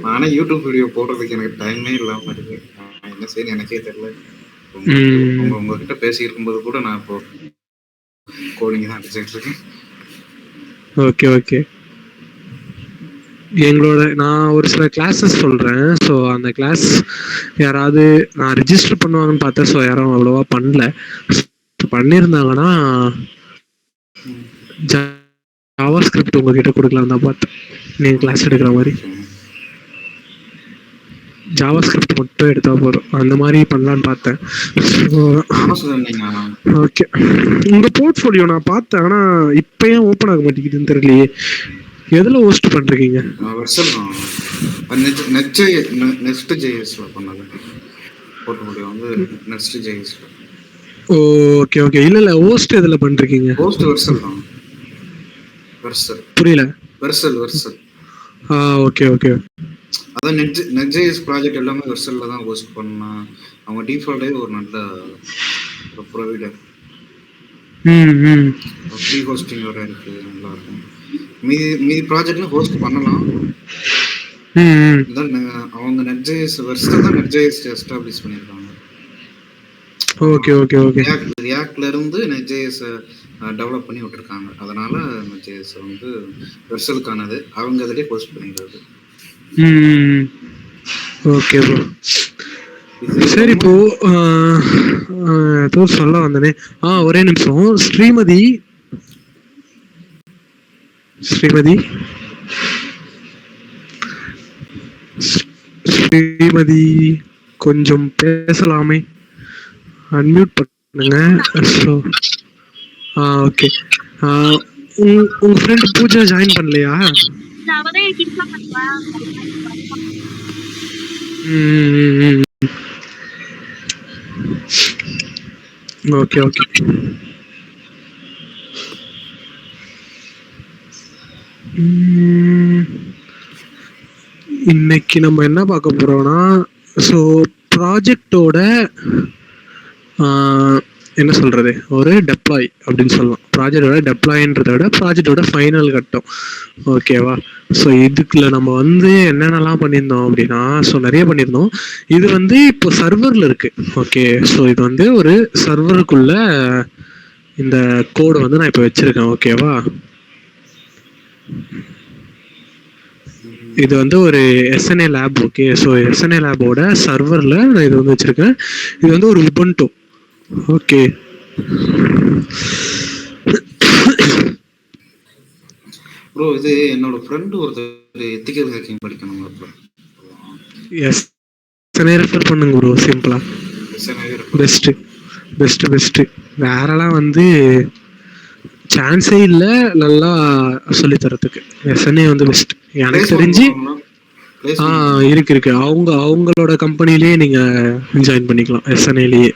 நானே YouTube video போடுறதுக்கு எனக்கு டைமே இல்லாம இருக்கு. என்ன செய்யணும் எனக்கே தெரியல. உங்ககிட்ட பேசி இருக்கும்போது கூட நான் இப்போ கோடிங் தான் அடிச்சுட்டு இருக்கேன். Okay okay. எங்களோட நான் ஒரு சில கிளாஸஸ் சொல்றேன். ஸோ அந்த கிளாஸ் யாராவது நான் ரிஜிஸ்டர் பண்ணுவாங்கன்னு பார்த்தேன். ஸோ யாரும் அவ்வளோவா பண்ணல. பண்ணியிருந்தாங்கன்னா ஜாவா ஸ்கிரிப்ட் உங்ககிட்ட கொடுக்கலாம் தான் பார்த்தேன், நீங்க கிளாஸ் எடுக்கிற மாதிரி. ஜாவா ஸ்கிரிப்ட் மட்டும் எடுத்தா போதும், அந்த மாதிரி பண்ணலான்னு பார்த்தேன். ஓகே. உங்க போர்ட்ஃபோலியோ நான் பார்த்தேன், ஆனா இப்போ ஏன் ஓப்பன் ஆக மாட்டேங்குதுன்னு தெரியலையே. எதுல ஹோஸ்ட் பண்றீங்க? Okay okay. இல்ல இல்ல, ஹோஸ்ட் எதுல பண்றீங்க? ஹோஸ்ட் வெர்சல் தான். வெர்சல் புரியல. Vercel Vercel. Okay okay. அதான் நெட்ஜேஎஸ் ப்ராஜெக்ட் எல்லாமே வெர்சல்ல தான் ஹோஸ்ட் பண்ணா. அவங்க டிஃபால்ட்டே ஒரு நல்ல ஒரு ப்ரொவைடர். ஃப்ரீ ஹோஸ்டிங் வர இருக்கு, நல்லா இருக்கும். மீதி ப்ராஜெக்ட்ல ஹோஸ்ட் பண்ணலாம். அவங்க நெட்ஜேஎஸ் வெர்சல் தான் நெட்ஜேஎஸ் எஸ்டாப்லிஷ் பண்ணிருக்காங்க. Okay okay okay. ரியாக்ட்ல இருந்து நெட்ஜேஎஸ் டெவலப் பண்ணி விட்டுருக்காங்க. அதனால நெட்ஜேஎஸ் வந்து வெர்சலுக்கானது, அவங்க அதிலே ஹோஸ்ட் பண்ணிடுறது. Okay bro. சரி, இப்போ ஏதோ சொல்ல வந்தனே. ஒரே நிமிஷம். ஸ்ரீமதி ஸ்ரீமதி ஸ்ரீமதி கொஞ்சம் பேசலாமே? அன்மியூட் பண்ணுங்க. So okay. உங்க ஃப்ரெண்ட் பூஜா ஜாயின் பண்ணலையா? Okay okay. இன்னைக்கு நம்ம என்ன பார்க்க போறோம்னா, ஸோ ப்ராஜெக்டோட என்ன சொல்றது, ஒரு டெப்ளாய் அப்படின்னு சொல்லலாம். ப்ராஜெக்டோட டெப்ளாய்ன்றத விட ப்ராஜெக்டோட ஃபைனல் கட்டம். ஓகேவா? ஸோ இதுக்குள்ள நம்ம வந்து என்னென்னலாம் பண்ணியிருந்தோம் அப்படின்னா, ஸோ நிறைய பண்ணியிருந்தோம். இது வந்து இப்போ சர்வரில் இருக்கு. ஓகே. ஸோ இது வந்து ஒரு சர்வருக்குள்ள இந்த கோடு வந்து நான் இப்போ வச்சிருக்கேன். ஓகேவா? இது வந்து ஒரு SNA lab. Okay. So SNA லேபோட சர்வரில் நான் இது வந்து வச்சிருக்கேன். இது வந்து ஒரு உபுண்டு. ஓகே. ப்ரோ, இது என்னோட ஃப்ரெண்ட் ஒருத்தர் எத்திக்கல் ஹேக்கிங் படிக்கணும் ப்ரோ. எஸ், ரெஃபர் பண்ணுங்க ப்ரோ. சிம்பிளா பெஸ்ட் பெஸ்ட் பெஸ்ட். வேறலாம் வந்து சான்ஸே இல்லை நல்லா சொல்லி தரத்துக்கு. எஸ்என்ஏ வந்து பெஸ்ட் எனக்கு தெரிஞ்சு. இருக்கு. அவங்களோட கம்பெனிலேயே நீங்க ஜாயின் பண்ணிக்கலாம். எஸ்என்ஏலேயே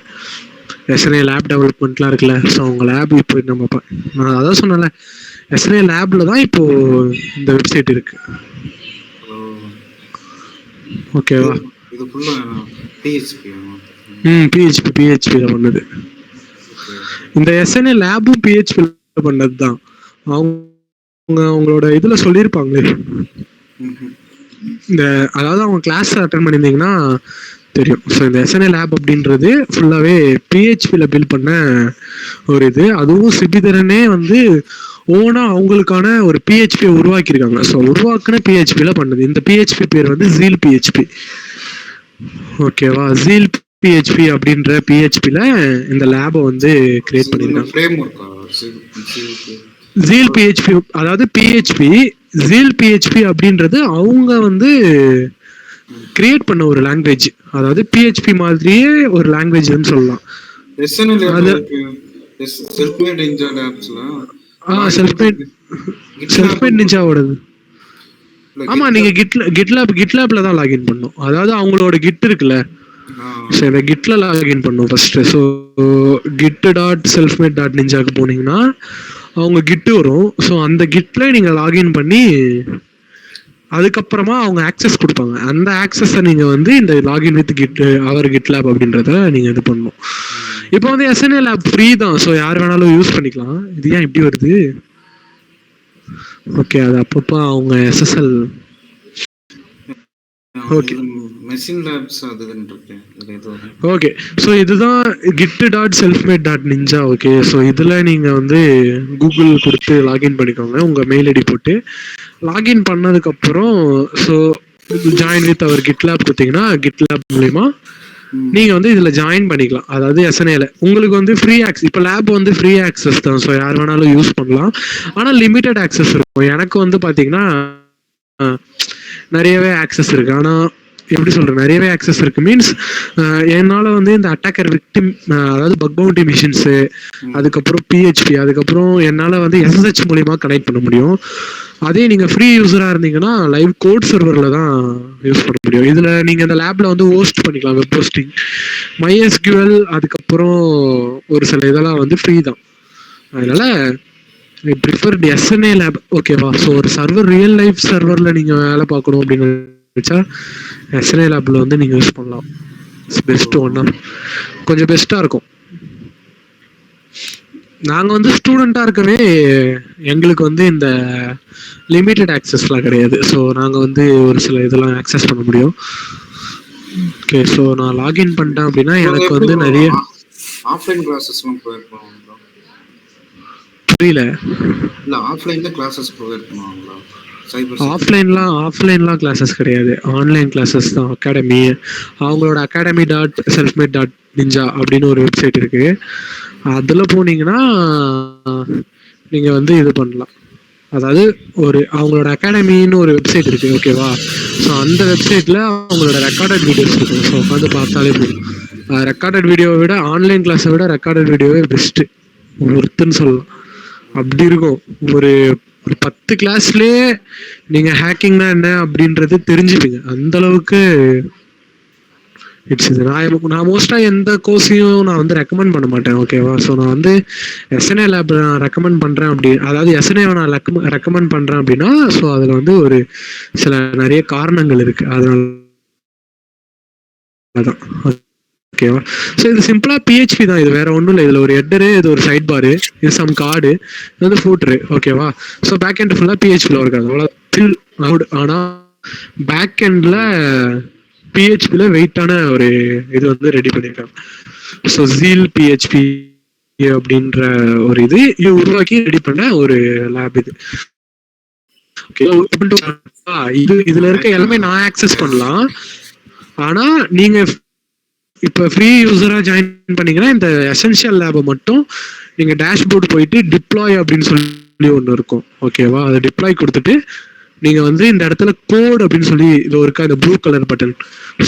எஸ்என்ஏ லேப் டெவலப்மெண்ட்லாம் இருக்குல்ல. ஸோ அவங்க லேப் இப்போ நம்ம நான் அதான் சொன்னேன்ல, எஸ்என்ஏ லேப்ல தான் இப்போ இந்த வெப்சைட் இருக்கு. ஓகேவா? இது ஃபுல்லா PHP. PHPல பண்ணது. இந்த எஸ்என்ஏ லேபும் PHPல பண்ணது தான். அவங்களோட இதுல சொல்லியிருப்பாங்களே. இந்த அதாவது அவங்க கிளாஸ் அட்டென்ட் பண்ணியிருந்தீங்கன்னா தெரியும். ஸோ இந்த எஸ்என்ஏ லேப் அப்படின்றது ஃபுல்லாகவே PHPல பில்ட் பண்ண ஒரு இது. அதுவும் சிபிதரனே வந்து ஓனாக அவங்களுக்கான ஒரு PHP உருவாக்கியிருக்காங்க. ஸோ உருவாக்குன PHPல பண்ணுது. இந்த PHP பேர் வந்து ஜீல் PHP. ஓகேவா? ஜீல் PHP அப்படின்ற PHPல இந்த லேபை வந்து கிரியேட் பண்ணியிருக்காங்க. ஜீல் PHP அதாவது PHP ஜீல் PHP அப்படின்றது அவங்க வந்து கிரியேட் பண்ண ஒரு லாங்குவேஜ். அதாவது PHP மாதிரியே ஒரு லாங்குவேஜ்னு சொல்லலாம். செல்ஃப்மேட் நிஞ்சாவோடது. ஆமா, நீங்க கிட்லாப்ல தான் லாகின் பண்ணும். அதாவது அவங்களோட கிட் இருக்குல்ல, சரி கிட்ல லாகின் பண்ணும் ஃபர்ஸ்ட். ஸோ git.selfmade.ninjaக்கு போனீங்கன்னா அவங்க கிட்டு வரும். ஸோ அந்த கிட்ல நீங்க லாகின் பண்ணி அதுக்கப்புறமா அவங்க ஆக்சஸ் கொடுப்பாங்க. அந்த ஆக்சஸை நீங்க வந்து இந்த லாகின் வித் கிட் அவர் கிட்லாப் அப்படின்றத நீங்க இது பண்ணணும். இப்போ வந்து எஸ்என்ஏ லேப் ஃப்ரீ தான். ஸோ யார் வேணாலும் யூஸ் பண்ணிக்கலாம். இது ஏன் இப்படி வருது? ஓகே, அது அப்பப்போ அவங்க SSL ஓகே மெஷின் லேப்ஸ் அதுன்னு இருக்கு. இதுல ஏதோ ஓகே. ஸோ இதுதான் git.selfmade.ninja. ஓகே, ஸோ இதில் நீங்கள் வந்து கூகுள் கொடுத்து லாகின் பண்ணிக்கோங்க, உங்கள் மெயில் ஐடி போட்டு லாகின் பண்ணதுக்கப்புறம் so join with our GitLab கொடுத்தீங்கன்னா கிட்லேப் மூலிமா நீங்கள் வந்து இதில் ஜாயின் பண்ணிக்கலாம். அதாவது எஸ்என்ஏல உங்களுக்கு வந்து ஃப்ரீ ஆக்சஸ், இப்போ லேப் வந்து ஃப்ரீ ஆக்சஸ் தான், ஸோ யார் வேணாலும் யூஸ் பண்ணலாம். ஆனால் லிமிட்டட் ஆக்சஸ் இருக்கும். எனக்கு வந்து பார்த்தீங்கன்னா நிறையவே ஆக்சஸ் இருக்கு. ஆனால் எப்படி சொல்றேன், நிறையவே ஆக்சஸ் இருக்கு மீன்ஸ் என்னால் வந்து இந்த அட்டாக்கர் விக்டிம், அதாவது பக் பவுண்டி மிஷின்ஸு, அதுக்கப்புறம் பிஹெச்பி, அதுக்கப்புறம் என்னால் வந்து எஸ்எஸ்ஹெச் மூலியமாக கனெக்ட் பண்ண முடியும். அதே நீங்கள் ஃப்ரீ யூஸராக இருந்தீங்கன்னா லைவ் கோட் சர்வரில் தான் யூஸ் பண்ண முடியும். இதில் நீங்கள் இந்த லேபில் வந்து ஹோஸ்ட் பண்ணிக்கலாம், வெப் ஹோஸ்டிங், MySQL, அதுக்கப்புறம் ஒரு சில இதெல்லாம் வந்து ஃப்ரீ தான். அதனால ப்ரிஃபர்ட் எஸ்என்ஏ லேப். ஓகேவா? ஸோ ஒரு சர்வர் ரியல் லைஃப் சர்வரில் நீங்கள் வேலை பார்க்கணும் அப்படின்னு வச்சா எஸ்என்ஏ லேப்ல வந்து நீங்கள் யூஸ் பண்ணலாம். பெஸ்ட் ஒன்னா கொஞ்சம் பெஸ்ட்டாக இருக்கும். நாங்கள் வந்து ஸ்டூடெண்ட்டாக இருக்கவே எங்களுக்கு வந்து இந்த லிமிட்டட் ஆக்சஸ்லாம் கிடையாது. ஸோ நாங்கள் வந்து ஒரு சில இதெல்லாம் ஆக்சஸ் பண்ண முடியும். ஓகே, ஸோ நான் லாகின் பண்ணிட்டேன் அப்படின்னா எனக்கு வந்து நிறைய ஆஃப்லைன் கிளாஸஸ்லாம் ப்ரொவைட் பண்ணுவாங்களா? புரியல. இல்லை, ஆஃப்லைன்ல கிளாஸஸ் ப்ரொவைட் பண்ணுவாங்களா? ஆஃப்லைன்லாம் கிளாஸஸ் கிடையாது, ஆன்லைன் கிளாஸஸ் தான். அகாடமி, அவங்களோட academy.selfmade.ninja அப்படின்னு ஒரு வெப்சைட் இருக்கு. அதில் போனீங்கன்னா நீங்கள் வந்து இது பண்ணலாம். அதாவது ஒரு அவங்களோட அகாடமின்னு ஒரு வெப்சைட் இருக்கு. ஓகேவா? ஸோ அந்த வெப்சைட்டில் அவங்களோட ரெக்கார்டட் வீடியோஸ் இருக்கு. ஸோ உட்காந்து பார்த்தாலே போதும். ரெக்கார்டட் வீடியோவை விட ஆன்லைன் கிளாஸை விட ரெக்கார்டட் வீடியோவே பெஸ்ட்டு, ஒர்த்துன்னு சொல்லலாம். அப்படி இருக்கும். ஒரு 10 கிளாஸ்லேயே நீங்கள் ஹேக்கிங்னா என்ன அப்படின்றது தெரிஞ்சுப்பீங்க. அந்த அளவுக்கு இட்ஸ் இது. நான் மோஸ்ட்டாக எந்த கோர்ஸையும் நான் வந்து ரெக்கமெண்ட் பண்ண மாட்டேன். ஓகேவா? ஸோ நான் வந்து எஸ்என்ஏ லேப் நான் ரெக்கமெண்ட் பண்ணுறேன் அப்படி, அதாவது எஸ்என்ஏ நான் ரெக்கமெண்ட் பண்ணுறேன் அப்படின்னா ஸோ அதில் வந்து ஒரு சில நிறைய காரணங்கள் இருக்குது. அதனால தான். ஓகேவா? ஸோ இது சிம்பிளாக பிஹெச்பி தான். இது வேற ஒன்றும் இல்லை. இதில் ஒரு ஹெட்டரு, இது ஒரு சைட் பாரு, இது சம் கார்டு, இது வந்து ஃபூட்டரு. ஓகேவா? ஸோ பேக் எண்ட் ஃபுல்லாக பிஹெச்பியில் இருக்காது. அவ்வளோ ஃபில் அவுட். ஆனால் பேக் எண்டில் பிஹெச்பியில் வெயிட்டான ஒரு இது வந்து ரெடி பண்ணியிருக்காங்க. ஸோ ஜீல் பிஹெச்பி அப்படின்ற ஒரு இது உருவாக்கி ரெடி பண்ண ஒரு லேப் இது. இதுல இருக்க எல்லாமே நான் ஆக்சஸ் பண்ணலாம். ஆனா நீங்க இப்ப ஃப்ரீ யூசரா ஜாயின் பண்ணீங்கன்னா இந்த எசென்ஷியல் லேபை மட்டும் நீங்க டேஷ்போர்டு போயிட்டு டிப்ளாய் அப்படின்னு சொல்லி ஒன்று இருக்கும். ஓகேவா? அதை டிப்ளாய் கொடுத்துட்டு நீங்க வந்து இந்த இடத்துல கோட் அப்படின்னு சொல்லி இது இருக்கா, இந்த ப்ளூ கலர் பட்டன்.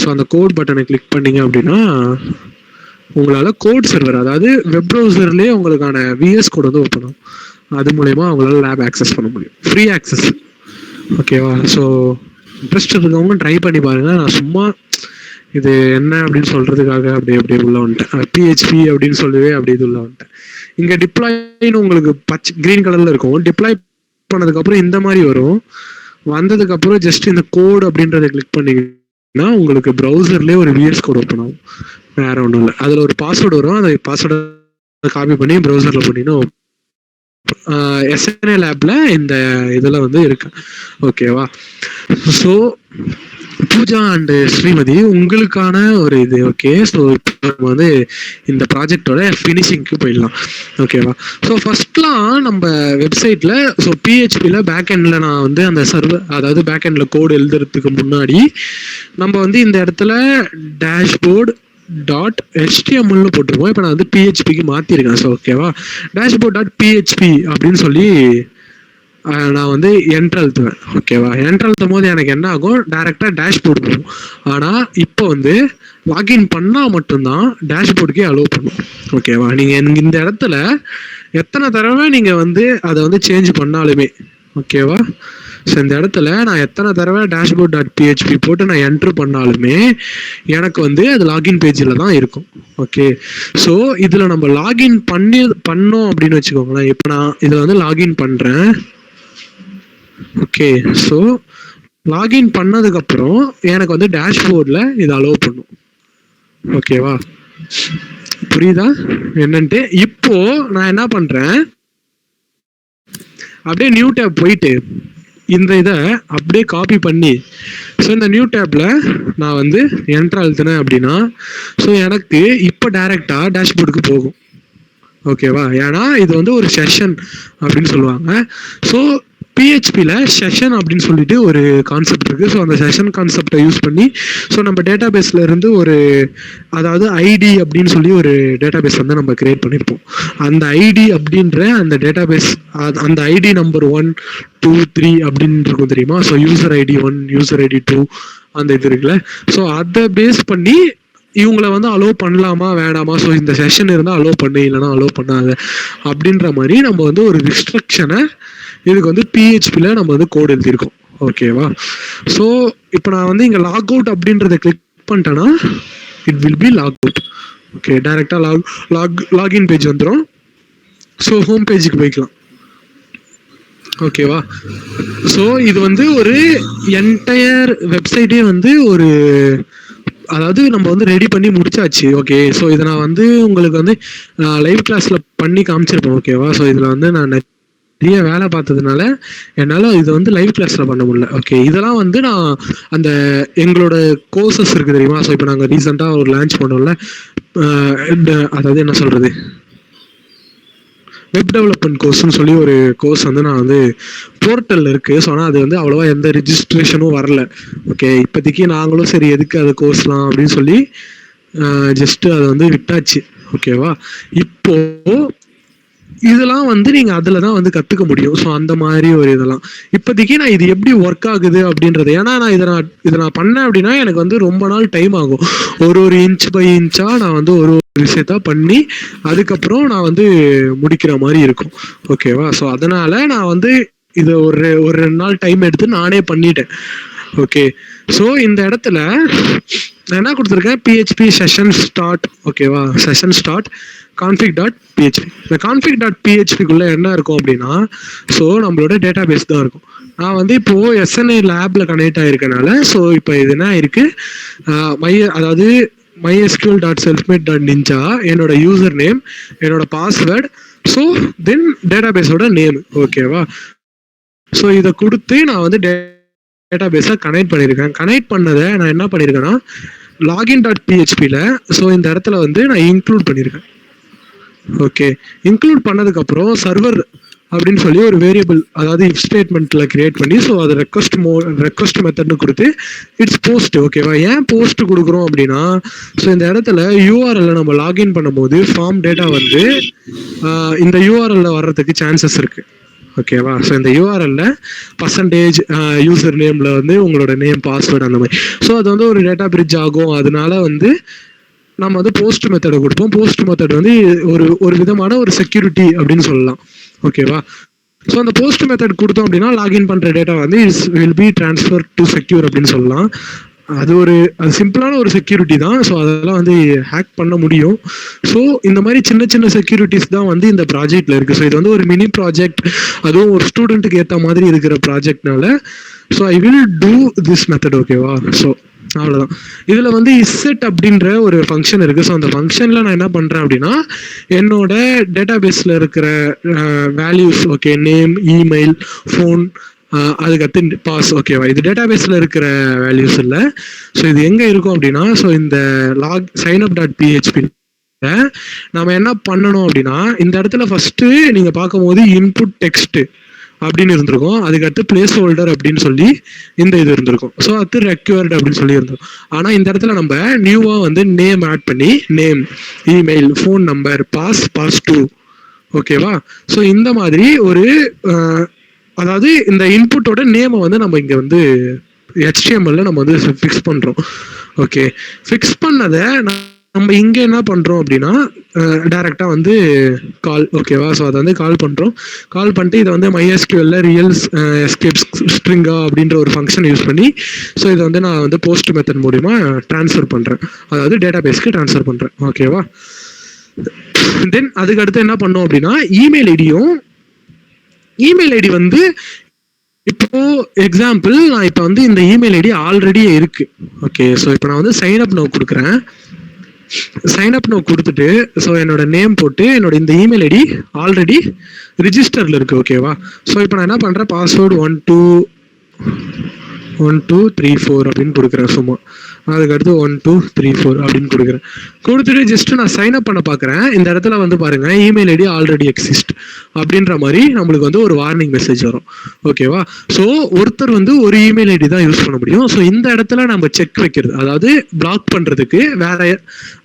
ஸோ அந்த கோட் பட்டனை கிளிக் பண்ணீங்க அப்படின்னா உங்களால கோட் சர்வர், அதாவது வெப் ப்ரௌசர்லேயே உங்களுக்கான விஎஸ் கோட் வந்து ஓப்பன் ஆகும். அது மூலயமா அவங்களால லேப் ஆக்சஸ் பண்ண முடியும், ஃப்ரீ ஆக்சஸ். ஓகேவா? ஸோ இன்ட்ரெஸ்ட் இருக்கவங்க ட்ரை பண்ணி பாருங்க. நான் சும்மா இது என்ன அப்படின்னு சொல்றதுக்காக அப்படியே உள்ள வந்துட்டேன். பிஹெச்பி அப்படின்னு சொல்லவே அப்படி இது உள்ள வந்துட்டேன். இங்க டிப்ளாய்னு உங்களுக்கு கிரீன் கலர்ல இருக்கும். டிப்ளாய் பண்ணதுக்கு அப்புறம் இந்த மாதிரி வரும். வந்ததுக்கு அப்புறம் ஜஸ்ட் இந்த கோட் அப்படின்றத கிளிக் பண்ணீங்கன்னா உங்களுக்கு ப்ரௌசர்லேயே ஒரு விஎஸ் கோட் ஓப்பன் ஆகும். வேற ஒன்றும் இல்லை. அதில் ஒரு பாஸ்வேர்டு வரும். அந்த பாஸ்வேர்டை காப்பி பண்ணி ப்ரௌசரில் பண்ணிங்கன்னா எஸ்என்ஏ லேப்ல இந்த இதில் வந்து இருக்கு. ஓகேவா? ஸோ பூஜா அண்ட் ஸ்ரீமதி உங்களுக்கான ஒரு இது. ஓகே, ஸோ இப்போ நம்ம வந்து இந்த ப்ராஜெக்டோட ஃபினிஷிங்க்கு போயிடலாம். ஓகேவா? ஸோ ஃபர்ஸ்ட்லாம் நம்ம வெப்சைட்டில் ஸோ பிஹெச்பியில் பேக் எண்டில் நான் வந்து அந்த சர்வர், அதாவது பேக் எண்டில் கோடு எழுதுறதுக்கு முன்னாடி நம்ம வந்து இந்த இடத்துல டேஷ்போர்ட் .htmlனு போட்டிருக்கோம். இப்போ நான் வந்து பிஹெச்பிக்கு மாற்றிருக்கேன். ஸோ ஓகேவா? dashboard.php அப்படின்னு சொல்லி நான் வந்து என்ட்ரு அழுத்துவேன். ஓகேவா? என்ட்ரு அழுத்தும் போது எனக்கு என்ன ஆகும், டைரெக்டாக டேஷ்போர்டு போகும். ஆனால் இப்போ வந்து லாகின் பண்ணால் மட்டும்தான் டேஷ்போர்டுக்கே அலோவ் பண்ணும். ஓகேவா? நீங்கள் இந்த இடத்துல எத்தனை தடவை நீங்கள் வந்து அதை வந்து சேஞ்ச் பண்ணாலுமே, ஓகேவா? ஸோ இந்த இடத்துல நான் எத்தனை தடவை dashboard.php போட்டு நான் என்ட்ரு பண்ணாலுமே எனக்கு வந்து அது லாகின் பேஜில் தான் இருக்கும். ஓகே, ஸோ இதில் நம்ம லாகின் பண்ணோம் அப்படின்னு வச்சுக்கோங்களேன். இப்போ நான் இதில் வந்து லாகின் பண்ணுறேன். ஓகே, ஸோ லாகின் பண்ணதுக்கப்புறம் எனக்கு வந்து டேஷ்போர்டில் இது அலோவ் பண்ணும். ஓகேவா? புரியுதா என்னன்ட்டு? இப்போ நான் என்ன பண்ணுறேன், அப்படியே நியூ டேப் போயிட்டு இந்த இதை அப்படியே காப்பி பண்ணி ஸோ இந்த நியூ டேப்ல நான் வந்து என்டர் அழுத்தினேன் அப்படின்னா ஸோ எனக்கு இப்போ டைரக்டா டேஷ்போர்டுக்கு போகும். ஓகேவா? ஏன்னா இது வந்து ஒரு செஷன் அப்படின்னு சொல்லுவாங்க. ஸோ பிஹெச்பியில் செஷன் அப்படின்னு சொல்லிட்டு ஒரு கான்செப்ட் இருக்குது. ஸோ அந்த செஷன் கான்செப்டை யூஸ் பண்ணி ஸோ நம்ம டேட்டா பேஸில் இருந்து ஒரு அதாவது ஐடி அப்படின்னு சொல்லி ஒரு டேட்டா பேஸ் வந்து நம்ம கிரியேட் பண்ணியிருப்போம். அந்த ஐடி அப்படின்ற அந்த டேட்டா பேஸ் அந்த ஐடி நம்பர் 1, 2, 3 அப்படின்னு இருக்கும் தெரியுமா? So user ID 1, user ID 2 அந்த இது இருக்குல்ல. ஸோ அதை பேஸ் பண்ணி இவங்களை வந்து அலோவ் பண்ணலாமா வேணாமா, ஸோ இந்த செஷன் இருந்தால் அலோவ் பண்ணு இல்லைனா அலோவ் பண்ணாத அப்படின்ற மாதிரி நம்ம வந்து ஒரு ரிஸ்ட்ரிக்ஷனை இதுக்கு வந்து பிஹெச்பியில் நம்ம வந்து கோட் எழுதியிருக்கோம். ஓகேவா? ஸோ இப்போ நான் வந்து இங்கே லாக் அவுட் அப்படின்றத கிளிக் பண்ணிட்டேன்னா it will be log out. Okay, டைரெக்டாக லாகின் பேஜ் வந்துடும். ஸோ ஹோம் பேஜுக்கு போய்க்கலாம். ஓகேவா? ஸோ இது வந்து ஒரு என்டையர் வெப்சைட்டே வந்து ஒரு அதாவது நம்ம வந்து ரெடி பண்ணி முடிச்சாச்சு. ஓகே, ஸோ இதை நான் வந்து உங்களுக்கு வந்து லைவ் கிளாஸில் பண்ணி காமிச்சிருப்பேன். ஓகேவா? ஸோ இதில் வந்து நான் நிறைய வேலை பார்த்ததுனால என்னால் இதை வந்து லைவ் கிளாஸில் பண்ண முடியல. ஓகே, இதெல்லாம் வந்து நான் அந்த எங்களோட கோர்சஸ் இருக்குது தெரியுமா? ஸோ இப்போ நாங்கள் ரீசெண்டாக ஒரு லான்ச் பண்ணோம்ல, அதாவது என்ன சொல்கிறது, வெப் டெவலப்மெண்ட் கோர்ஸ்னு சொல்லி ஒரு கோர்ஸ் வந்து நான் வந்து போர்ட்டலில் இருக்குது. ஸோ ஆனால் அது வந்து அவ்வளோவா எந்த ரிஜிஸ்ட்ரேஷனும் வரல. ஓகே, இப்போதைக்கு நாங்களும் சரி எதுக்கு அது கோர்ஸ்லாம் அப்படின்னு சொல்லி ஜஸ்ட்டு அதை வந்து விட்டாச்சு. ஓகேவா? இப்போது இதெல்லாம் வந்து நீங்கள் அதில் தான் வந்து கற்றுக்க முடியும். ஸோ அந்த மாதிரி ஒரு இதெல்லாம் இப்போதைக்கு நான் இது எப்படி ஒர்க் ஆகுது அப்படின்றது, ஏன்னா நான் இதை நான் பண்ணேன் அப்படின்னா எனக்கு வந்து ரொம்ப நாள் டைம் ஆகும். ஒரு இன்ச் பை இன்ச்சாக நான் வந்து ஒரு விஷயத்த பண்ணி அதுக்கப்புறம் நான் வந்து முடிக்கிற மாதிரி இருக்கும். ஓகேவா? ஸோ அதனால நான் வந்து இதை ஒரு 2 நாள் டைம் எடுத்து நானே பண்ணிட்டேன். ஓகே, ஸோ இந்த இடத்துல நான் என்ன கொடுத்துருக்கேன், பிஹெச்பி செஷன் ஸ்டார்ட். ஓகேவா? Session start config.php. இந்த config.phpக்குள்ள என்ன இருக்கும் அப்படின்னா ஸோ நம்மளோட டேட்டா பேஸ் தான் இருக்கும். நான் வந்து இப்போ எஸ்என்ஐ லேப்ல கனெக்ட் ஆயிருக்கனால ஸோ இப்போ இது என்ன இருக்கு, அதாவது mysql.selfmade.ninja என்னோட யூசர் நேம், என்னோட பாஸ்வேர்டு, ஸோ தென் டேட்டா பேஸோட நேம். ஓகேவா? ஸோ இதை கொடுத்து நான் வந்து டேட்டா பேஸை கனெக்ட் பண்ணியிருக்கேன். கனெக்ட் பண்ணதை நான் என்ன பண்ணியிருக்கேன்னா login.phpல ஸோ இந்த இடத்துல வந்து நான் இன்க்ளூட் பண்ணியிருக்கேன். ஓகே, இன்க்ளூட் பண்ணதுக்கப்புறம் சர்வர் அப்படின்னு சொல்லி ஒரு வேரியபிள், அதாவது இஃப் ஸ்டேட்மெண்ட்ல கிரியேட் பண்ணி ஸோ அதை ரெக்வஸ்ட் மெத்தட்னு கொடுத்து இட்ஸ் போஸ்ட். ஓகேவா? ஏன் போஸ்ட் கொடுக்குறோம் அப்படின்னா ஸோ இந்த இடத்துல யூஆர்எல்ல நம்ம லாகின் பண்ணும்போது ஃபார்ம் டேட்டா வந்து இந்த யூஆர்எல்ல வர்றதுக்கு சான்சஸ் இருக்கு. ஓகேவா? ஸோ இந்த யூஆர்எல்ல பர்சன்டேஜ் யூசர் நேம்ல வந்து உங்களோட நேம், பாஸ்வேர்டு அந்த மாதிரி. ஸோ அது வந்து ஒரு டேட்டா பிரிட்ஜ் ஆகும். அதனால வந்து நம்ம வந்து போஸ்ட் மெத்தடை கொடுப்போம். போஸ்ட் மெத்தட் வந்து ஒரு விதமான ஒரு செக்யூரிட்டி அப்படின்னு சொல்லலாம். ஓகேவா? ஸோ அந்த போஸ்ட் மெத்தட் கொடுத்தோம் அப்படின்னா லாகின் பண்ணுற டேட்டா வந்து will be transfer to secure அப்படின்னு சொல்லலாம். அது சிம்பிளான ஒரு செக்யூரிட்டி தான். ஸோ அதெல்லாம் வந்து ஹேக் பண்ண முடியும். ஸோ இந்த மாதிரி சின்ன சின்ன செக்யூரிட்டிஸ் தான் வந்து இந்த ப்ராஜெக்ட்ல இருக்கு. ஸோ இது வந்து ஒரு மினி ப்ராஜெக்ட், அதுவும் ஒரு ஸ்டூடெண்ட்டுக்கு ஏற்ற மாதிரி இருக்கிற ப்ராஜெக்ட்னால so I will do this method. ஓகேவா? ஸோ அவ்வளோதான். இதில் வந்து இஸ்ஸெட் அப்படின்ற ஒரு ஃபங்க்ஷன் இருக்குது. ஸோ அந்த ஃபங்க்ஷனில் நான் என்ன பண்ணுறேன் அப்படின்னா என்னோட டேட்டா பேஸில் இருக்கிற values, okay, name, email, phone, அதுக்கடுத்து பாஸ். ஓகேவா? இது டேட்டா பேஸில் இருக்கிற வேல்யூஸ் இல்லை. ஸோ இது எங்கே இருக்கும் அப்படின்னா ஸோ இந்த signup.php நம்ம என்ன பண்ணணும் அப்படின்னா இந்த இடத்துல ஃபர்ஸ்ட் நீங்க பார்க்கும்போது இன்புட் டெக்ஸ்ட் அப்படின்னு இருந்திருக்கும், அதுக்கடுத்து பிளேஸ் ஹோல்டர் அப்படின்னு சொல்லி இந்த இது இருந்திருக்கும். ஸோ அது ரெக்வயர்டு அப்படின்னு சொல்லி இருந்திருக்கும். ஆனால் இந்த இடத்துல நம்ம நியூவா வந்து நேம் ஆட் பண்ணி name, email, phone number, pass 2. ஓகேவா? ஸோ இந்த மாதிரி ஒரு அதாவது இந்த இன்புட்டோட நேமை வந்து நம்ம இங்கே வந்து HTML நம்ம வந்து ஃபிக்ஸ் பண்ணுறோம். ஓகே, ஃபிக்ஸ் பண்ணதை நம்ம இங்கே என்ன பண்ணுறோம் அப்படின்னா டைரெக்டாக வந்து கால். ஓகேவா? ஸோ அதை வந்து கால் பண்ணுறோம். கால் பண்ணிட்டு இதை வந்து MySQL ரியல் எஸ்கேப் ஸ்ட்ரிங்கா அப்படின்ற ஒரு ஃபங்க்ஷன் யூஸ் பண்ணி ஸோ இதை வந்து நான் வந்து போஸ்ட் மெத்தட் மூலிமா ட்ரான்ஸ்ஃபர் பண்ணுறேன், அதாவது டேட்டா பேஸ்க்கு ட்ரான்ஸ்ஃபர் பண்ணுறேன். ஓகேவா? தென் அதுக்கு அடுத்து என்ன பண்ணோம் அப்படின்னா இமெயில் ஐடி வந்து இப்போ எக்ஸாம்பிள் நான் இப்போ வந்து இந்த இமெயில் ஐடி ஆல்ரெடியே இருக்கு. ஓகே, ஸோ இப்போ நான் வந்து சைன் அப் நவ் கொடுக்குறேன். சைன் அப் நவ் கொடுத்துட்டு ஸோ என்னோட நேம் போட்டு என்னோட இந்த இமெயில் ஐடி ஆல்ரெடி ரிஜிஸ்டர்ல இருக்கு. ஓகேவா? ஸோ இப்போ நான் என்ன பண்றேன், பாஸ்வேர்டு 1 2 1 2 3 4 அப்படின்னு கொடுக்குறேன் சும்மா. அதுக்கடுத்து 1 2 3 4 அப்படின்னு கொடுக்குறேன். கொடுத்துட்டு ஜஸ்ட் நான் சைன் அப் பண்ண பார்க்குறேன். இந்த இடத்துல வந்து பாருங்க இமெயில் ஐடி ஆல்ரெடி எக்ஸிஸ்ட் அப்படின்ற மாதிரி நம்மளுக்கு வந்து ஒரு வார்னிங் மெசேஜ் வரும். ஓகேவா? ஸோ ஒருத்தர் வந்து ஒரு இமெயில் ஐடி தான் யூஸ் பண்ண முடியும். ஸோ இந்த இடத்துல நம்ம செக் வைக்கிறது, அதாவது பிளாக் பண்றதுக்கு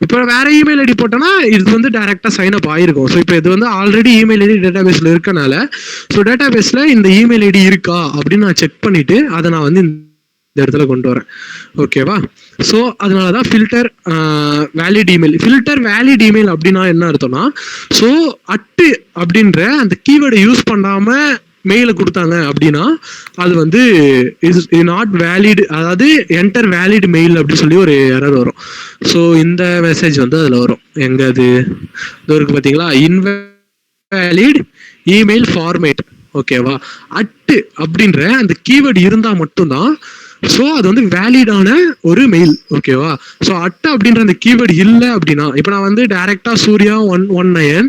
இப்போ வேற இமெயில் ஐடி போட்டோம்னா இது வந்து டைரக்டா சைன் அப் ஆயிருக்கும். ஸோ இப்போ இது வந்து ஆல்ரெடி இமெயில் ஐடி டேட்டா பேஸ்ல இருக்கனால ஸோ டேட்டா பேஸ்ல இந்த இமெயில் ஐடி இருக்கா அப்படின்னு நான் செக் பண்ணிட்டு அதை நான் வந்து இந்த இடத்துல கொண்டு வரேன். ஓகேவா? ஸோ அதனாலதான் filter valid email. Filter valid email அப்படின்னா என்ன அர்த்தம்னா, ஸோ அட்டு அப்படின்ற அந்த கீவேர்டை யூஸ் பண்ணாம மெயில கொடுத்தாங்க அப்படின்னா அது வந்து இஸ் நாட் வேலிட், அதாவது என்டர் வேலிட் மெயில் அப்படின்னு சொல்லி ஒரு எரர் வரும். ஸோ இந்த மெசேஜ் வந்து அதுல வரும். எங்க அது இருக்கு பாத்தீங்களா? Invalid email format. ஓகேவா? அட்டு அப்படின்ற அந்த கீவேர்டு இருந்தா மட்டும்தான் ஸோ அது வந்து வேலிடான ஒரு மெயில். ஓகேவா? ஸோ அட்டு அப்படின்ற அந்த கீவேர்டு இல்லை அப்படின்னா, இப்போ நான் வந்து டைரக்டா சூர்யா 119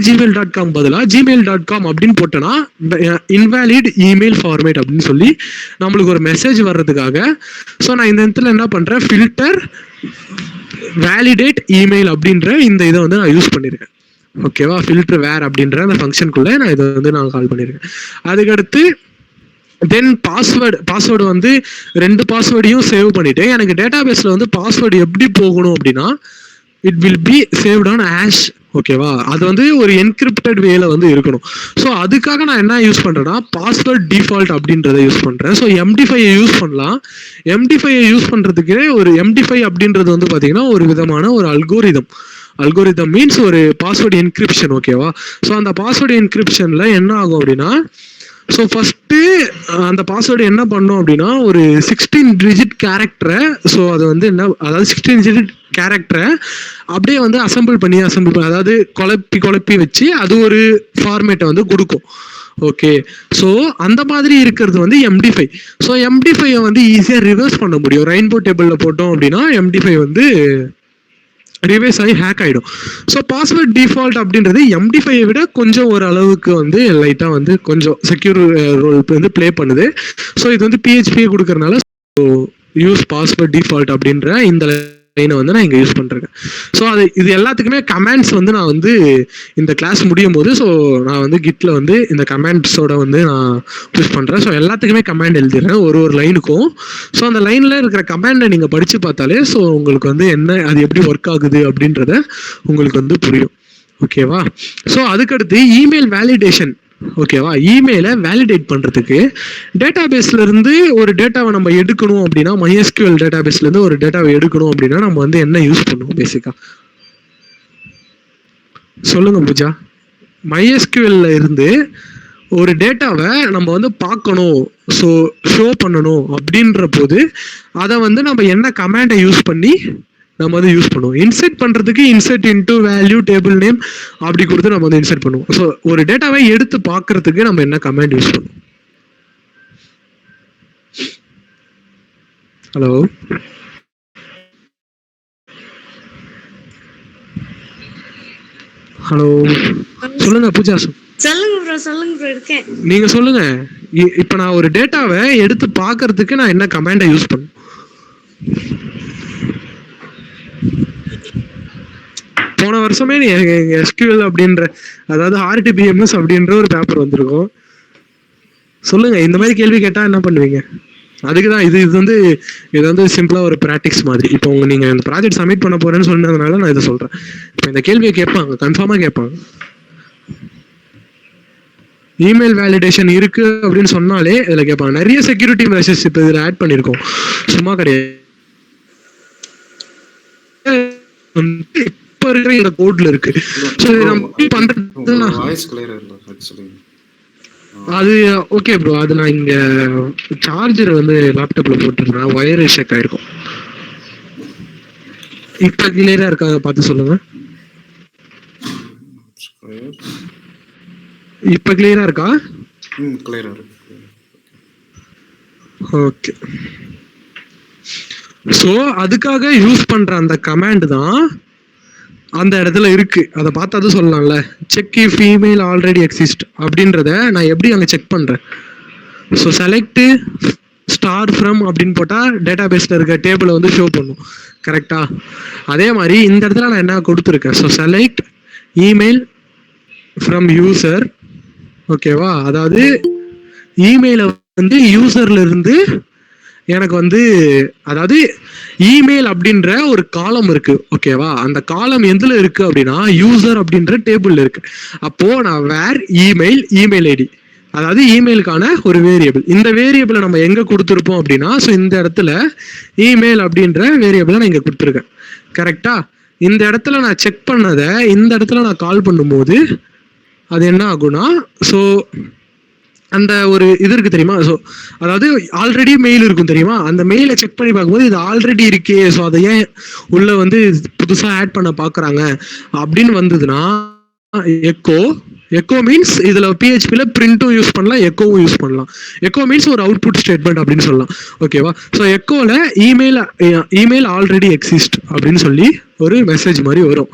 @gmail.com பதிலாக gmail.com அப்படின்னு போட்டேன்னா இன்வேலிட் இமெயில் ஃபார்மேட் அப்படின்னு சொல்லி நம்மளுக்கு ஒரு மெசேஜ் வர்றதுக்காக ஸோ நான் இந்த இடத்துல என்ன பண்றேன், ஃபில்டர் வேலிடேட் இமெயில் அப்படின்ற இந்த இதை வந்து நான் யூஸ் பண்ணியிருக்கேன். ஓகேவா? ஃபில்டர் வேர் அப்படின்ற அந்த ஃபங்க்ஷனுக்குள்ள நான் இதை வந்து நான் கால் பண்ணியிருக்கேன். அதுக்கடுத்து தென் பாஸ்வேர்டு வந்து 2 பாஸ்வேர்டையும் சேவ் பண்ணிட்டு எனக்கு டேட்டா பேஸ்ல வந்து பாஸ்வேர்டு எப்படி போகணும் அப்படின்னா it will B saved on hash. ஓகேவா? அது வந்து ஒரு என்கிரிப்டட் வேல வந்து இருக்கணும். ஸோ அதுக்காக நான் என்ன யூஸ் பண்றேன்னா பாஸ்வேர்ட் டிஃபால்ட் அப்படின்றத யூஸ் பண்றேன். ஸோ MD5 யூஸ் பண்ணலாம். MD5 யூஸ் பண்றதுக்கு ஒரு MD5 அப்படின்றது வந்து பாத்தீங்கன்னா ஒரு விதமான ஒரு அல்கோரிதம் மீன்ஸ் ஒரு பாஸ்வேர்டு என்கிரிப்ஷன். ஓகேவா? ஸோ அந்த பாஸ்வேர்டு என்கிரிப்ஷன்ல என்ன ஆகும் அப்படின்னா, ஸோ ஃபர்ஸ்ட்டு அந்த பாஸ்வேர்டு என்ன பண்ணோம் அப்படின்னா ஒரு 16 டிஜிட் கேரக்டரை, ஸோ அது வந்து என்ன, அதாவது 16 டிஜிட் கேரக்டரை அப்படியே வந்து அசம்பிள் பண்ணி அதாவது குழப்பி வச்சு அது ஒரு ஃபார்மேட்டை வந்து கொடுக்கும். ஓகே, ஸோ அந்த மாதிரி இருக்கிறது வந்து MD5. ஸோ MD5 வந்து ஈஸியாக ரிவர்ஸ் பண்ண முடியும். ரெயின்போ டேபிளில் போட்டோம் அப்படின்னா MD5 வந்து ரிவர்ஸ் ஆகி ஹேக் ஆகிடும். ஸோ பாஸ்வேர்ட் டிஃபால்ட் அப்படின்றது MD5 விட கொஞ்சம் ஒரு அளவுக்கு வந்து லைட்டாக வந்து கொஞ்சம் செக்யூர் ரோல் வந்து ப்ளே பண்ணுது. ஸோ இது வந்து PHP கொடுக்கறதுனால யூஸ் பாஸ்வேர்ட் டிஃபால்ட் அப்படின்ற இந்த லைனை வந்து நான் இங்கே யூஸ் பண்ணுறேன். ஸோ இது எல்லாத்துக்குமே கமெண்ட்ஸ் வந்து நான் வந்து இந்த கிளாஸ் முடியும் போது ஸோ நான் வந்து கிட்ல வந்து இந்த கமெண்ட்ஸோட வந்து நான் யூஸ் பண்ணுறேன். ஸோ எல்லாத்துக்குமே கமெண்ட் எழுதிடுறேன் ஒரு லைனுக்கும். ஸோ அந்த லைனில் இருக்கிற கமெண்டை நீங்கள் படித்து பார்த்தாலே ஸோ உங்களுக்கு வந்து என்ன அது எப்படி ஒர்க் ஆகுது அப்படின்றத உங்களுக்கு வந்து புரியும். ஓகேவா? ஸோ அதுக்கடுத்து இமெயில் வேலிடேஷன். ஓகேவா? இமெயிலை வேலிடேட் பண்றதுக்கு டேட்டா பேஸ்ல இருந்து ஒரு டேட்டாவை நம்ம எடுக்கணும் அப்படின்னா, MySQL டேட்டா பேஸ்ல இருந்து ஒரு டேட்டாவை எடுக்கணும் அப்படின்னா நம்ம வந்து என்ன யூஸ் பண்ணுவோம் பேசிக்கா? சொல்லுங்க பூஜா. MySQLல இருந்து ஒரு டேட்டாவை நம்ம வந்து பார்க்கணும், ஸோ ஷோ பண்ணணும் அப்படின்ற போது அதை வந்து நம்ம என்ன கமாண்டை யூஸ் பண்ணி நம்ம வந்து யூஸ் பண்ணுவோம்? இன்செர்ட் பண்றதுக்கு insert into value table name அப்படி கொடுத்து நம்ம வந்து இன்செர்ட் பண்ணுவோம். ஸோ ஒரு டேட்டாவை எடுத்து பார்க்கறதுக்கு நம்ம என்ன கமாண்ட் யூஸ் பண்ணுவோம்? ஹலோ, ஹலோ, சொல்லுங்க பூஜா. சொல்லுங்க ப்ரோ இருக்கேன். நீங்க சொல்லுங்க. இப்ப நான் ஒரு டேட்டாவை எடுத்து பார்க்கறதுக்கு நான் என்ன கமாண்டை யூஸ் பண்ணுவேன்? போன வருஷமே SQL அப்படின்ற, அதாவது RDBMS அப்படின்ற ஒரு பேப்பர் வந்திருக்கும். சொல்லுங்க, இந்த மாதிரி கேள்வி கேட்டா என்ன பண்ணுவீங்க? அதுக்குதான் இது வந்து சிம்பிளா ஒரு பிராக்டிஸ் மாதிரி. இப்போ நீங்க இந்த ப்ராஜெக்ட் சப்மிட் பண்ண போறேன்னு சொன்னதுனால நான் இதை சொல்றேன். இப்போ இந்த கேள்வியை கேட்பாங்க, கன்ஃபார்மா கேட்பாங்க. இமெயில் வேலிடேஷன் இருக்கு அப்படின்னு சொன்னாலே இதுல கேட்பாங்க. நிறைய செக்யூரிட்டி மெஷர்ஸ் இப்போ இதுல ஆட் பண்ணிருக்கோம், சும்மா கிடையாது. இப்ப இருக்கிற இந்த கோட்ல இருக்கு. சோ நம்ம பண்றது வாய்ஸ் கிளியரா இல்ல ஆக்சுவலி. அது ஓகே ப்ரோ, அது நான் இங்க சார்ஜர் வந்து லேப்டாப்ல போட்டுருந்தேன், வயர் ஷேக் ஆயிருக்கும். இப்ப கிளியரா இருக்கா பார்த்து சொல்லுங்க. இப்ப கிளியரா இருக்கா? கிளியரா இருக்கு. ஓகே. சோ அதுக்காக யூஸ் பண்ற அந்த கமாண்ட் தான் அந்த இடத்துல இருக்கு. அதை பார்த்து அது சொல்லலாம்ல, check if email already exist அப்படின்றத நான் எப்படி அங்க செக் பண்றேன்? ஸோ செலக்ட் ஸ்டார் ஃப்ரம் அப்படின்னு போட்டால் டேட்டா பேஸில் இருக்க டேபிளை வந்து ஷோ பண்ணும். கரெக்டா? அதே மாதிரி இந்த இடத்துல நான் என்ன கொடுத்துருக்கேன், so select email from user. ஓகேவா? அதாவது இமெயிலை வந்து யூசர்ல இருந்து எனக்கு வந்து, அதாவது இமெயில் அப்படின்ற ஒரு காலம் இருக்கு. ஓகேவா? அந்த காலம் எதுல இருக்கு அப்படின்னா யூசர் அப்படின்ற டேபிள்ல இருக்கு. அப்போ நான் வேர் இமெயில் ஐடி, அதாவது இமெயிலுக்கான ஒரு வேரியபிள். இந்த வேரியபிளை நம்ம எங்க கொடுத்துருப்போம் அப்படின்னா, ஸோ இந்த இடத்துல இமெயில் அப்படின்ற வேரியபிளை நான் இங்க கொடுத்துருக்கேன். கரெக்டா? இந்த இடத்துல நான் செக் பண்ணதை இந்த இடத்துல நான் கால் பண்ணும்போது அது என்ன ஆகும்னா, ஸோ அந்த ஒரு இது இருக்கு தெரியுமா, ஸோ அதாவது ஆல்ரெடி மெயில் இருக்கும் தெரியுமா, அந்த மெயிலை செக் பண்ணி பார்க்கும்போது இது ஆல்ரெடி இருக்கே, ஸோ அதை ஏன் உள்ள வந்து புதுசாக ஆட் பண்ண பார்க்குறாங்க அப்படின்னு வந்ததுன்னா எக்கோ மீன்ஸ் இதில் பிஹெச்பியில் பிரிண்ட்டும் யூஸ் பண்ணலாம், எக்கோவும் யூஸ் பண்ணலாம். எக்கோ மீன்ஸ் ஒரு அவுட்புட் ஸ்டேட்மெண்ட் அப்படின்னு சொல்லலாம். ஓகேவா? ஸோ எக்கோவில் இமெயில் ஆல்ரெடி எக்ஸிஸ்ட் அப்படின்னு சொல்லி ஒரு மெசேஜ் மாதிரி வரும்.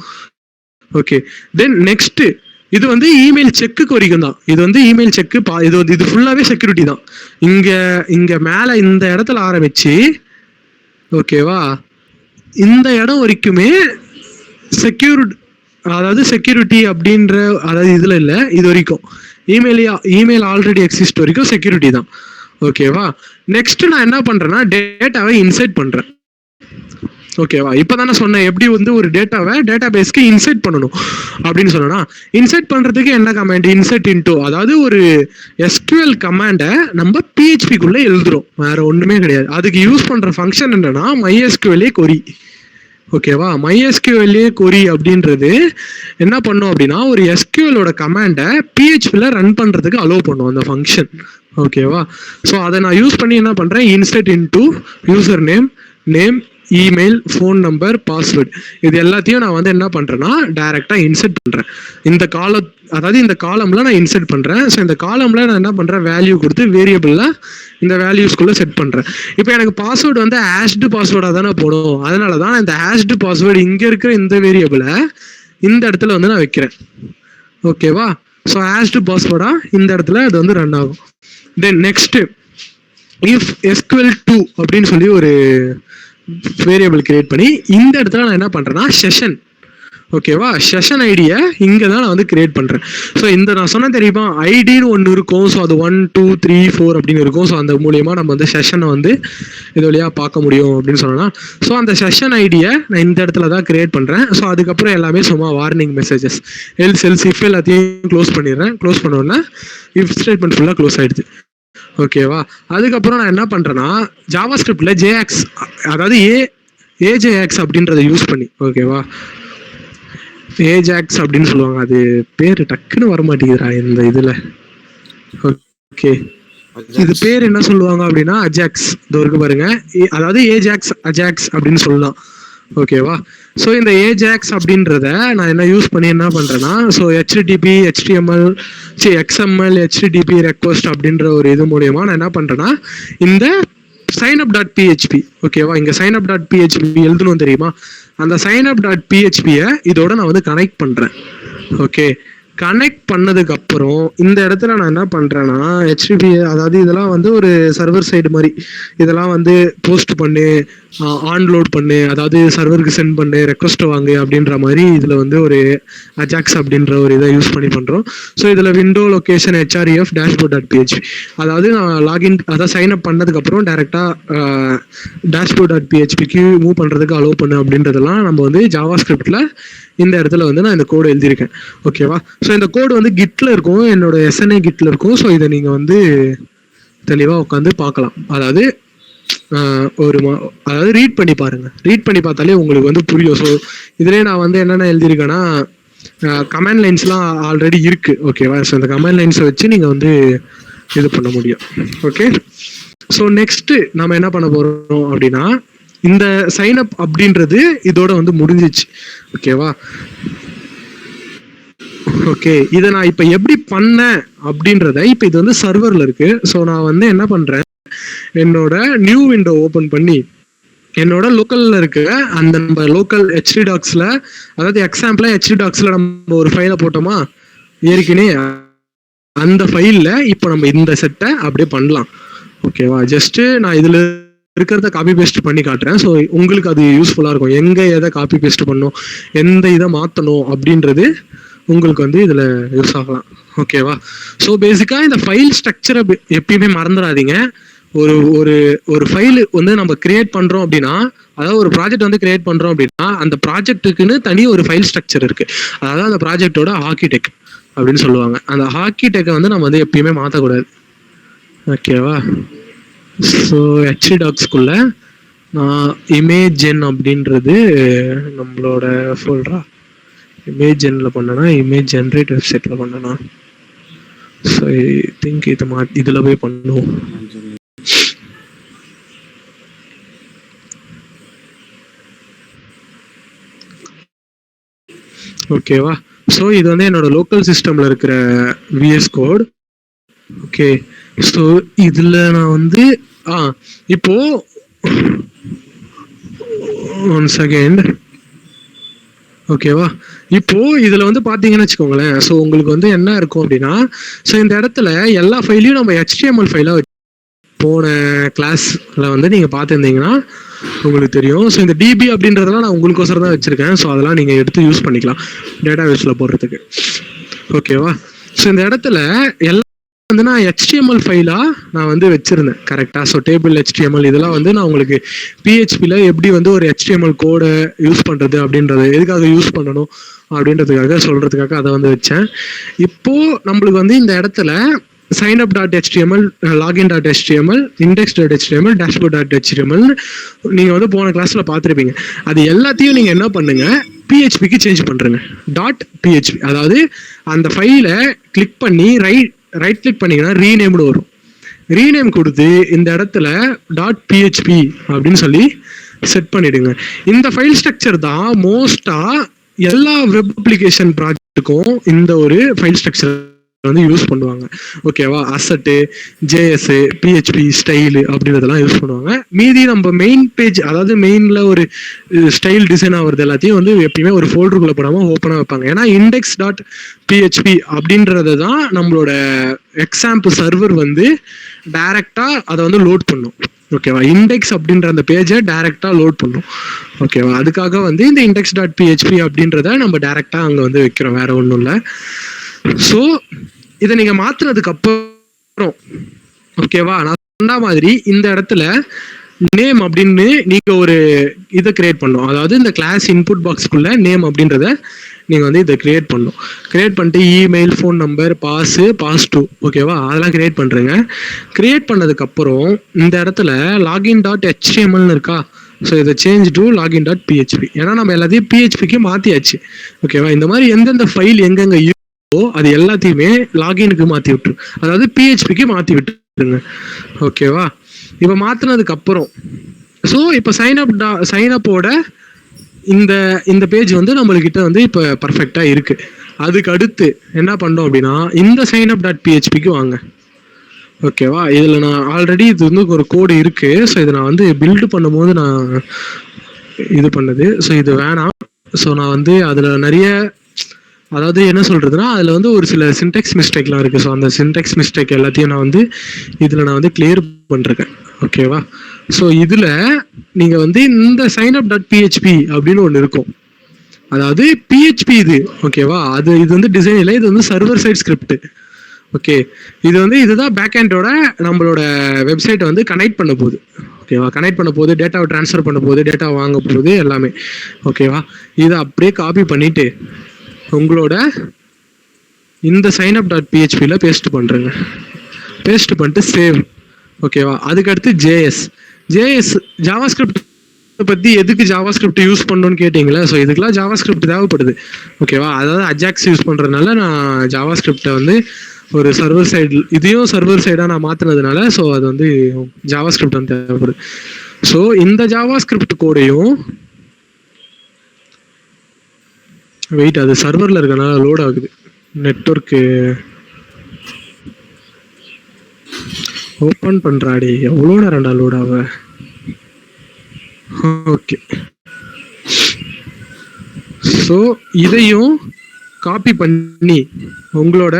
ஓகே, தென் நெக்ஸ்ட் இது வந்து இமெயில் செக்குக்கு வரைக்கும் தான். இது வந்து இமெயில் செக்கு, இது ஃபுல்லாகவே செக்யூரிட்டி தான். இங்கே மேலே இந்த இடத்துல ஆரம்பிச்சு, ஓகேவா, இந்த இடம் வரைக்குமே அதாவது செக்யூரிட்டி அப்படின்ற, அதாவது இதில் இல்லை, இது வரைக்கும் இமெயில் ஆல்ரெடி எக்ஸிஸ்ட் வரைக்கும் செக்யூரிட்டி தான். ஓகேவா? நெக்ஸ்ட் நான் என்ன பண்ணுறேன்னா டேட்டாவை இன்சர்ட் பண்ணுறேன். ஓகேவா? இப்போதானே சொன்னேன் எப்படி வந்து ஒரு டேட்டாவை டேட்டா பேஸ்க்கு இன்சர்ட் பண்ணணும் அப்படின்னு சொன்னா, இன்சர்ட் பண்றதுக்கு என்ன கமாண்ட், இன்சர்ட் இன்டூ, அதாவது ஒரு எஸ்கியூஎல் கமாண்டை நம்ம பிஹெச்பிக்குள்ள எழுதுறோம், வேற ஒண்ணுமே கிடையாது. அதுக்கு யூஸ் பண்ற ஃபங்க்ஷன் என்னன்னா MySQL கொரி. ஓகேவா? MySQL கொரி அப்படின்றது என்ன பண்ணும் அப்படின்னா, ஒரு எஸ்கியூஎலோட கமாண்டை பிஹெச்பியில் ரன் பண்றதுக்கு அலோவ் பண்ணும் அந்த ஃபங்க்ஷன். ஓகேவா? ஸோ அதை நான் யூஸ் பண்ணி என்ன பண்றேன், insert into user name email, phone number, password, இது எல்லாத்தையும் நான் வந்து என்ன பண்றேன்னா டைரக்டா இன்சர்ட் பண்றேன். இந்த காலம்ல நான் இன்சர்ட் பண்றேன். ஸோ இந்த காலம்ல நான் என்ன பண்றேன், வேல்யூ கொடுத்து வேரியபிள்ல இந்த வேல்யூஸ்குள்ள செட் பண்றேன். இப்போ எனக்கு பாஸ்வேர்டு வந்து ஹேஷ்டு பாஸ்வேர்டா தானே போடும், அதனால தான் இந்த ஹேஷ்டு பாஸ்வேர்டு இங்க இருக்கிற இந்த வேரியபிளை இந்த இடத்துல வந்து நான் வைக்கிறேன். ஓகேவா? ஸோ ஹேஷ்டு பாஸ்வேர்டா இந்த இடத்துல அது வந்து ரன் ஆகும். தென் நெக்ஸ்ட் இஃப் SQL2 அப்படின்னு சொல்லி ஒரு வேரியபிள் கிரியேட் பண்ணி இந்த இடத்துல நான் என்ன பண்றேன்னா செஷன், ஓகேவா, செஷன் ஐடியை இங்கே தான் நான் வந்து கிரியேட் பண்ணுறேன். ஸோ இந்த நான் சொன்ன தெரியுமா ஐடின்னு ஒன்று இருக்கும். ஸோ அது 1 2 3 4 அப்படின்னு இருக்கும். ஸோ அந்த மூலியமாக நம்ம வந்து செஷனை வந்து இது வழியாக பார்க்க முடியும் அப்படின்னு சொன்னோன்னா, ஸோ அந்த செஷன் ஐடியை நான் இந்த இடத்துல தான் கிரியேட் பண்ணுறேன். ஸோ அதுக்கப்புறம் எல்லாமே சும்மா வார்னிங் மெசேஜஸ், எல்ஸ் இஃப் எல்லாத்தையும் க்ளோஸ் பண்ணிடுறேன். க்ளோஸ் பண்ணோன்னா இஃப் ஸ்டேட்மெண்ட் ஃபுல்லாக க்ளோஸ் ஆகிடுது. ஓகேவா? அதுக்கப்புறம் நான் என்ன பண்ணுறேன்னா ஜாவா ஸ்கிரிப்டில் ஜேஎக்ஸ், அதாவது ஏஜேஎக்ஸ் அப்படின்றத யூஸ் பண்ணி, ஓகேவா, ஏஜாக்ஸ் அப்படின்னு சொல்லுவாங்க, அது பேர் டக்குன்னு வர மாட்டேங்குதுரா இந்த இதுல. ஓகே, இது பேர் என்ன சொல்லுவாங்க அப்படின்னா அஜாக்ஸ், இது இருக்கு பாருங்க, அதாவது ஏஜாக்ஸ் அஜாக்ஸ் அப்படின்னு சொல்லலாம். ஓகேவா? ஸோ இந்த ஏஜாக்ஸ் அப்படின்றத நான் என்ன யூஸ் பண்ணி என்ன பண்றேன்னா, so HTTP XML HTTP request அப்படின்ற ஒரு இது மூலியமா நான் என்ன பண்றேன்னா இந்த signup.php, ஓகேவா, இங்க signup.php எழுதணும் தெரியுமா, அந்த signup.php-ய இதோட நான் வந்து கனெக்ட் பண்றேன். ஓகே, கனெக்ட் பண்ணதுக்கு அப்புறம் இந்த இடத்துல நான் என்ன பண்றேன்னா HTTP, அதாவது இதெல்லாம் வந்து ஒரு சர்வர் சைடு மாதிரி, இதெல்லாம் வந்து போஸ்ட் பண்ணு, ஆன்லோட் பண்ணு, அதாவது சர்வருக்கு சென்ட் பண்ணு, ரெக்வஸ்ட் வாங்கு அப்படின்ற மாதிரி இதில் வந்து ஒரு அஜாக்ஸ் அப்படின்ற ஒரு இதை யூஸ் பண்ணி பண்ணுறோம். ஸோ இதில் விண்டோ லொக்கேஷன் href dashboard.php, அதாவது நான் லாகின், அதாவது சைன் அப் பண்ணதுக்கப்புறம் டேரெக்டாக dashboard.phpக்கு மூவ் பண்ணுறதுக்கு அலோவ் பண்ணு அப்படின்றதெல்லாம் நம்ம வந்து ஜாவா ஸ்கிரிப்டில் இந்த இடத்துல வந்து நான் இந்த கோடு எழுதியிருக்கேன். ஓகேவா? ஸோ இந்த கோடு வந்து கிட்ல இருக்கும், என்னோட SNA கிட்ல இருக்கும். ஸோ இதை நீங்கள் வந்து தெளிவாக உட்காந்து பார்க்கலாம். அதாவது அதாவது ரீட் பண்ணி பாருங்க, ரீட் பண்ணி பார்த்தாலே உங்களுக்கு வந்து புரியும். ஸோ இதுலேயே நான் வந்து என்னென்ன எழுதியிருக்கேன்னா கமெண்ட் லைன்ஸ்லாம் ஆல்ரெடி இருக்கு. ஓகேவா? ஸோ இந்த கமெண்ட் லைன்ஸை வச்சு நீங்கள் வந்து இது பண்ண முடியும். ஓகே, ஸோ நெக்ஸ்ட் நம்ம என்ன பண்ண போறோம் அப்படின்னா இந்த சைன் அப் அப்படின்றது இதோட வந்து முடிஞ்சிச்சு. ஓகேவா? ஓகே, இதை நான் இப்போ எப்படி பண்ணேன் அப்படின்றத, இப்போ இது வந்து சர்வரில் இருக்கு. ஸோ நான் வந்து என்ன பண்றேன், என்னோட நியூ விண்டோ ஓபன் பண்ணி என்னோட லோக்கல்ல இருக்க அந்த நம்ம லோக்கல் HDocsல, அதாவது எக்ஸாம்பிளா HDocsல நம்ம ஒரு ஃபைலை போட்டோமா, ஏற்கனவே அந்த ஃபைல்ல இப்போ நம்ம இந்த செட்டை அப்படியே பண்ணலாம். ஓகேவா? ஜஸ்ட் நான் இதுல இருக்கிறத காப்பி பேஸ்ட் பண்ணி காட்டுறேன். ஸோ உங்களுக்கு அது யூஸ்ஃபுல்லா இருக்கும். எங்க எதை காப்பி பேஸ்ட் பண்ணணும், எந்த இதை மாற்றணும் அப்படின்றது உங்களுக்கு வந்து இதுல யூஸ் ஆகலாம். ஓகேவா? ஸோ பேசிக்கா இந்த ஃபைல் ஸ்ட்ரக்சரை எப்பயுமே மறந்துடாதீங்க. ஒரு ஒரு ஒரு ஃபைல் வந்து நம்ம கிரியேட் பண்றோம் அப்படின்னா, அதாவது ஒரு ப்ராஜெக்ட் வந்து கிரியேட் பண்றோம் அப்படின்னா அந்த ப்ராஜெக்ட்டுக்குன்னு தனி ஒரு ஃபைல் ஸ்ட்ரக்சர் இருக்கு. அதாவது அந்த ப்ராஜெக்டோட ஆர்கிடெக்ட் அப்படின்னு சொல்லுவாங்க. அந்த ஆர்கிடெக்டை வந்து நம்ம வந்து எப்பயுமே மாற்றக்கூடாது. ஓகேவா? ஸோ HDocsக்குள்ள நான் இமேஜென் அப்படின்றது நம்மளோட ஃபோல்டரா, இமேஜென்ல பண்ணனா, இமேஜ் ஜென்ரேட் வெப்சைட்ல பண்ணனா, ஸோ ஐ திங்க் இதுல போய் பண்ணுவோம். ஓகேவா? ஸோ இது வந்து என்னோட லோக்கல் சிஸ்டம்ல இருக்கிற VS கோட். ஓகே, ஸோ இதுல நான் வந்து இப்போ ஒன் செகண்ட். ஓகேவா? இப்போ இதுல வந்து பாத்தீங்கன்னு வச்சுக்கோங்களேன். ஸோ உங்களுக்கு வந்து என்ன இருக்கும் அப்படின்னா, ஸோ இந்த இடத்துல எல்லா ஃபைலையும் நம்ம HTML ஃபைலா போன கிளாஸ்ல வந்து நீங்க பார்த்துருந்தீங்கன்னா உங்களுக்கு தெரியும். ஸோ இந்த DB அப்படின்றதெல்லாம் நான் உங்களுக்கோசரம் தான் வச்சிருக்கேன். ஸோ அதெல்லாம் நீங்க எடுத்து யூஸ் பண்ணிக்கலாம் டேட்டா பேஸ்ல போடுறதுக்கு. ஓகேவா? ஸோ இந்த இடத்துல எல்லாம் வந்து நான் HTML ஃபைலா நான் வந்து வச்சிருந்தேன். கரெக்டா? ஸோ டேபிள் HTML இதெல்லாம் வந்து நான் உங்களுக்கு PHPல எப்படி வந்து ஒரு HTML கோடை யூஸ் பண்றது அப்படின்றது, எதுக்காக யூஸ் பண்ணணும் அப்படின்றதுக்காக சொல்றதுக்காக அதை வந்து வச்சேன். இப்போ நம்மளுக்கு வந்து இந்த இடத்துல signup.html, login.html, index.html, dashboard.html நீங்க வந்து போன கிளாஸ்ல பார்த்துருப்பீங்க. அது எல்லாத்தையும் நீங்க என்ன பண்ணுங்க, PHPக்கு சேஞ்ச் பண்றீங்க. .php, அதாவது அந்த ஃபைலை கிளிக் பண்ணி ரைட் கிளிக் பண்ணீங்கன்னா ரீநேம்னு வரும். ரீநேம் கொடுத்து இந்த இடத்துல .php அப்படின்னு சொல்லி செட் பண்ணிடுங்க. இந்த ஃபைல் ஸ்ட்ரக்சர் தான் மோஸ்டா எல்லா வெப் அப்ளிகேஷன் ப்ராஜெக்ட்டுக்கும் இந்த ஒரு ஃபைல் ஸ்ட்ரக்சர் வந்து யூஸ் பண்ணுவாங்க. ஓகேவா? அசட்டு, JS, PHP ஸ்டைல் அப்படின்றதெல்லாம் யூஸ் பண்ணுவாங்க. மீதி நம்ம மெயின் பேஜ், அதாவது மெயின்ல ஒரு ஸ்டைல் டிசைன் ஆகுறது எல்லாத்தையும் வந்து எப்பயுமே ஒரு ஃபோல்டருக்குள்ள போடாம ஓப்பனா வைப்பாங்க. ஏன்னா index.php அப்படின்றது தான் நம்மளோட எக்ஸாம்பிள் சர்வர் வந்து டைரக்டா அதை வந்து லோட் பண்ணும். ஓகேவா? இண்டெக்ஸ் அப்படின்ற அந்த பேஜை டைரக்டா லோட் பண்ணும். ஓகேவா? அதுக்காக வந்து இந்த index.php அப்படின்றத நம்ம டைரக்டா அங்க வந்து வைக்கிறோம், வேற ஒன்றும் இல்லை. ஸோ இதை நீங்க மாத்துறதுக்கு அப்புறம் ஓகேவா, நான் சொன்ன மாதிரி இந்த இடத்துல நேம் அப்படின்னு நீங்க ஒரு இதை கிரியேட் பண்ணணும். அதாவது இந்த கிளாஸ் இன்புட் பாக்ஸ்க்குள்ள நேம் அப்படின்றத நீங்க வந்து இதை கிரியேட் பண்ணணும். கிரியேட் பண்ணிட்டு இமெயில், ஃபோன் நம்பர், பாஸ்2 ஓகேவா, அதெல்லாம் கிரியேட் பண்றேங்க. கிரியேட் பண்ணதுக்கு அப்புறம் இந்த இடத்துல login.html இருக்கா, ஸோ இதை சேஞ்ச் டு login.php. ஏன்னா நம்ம எல்லாத்தையும் PHPக்கு மாத்தியாச்சு. ஓகேவா? இந்த மாதிரி எந்தெந்த ஃபைல் எங்கெங்க அது எல்லாத்தையுமே லாகினுக்கு மாத்தி விட்டுரு, அதாவது PHPக்கு மாத்தி விட்டுருங்க. ஓகேவா? இப்ப மாத்தினதுக்கு அப்புறம் ஸோ இப்போ சைனப்போட இந்த பேஜ் வந்து நம்மளுக்கிட்ட வந்து இப்போ பர்ஃபெக்டா இருக்கு. அதுக்கு அடுத்து என்ன பண்ணோம் அப்படின்னா, இந்த signup.phpக்கு வாங்க. ஓகேவா? இதுல நான் ஆல்ரெடி இது வந்து ஒரு கோடு இருக்கு. ஸோ இதை நான் வந்து பில்டு பண்ணும்போது நான் இது பண்ணது. ஸோ இது வேணாம். ஸோ நான் வந்து அதுல நிறைய, அதாவது என்ன சொல்றதுன்னா, அதுல வந்து ஒரு சில சின்டெக்ஸ் மிஸ்டேக்லாம் இருக்கு. ஸோ அந்த சின்டெக்ஸ் மிஸ்டேக் எல்லாத்தையும் நான் வந்து இதுல நான் வந்து கிளியர் பண்றேன். ஓகேவா? ஸோ இதுல நீங்க வந்து இந்த signup.php அப்படின்னு ஒன்று இருக்கும். அதாவது PHP இது. ஓகேவா? இது வந்து டிசைன் இல்லை, இது வந்து சர்வர் சைட் ஸ்கிரிப்ட். ஓகே, இது வந்து இதுதான் பேக் ஹேண்டோட நம்மளோட வெப்சைட்டை வந்து கனெக்ட் பண்ண போகுது. ஓகேவா? கனெக்ட் பண்ண போகுது, டேட்டாவை ட்ரான்ஸ்ஃபர் பண்ண போகுது, டேட்டா வாங்க போகுது, எல்லாமே. ஓகேவா? இதை அப்படியே காப்பி பண்ணிட்டு உங்களோட இந்த signup.phpல பேஸ்ட் பண்றேங்க. பேஸ்ட் பண்ணிட்டு சேவ். ஓகேவா? அதுக்கடுத்து JS ஜாவாஸ்கிரிப்ட் பத்தி, எதுக்கு ஜாவாஸ்கிரிப்ட் யூஸ் பண்ணணும்னு கேட்டீங்களா? ஸோ இதுக்கெல்லாம் ஜாவாஸ்கிரிப்ட் தேவைப்படுது. ஓகேவா? அதாவது அஜாக்ஸ் யூஸ் பண்றதுனால நான் ஜாவாஸ்கிரிப்டை வந்து ஒரு சர்வர் சைடு, இதையும் சர்வர் சைடா நான் மாத்தினதுனால ஸோ அது வந்து ஜாவாஸ்கிரிப்ட் வந்து தேவைப்படுது. ஸோ இந்த ஜாவாஸ்கிரிப்ட் கோடையும் வெயிட், அது சர்வர்ல இருக்கனால லோட் ஆகுது, நெட்வொர்க்கு ஓப்பன் பண்றாடி, எவ்வளோ நேரம்டா லோட் ஆக. ஓகே, ஸோ இதையும் காப்பி பண்ணி உங்களோட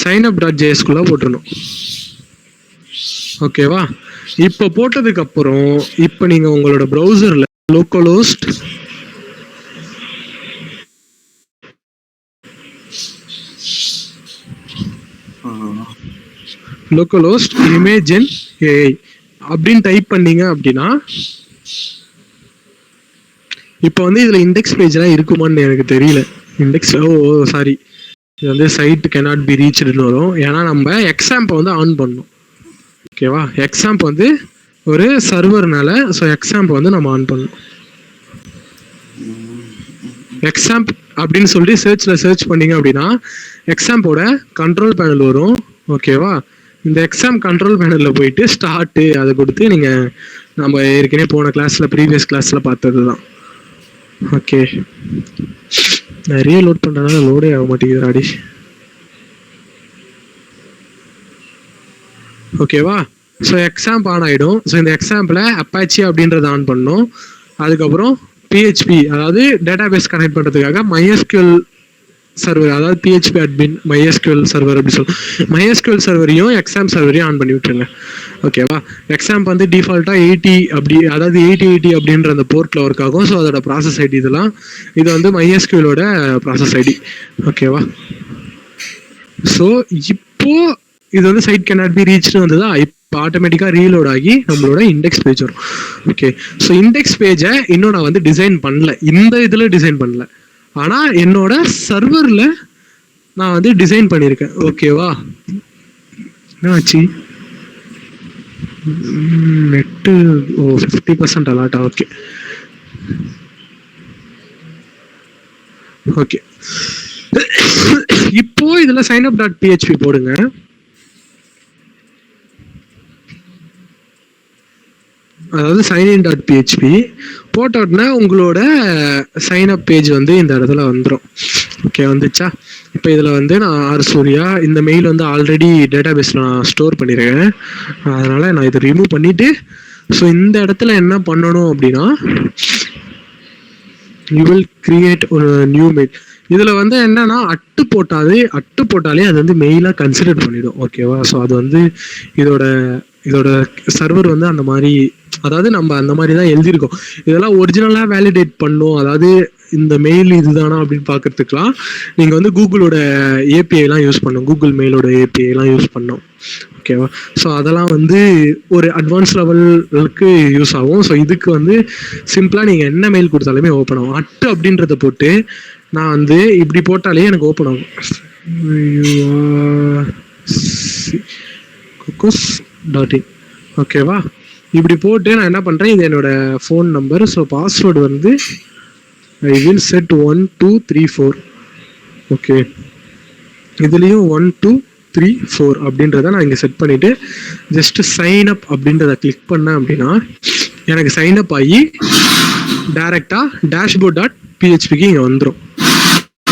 signup.jsக்குள்ள போட்டுறணும். ஓகேவா? இப்போ போட்டதுக்கு அப்புறம் இப்போ நீங்க உங்களோட ப்ரௌசர்ல localhost imagen AI அப்படின்னு டைப் பண்ணீங்க அப்படின்னா இப்போ வந்து இதுல இண்டெக்ஸ் பேஜ்லாம் இருக்குமான்னு எனக்கு தெரியல. இண்டெக்ஸ் சாரி, இது வந்து சைட் கேனாட் பி ரீச்டுன்னு வரும். ஏன்னா நம்ம எக்ஸாம்பை வந்து ஆன் பண்ணணும். ஓகேவா? எக்ஸாம்ப் வந்து ஒரு சர்வர்னால, ஸோ எக்ஸாம்ப் வந்து நம்ம ஆன் பண்ணணும். எக்ஸாம்ப் அப்படின்னு சொல்லி சர்ச் பண்ணீங்க அப்படின்னா எக்ஸாம்போட கண்ட்ரோல் பேனல் வரும். ஓகேவா? இந்த எக்ஸாம் கண்ட்ரோல் பேனலில் போயிட்டு ஸ்டார்ட்டு அதை கொடுத்து நீங்கள் நம்ம ஏற்கனவே போன கிளாஸில் ப்ரீவியஸ் கிளாஸில் பார்த்தது தான். ஓகே, நிறைய லோட் பண்ணுறதுனால லோடே ஆக மாட்டேங்குது ராடி. ஓகேவா? ஸோ எக்ஸாம்ப் ஆன் ஆகிடும். ஸோ இந்த எக்ஸாம்பில் அப்பாச்சி அப்படின்றத ஆன் பண்ணணும். அதுக்கப்புறம் பிஹெச்பி, அதாவது டேட்டாபேஸ் கனெக்ட் பண்ணுறதுக்காக MySQL சர்வர், அதாவது PHP அட்மின் MySQL சர்வர் அப்படி சொல்லுவோம். MySQL சர்வரையும் எக்ஸாம் சர்வரையும் ஆன் பண்ணி விட்டுருங்க. ஓகேவா? எக்ஸாம் வந்து டிஃபால்ட்டாக 80 அப்படி, அதாவது 8080 அப்படின்ற அந்த போர்ட்டில் ஒர்க் ஆகும். ஸோ அதோட ப்ராசஸ் ஐடி இதெல்லாம், இது வந்து MySQLோட ப்ராசஸ் ஐடி. ஓகேவா? ஸோ இப்போ இது வந்து சைட் கேனாட் பி ரீச்னு வந்ததா, இப்போ ஆட்டோமேட்டிக்காக ரீலோட் ஆகி நம்மளோட இண்டெக்ஸ் பேஜ் வரும். ஓகே, ஸோ இண்டெக்ஸ் பேஜை இன்னும் நான் வந்து டிசைன் பண்ணல, இந்த இதில் டிசைன் பண்ணல, ஆனால் என்னோட சர்வரில் நான் வந்து டிசைன் பண்ணியிருக்கேன். ஓகேவா? என்னாச்சு? நெட்டு 50% அலாட்டா? ஓகே ஓகே, இப்போ இதில் signup.php போடுங்க. அதாவது signin.php போட்டோன்னா உங்களோட சைன்அப் பேஜ் வந்து இந்த இடத்துல வந்துடும். ஓகே, வந்துச்சா? இப்போ இதில் வந்து நான் சூர்யா இந்த மெயில் வந்து ஆல்ரெடி டேட்டாபேஸில் நான் ஸ்டோர் பண்ணியிருக்கேன். அதனால் நான் இதை ரிமூவ் பண்ணிவிட்டு, ஸோ இந்த இடத்துல என்ன பண்ணணும் அப்படின்னா, யூ வில் கிரியேட் ஒரு நியூ மெயில். இதில் வந்து என்னன்னா அட்டு போட்டாலே அது வந்து மெயிலாக கன்சிடர் பண்ணிடும். ஓகேவா? ஸோ அது வந்து இதோட சர்வர் வந்து அந்த மாதிரி, அதாவது நம்ம அந்த மாதிரி தான் எழுதியிருக்கோம். இதெல்லாம் ஒரிஜினலாக வேலிடேட் பண்ணும். அதாவது இந்த மெயில் இதுதானா அப்படின்னு பார்க்கறதுக்குலாம் நீங்கள் வந்து கூகுளோட ஏபிஐலாம் யூஸ் பண்ணணும், கூகுள் மெயிலோட ஏபிஐலாம் யூஸ் பண்ணோம். ஓகேவா? ஸோ அதெல்லாம் வந்து ஒரு அட்வான்ஸ் லெவலுக்கு யூஸ் ஆகும். ஸோ இதுக்கு வந்து சிம்பிளாக நீங்கள் என்ன மெயில் கொடுத்தாலுமே ஓப்பன் ஆகும். அட்டு அப்படின்றத போட்டு நான் வந்து இப்படி போட்டாலே எனக்கு ஓப்பன் ஆகும். cocos.in. ஓகேவா? இப்படி போட்டு நான் என்ன பண்ணுறேன், இது என்னோட ஃபோன் நம்பர். ஸோ பாஸ்வேர்டு வந்து ஐ வில் செட் 1 2 3 4. ஓகே, இதுலேயும் 1 2 3 4 அப்படின்றத நான் இங்கே செட் பண்ணிவிட்டு ஜஸ்ட் சைன் அப் அப்படின்றத கிளிக் பண்ணேன் அப்படின்னா எனக்கு சைன் அப் ஆகி டைரெக்டாக dashboard.phpக்கு இங்கே வந்துடும்.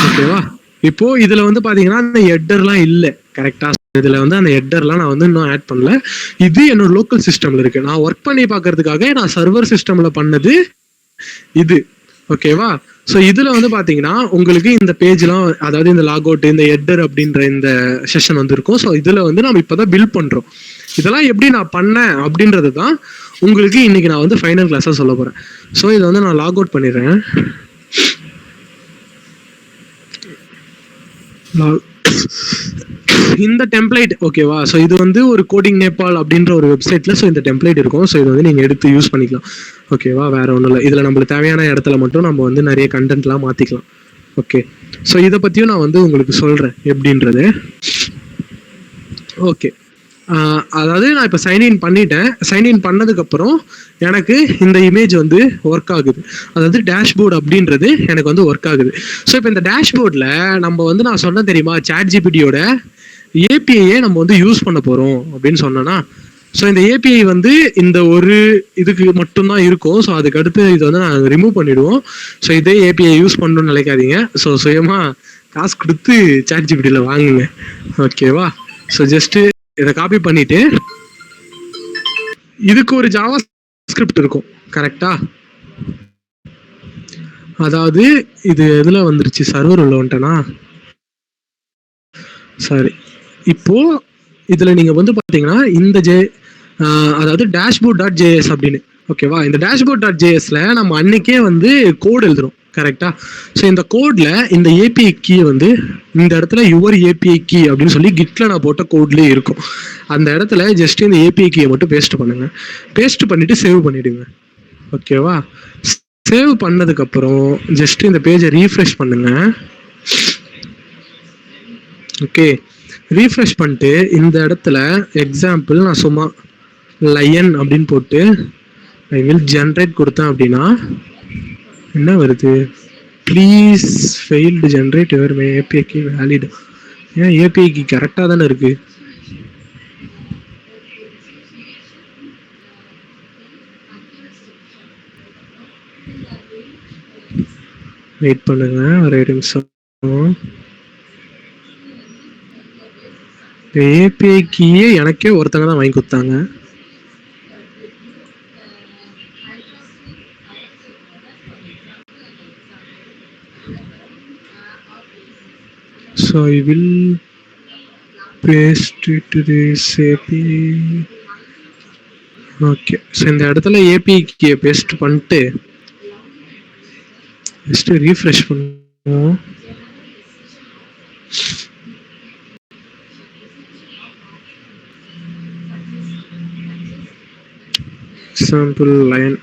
ஓகேவா? இப்போது இதில் வந்து பார்த்தீங்கன்னா அந்த ஹெட்டர்லாம் இல்லை. கரெக்டாக இதில் வந்து அந்த ஹெட்டர்லாம் நான் வந்து இன்னும் ஆட் பண்ணல. இது என்னோட லோக்கல் சிஸ்டமில் இருக்குது. நான் ஒர்க் பண்ணி பார்க்கறதுக்காக நான் சர்வர் சிஸ்டமில் பண்ணது இது. ஓகேவா? ஸோ இதில் வந்து பார்த்தீங்கன்னா உங்களுக்கு இந்த பேஜ்லாம், அதாவது இந்த லாக் அவுட், இந்த ஹெட்டர் அப்படின்ற இந்த செஷன் வந்து இருக்கும். ஸோ இதில் வந்து நம்ம இப்போ தான் பில்ட் பண்ணுறோம். இதெல்லாம் எப்படி நான் பண்ணேன் அப்படின்றது தான் உங்களுக்கு இன்னைக்கு நான் வந்து ஃபைனல் கிளாஸாக சொல்ல போகிறேன். ஸோ இதை வந்து நான் லாக் அவுட் பண்ணிடுறேன். இந்த டெம்ப்ளேட் ஓகேவா? ஸோ இது வந்து ஒரு கோடிங் நேபாள் அப்படின்ற ஒரு வெப்சைட்ல ஸோ இந்த டெம்ப்ளேட் இருக்கும். ஸோ இது வந்து நீங்கள் எடுத்து யூஸ் பண்ணிக்கலாம். ஓகேவா? வேற ஒன்றும் இல்லை. இதில் நம்மளுக்கு தேவையான இடத்துல மட்டும் நம்ம வந்து நிறைய கண்டென்ட்லாம் மாற்றிக்கலாம். ஓகே, ஸோ இதை பற்றியும் நான் வந்து உங்களுக்கு சொல்கிறேன் எப்படின்றது. ஓகே, அதாவது நான் இப்போ சைன்இன் பண்ணிட்டேன். சைன்இன் பண்ணதுக்கப்புறம் எனக்கு இந்த இமேஜ் வந்து ஒர்க் ஆகுது. அதாவது டேஷ்போர்டு அப்படின்றது எனக்கு வந்து ஒர்க் ஆகுது. ஸோ இப்போ இந்த டேஷ்போர்டில் நம்ம வந்து நான் சொன்ன தெரியுமா, ChatGPTயோட ஏபிஐயை நம்ம வந்து யூஸ் பண்ண போகிறோம் அப்படின்னு சொன்னேன்னா, ஸோ இந்த ஏபிஐ வந்து இந்த ஒரு இதுக்கு மட்டும்தான் இருக்கும். ஸோ அதுக்கடுத்து இது வந்து நான் ரிமூவ் பண்ணிவிடுவோம். ஸோ இதே ஏபிஐ யூஸ் பண்ணணும்னு நினைக்காதீங்க. ஸோ சுயமாக காசு கொடுத்து ChatGPTயில் வாங்குங்க. ஓகேவா? ஸோ ஜஸ்ட்டு இதை காப்பி பண்ணிட்டு இதுக்கு ஒரு ஜாவா ஸ்கிரிப்ட் இருக்கும். கரெக்டா? அதாவது இது எதுல வந்துருச்சு, சர்வர் உள்ள வந்துட்டேனா? சாரி, இப்போ இதுல நீங்க வந்து பாத்தீங்கன்னா இந்த அதாவது dashboard.js அப்படின்னு, ஓகேவா? இந்த dashboard.jsல நம்ம அன்னைக்கே வந்து கோட் எழுதுறோம், கரெக்டா? ஸோ இந்த கோட்ல இந்த ஏபிஐ கீ வந்து இந்த இடத்துல யுவர் ஏபிஐ கீ அப்படின்னு சொல்லி கிட்ல நான் போட்ட கோட்லயே இருக்கும். அந்த இடத்துல ஜஸ்ட் இந்த ஏபிஐ கீயை மட்டும் பேஸ்ட் பண்ணுங்க. பேஸ்ட் பண்ணிட்டு சேவ் பண்ணிடுங்க, ஓகேவா? சேவ் பண்ணதுக்கு அப்புறம் ஜஸ்ட் இந்த பேஜை ரீஃப்ரெஷ் பண்ணுங்க. ஓகே, ரீஃப்ரெஷ் பண்ணிட்டு இந்த இடத்துல எக்ஸாம்பிள் நான் சும்மா லயன் அப்படின்னு போட்டு ஐ வில் ஜென்ரேட் கொடுத்தேன் அப்படின்னா என்ன வருது? Please failed generate your API key valid. ஏன் ஏபிஐ கீ கரெக்டாக தானே இருக்கு? வெயிட் பண்ணுங்க ஒரு நிமிஷம். ஏபிஐ கீயே எனக்கே ஒருத்தங்க தான் வாங்கி கொடுத்தாங்க. So I will paste it to this API. Okay, so இந்த இடத்துல API கீயை பேஸ்ட் பண்ணிட்டு ஜஸ்ட் ரீஃப்ரெஷ் பண்ணுவோம். எக்ஸாம்பிள் லைன்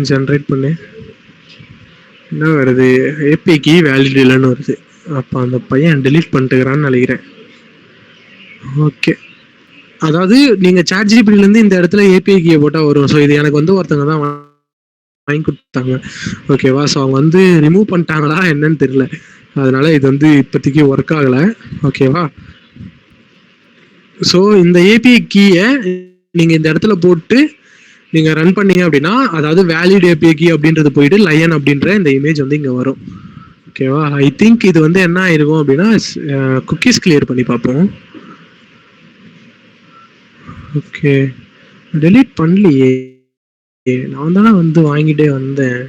ஜென்ரேட் பண்ணு, என்ன வருது? ஏபிஐ கீ வேலிட் இல்லைன்னு வருது. அப்போ அந்த பையன் டெலீட் பண்ணிட்டுக்கிறான்னு நினைக்கிறேன். ஓகே, அதாவது நீங்கள் ChatGPT-லேருந்து இந்த இடத்துல ஏபிஐ கீயை போட்டால் வரும். ஸோ இது எனக்கு வந்து ஒருத்தங்க தான் வாங்கி கொடுத்தாங்க, ஓகேவா? ஸோ அவங்க வந்து ரிமூவ் பண்ணிட்டாங்களா என்னன்னு தெரியல, அதனால இது வந்து இப்போதைக்கு ஒர்க் ஆகலை, ஓகேவா? ஸோ இந்த ஏபிஐ கீயை நீங்கள் இந்த இடத்துல போட்டு நீங்கள் ரன் பண்ணீங்க அப்படின்னா, அதாவது வேலிட் ஏபிஐ கீ அப்படின்றது போயிட்டு லயன் அப்படின்ற இந்த இமேஜ் வந்து இங்கே வரும், ஓகேவா? ஐ திங்க் இது வந்து என்ன ஆயிருக்கும் அப்படின்னா, குக்கீஸ் கிளியர் பண்ணி பார்ப்போம். ஓகே, டெலீட் பண்ணலையே, நான் தானே வந்து வாங்கிட்டே வந்தேன்.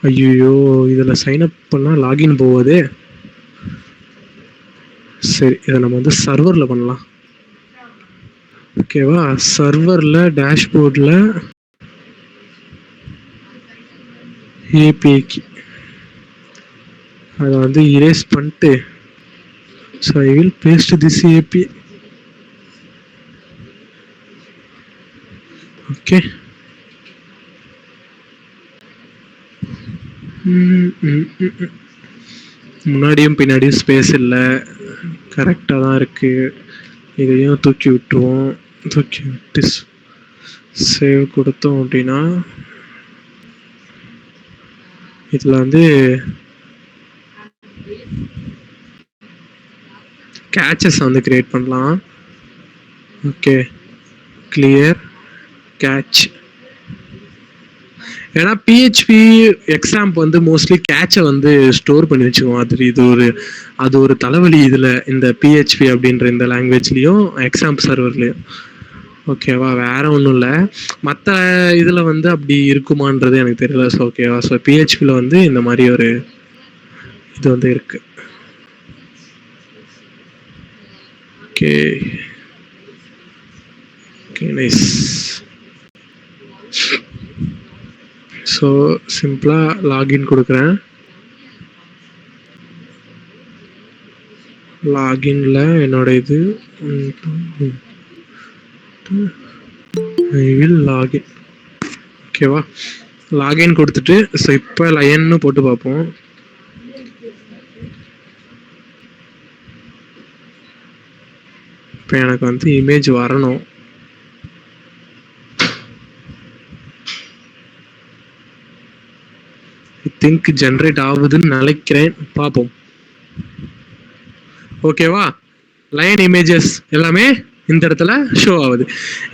ஐயோ, இதில் சைன் அப் பண்ணால் லாகின் போகுது. சரி, இதை நம்ம வந்து சர்வரில் பண்ணலாம், ஓகேவா? சர்வரில் டேஷ்போர்டில் ஏபிஐக்கு அதை வந்து இரேஸ் பண்ணிட்டு, so I will paste this AP. Okay, முன்னாடியும் பின்னாடியும் ஸ்பேஸ் இல்லை, கரெக்டாக தான் இருக்குது. இதையும் தூக்கி விட்டுருவோம். தூக்கி விட்டு சேவ் கொடுத்தோம் அப்படின்னா இதில் வந்து கேச்சஸ் வந்து கிரியேட் பண்ணலாம். Okay, clear catch. ஏன்னா பிஹெச்பி எக்ஸாம்ப் வந்து மோஸ்ட்லி கேட்சை வந்து ஸ்டோர் பண்ணி வச்சுக்குவோம். அது ஒரு தலைவலி இதில், இந்த பிஹெச்பி அப்படின்ற இந்த லாங்குவேஜ்லேயும் எக்ஸாம்ப் சர்வர்லேயும், ஓகேவா? வேற ஒன்றும் இல்லை. மற்ற இதில் வந்து அப்படி இருக்குமான்றது எனக்கு தெரியல. ஸோ ஓகேவா, ஸோ பிஹெச்பியில் வந்து இந்த மாதிரி ஒரு இது வந்து இருக்கு. Okay okay, nice. ஸோ சிம்பிளாக லாகின் கொடுக்குறேன். லாகின்ல என்னோட இது ஐ வில் லாகின், ஓகேவா? லாகின் கொடுத்துட்டு ஸோ இப்போ லயன்னு போட்டு பார்ப்போம். இப்போ எனக்கு வந்து இமேஜ் வரணும். ஐ திங்க் ஜென்ரேட் ஆகுதுன்னு நினைக்கிறேன், பார்ப்போம். ஓகேவா, லைன் இமேஜஸ் எல்லாமே இந்த இடத்துல ஷோ ஆகுது.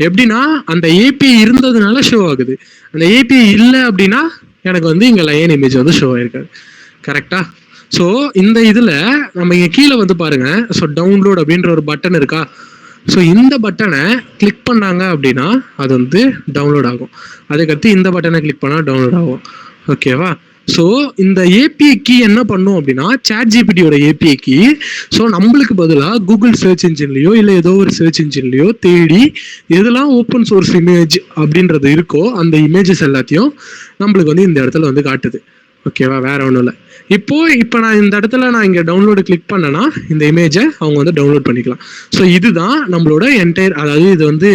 எப்படின்னா அந்த ஏபிஐ இருந்ததுனால ஷோ ஆகுது. அந்த ஏபிஐ இல்லை அப்படின்னா எனக்கு வந்து இங்கே லைன் இமேஜ் வந்து ஷோ ஆயிருக்காது, கரெக்டா? ஸோ இந்த இதில் நம்ம இங்கே கீழே வந்து பாருங்க, ஸோ டவுன்லோட் அப்படின்ற ஒரு பட்டன் இருக்கா? ஸோ இந்த பட்டனை கிளிக் பண்ணாங்க அப்படின்னா அது வந்து டவுன்லோட் ஆகும். அதுக்கடுத்து இந்த பட்டனை கிளிக் பண்ணால் டவுன்லோட் ஆகும், ஓகேவா? ஸோ இந்த ஏபிஐ கீ என்ன பண்ணும் அப்படின்னா சாட் ஜிபிடியோட ஏபிஐ கீ. ஸோ நம்மளுக்கு பதிலாக கூகுள் சர்ச் இன்ஜின்லயோ இல்லை ஏதோ ஒரு சர்ச் இன்ஜின்லயோ தேடி எதெல்லாம் ஓப்பன் சோர்ஸ் இமேஜ் அப்படின்றது இருக்கோ அந்த இமேஜஸ் எல்லாத்தையும் நம்மளுக்கு வந்து இந்த இடத்துல வந்து காட்டுது. ஓகேவா, வேற ஒன்றும் இல்லை. இப்போ நான் இந்த இடத்துல நான் இங்கே டவுன்லோடு கிளிக் பண்ணேன்னா இந்த இமேஜை அவங்க வந்து டவுன்லோட் பண்ணிக்கலாம். ஸோ இதுதான் நம்மளோட என்டையர், அதாவது இது வந்து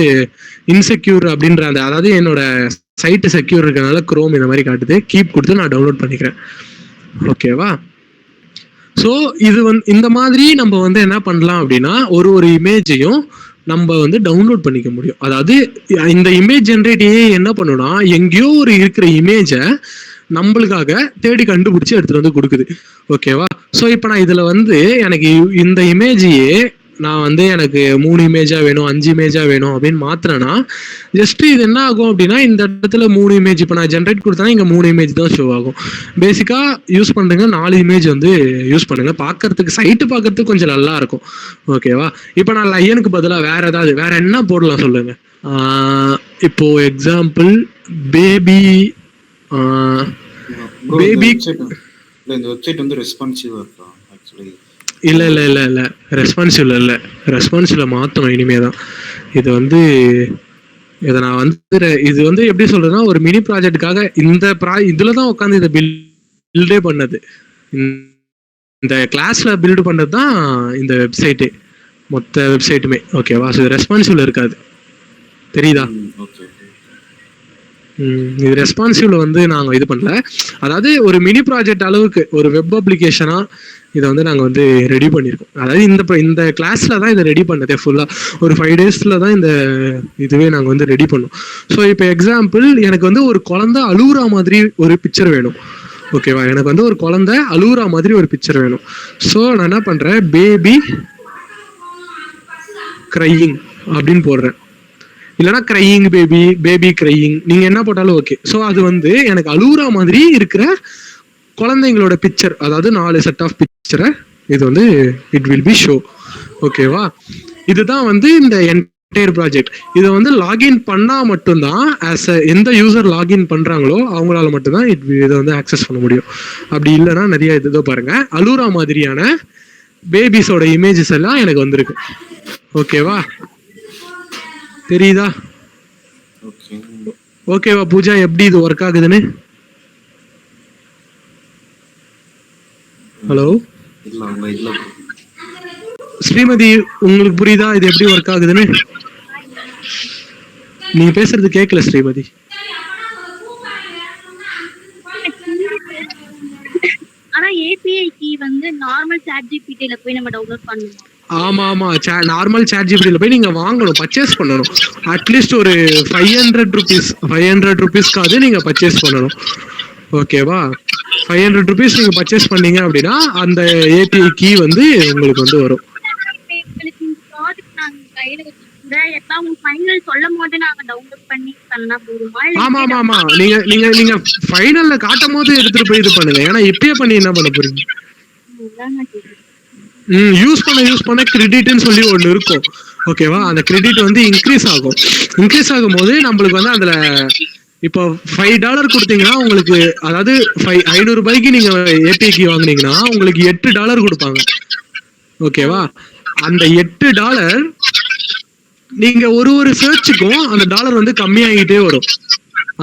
இன்செக்யூர் அப்படின்ற அந்த, அதாவது என்னோட சைட்டு செக்யூர் இருக்கிறதுனால குரோம் இந்த மாதிரி காட்டுது. கீப் கொடுத்து நான் டவுன்லோட் பண்ணிக்கிறேன். ஓகேவா, ஸோ இது வந்து இந்த மாதிரி நம்ம வந்து என்ன பண்ணலாம் அப்படின்னா ஒரு இமேஜையும் நம்ம வந்து டவுன்லோட் பண்ணிக்க முடியும். அதாவது இந்த இமேஜ் ஜென்ரேட்டியே என்ன பண்ணுன்னா எங்கேயோ ஒரு இருக்கிற இமேஜை நம்மளுக்காக தேடி கண்டுபிடிச்சி எடுத்துட்டு வந்து கொடுக்குது. ஓகேவா, ஸோ இப்போ நான் இதில் வந்து எனக்கு இந்த இமேஜையே நான் வந்து எனக்கு 3 இமேஜா வேணும் 5 இமேஜா வேணும் அப்படின்னு மாத்திரேன்னா ஜஸ்ட் இது என்ன ஆகும் அப்படின்னா இந்த இடத்துல 3 இமேஜ் இப்போ நான் ஜென்ரேட் கொடுத்தேன்னா இங்கே 3 இமேஜ் தான் ஷோ ஆகும். பேசிக்காக யூஸ் பண்ணுறங்க 4 இமேஜ் வந்து யூஸ் பண்ணுங்க, பார்க்கறதுக்கு சைட்டு பார்க்கறதுக்கு கொஞ்சம் நல்லா இருக்கும். ஓகேவா, இப்போ நான் லையனுக்கு பதிலாக வேற என்ன போடலாம் சொல்லுங்க. இப்போ எக்ஸாம்பிள் பேபி இந்த வெப்சைட் வந்து ரெஸ்பான்சிவா இருக்கா? ஆக்சுவலி இல்ல ரெஸ்பான்சிவ்ல மாத்தணும் இனிமேதான். இது வந்து இதை நான் வந்து இது வந்து எப்படி சொல்றேன்னா ஒரு மினி ப்ராஜெக்டுக்காக இதுலதான் உட்காந்து இதை பில்டே பண்ணது, இந்த கிளாஸ்ல பில்டு பண்ணது தான் இந்த வெப்சைட்டு, மொத்த வெப்சைட்டுமே. ஓகேவா, ஸோ ரெஸ்பான்சிவ்ல இருக்காது, தெரியுதா? இது ரெஸ்பான்சிவ்ல வந்து நாங்கள் இது பண்ணல. அதாவது ஒரு மினி ப்ராஜெக்ட் அளவுக்கு ஒரு வெப் அப்ளிகேஷனா இதை வந்து நாங்கள் வந்து ரெடி பண்ணியிருக்கோம். அதாவது இந்த கிளாஸ்ல தான் இதை ரெடி பண்ணதே ஃபுல்லாக ஒரு 5 daysல தான் இந்த இதுவே நாங்கள் வந்து ரெடி பண்ணோம். ஸோ இப்போ எக்ஸாம்பிள் எனக்கு வந்து ஒரு குழந்தை அழுகுற மாதிரி ஒரு பிக்சர் வேணும். ஓகேவா, எனக்கு வந்து ஒரு குழந்தை அழுகுற மாதிரி ஒரு பிக்சர் வேணும். ஸோ நான் என்ன பண்றேன், பேபி கிரையிங் அப்படின்னு போடுறேன், இல்லைன்னா கிரையிங் பேபி கிரையிங், நீங்க என்ன போட்டாலும் ஓகே. ஸோ அது வந்து எனக்கு அழுகுற மாதிரி இருக்கிற குழந்தைங்களோட பிக்சர், அதாவது 4 செட் ஆஃப் பிக்சரை இது வந்து இட் வில் பி ஷோ. ஓகேவா, இதுதான் வந்து இந்த என்டையர் ப்ராஜெக்ட். இதை வந்து லாகின் பண்ணா மட்டும்தான் எந்த யூசர் லாகின் பண்றாங்களோ அவங்களால மட்டும்தான் இதை வந்து ஆக்சஸ் பண்ண முடியும். அப்படி இல்லைன்னா நிறைய இதோ பாருங்க, அழுகுற மாதிரியான பேபிஸோட இமேஜஸ் எல்லாம் எனக்கு வந்திருக்கு. ஓகேவா, தெரியுதா? ஓகேவா பூஜா, எப்படி இது ஒர்க் ஆகுதுன்னு? ஹலோ ஸ்ரீமதி, உங்களுக்கு புரியுதா இது எப்படி ஒர்க் ஆகுதுன்னு? நீங்க பேசுறது கேட்கல ஸ்ரீமதி. ஆனா ஏபிஐ கீ வந்து நார்மல் சாட் ஜிபிடில போய் நம்ம டவுன்லோட் பண்ணனும். ஆமா நார்மல் சாட் ஜிபிடில போய் நீங்க வாங்கணும், பர்ச்சேஸ் பண்ணணும். அட்லீஸ்ட் ஒரு 500 ருபீஸ்க்காவது நீங்க பர்ச்சேஸ் பண்ணணும். ஓகேவா, 500 ருபீஸ் நீங்க பர்ச்சேஸ் பண்ணீங்க அப்படின்னா அந்த ஏபிஐ கீ வந்து உங்களுக்கு வந்து வரும். ஆமா நீங்க ஃபைனல்ல காட்டும் போது எடுத்துட்டு போய் இது பண்ணுங்க. ஏன்னா இப்பயே பண்ணி என்ன பண்ண போறீங்க? யூஸ் பண்ண கிரெடிட்னு சொல்லி ஒன்று இருக்கும். ஓகேவா, அந்த கிரெடிட் வந்து இன்க்ரீஸ் ஆகும் போது நம்மளுக்கு வந்து அதுல இப்போ $5 கொடுத்தீங்கன்னா உங்களுக்கு, அதாவது 500 ரூபாய்க்கு நீங்க ஏபிஐ கீ வாங்குனீங்கன்னா உங்களுக்கு $8 கொடுப்பாங்க. ஓகேவா, அந்த $8 நீங்க ஒரு சர்ச்சுக்கும் அந்த டாலர் வந்து கம்மியாகிட்டே வரும்,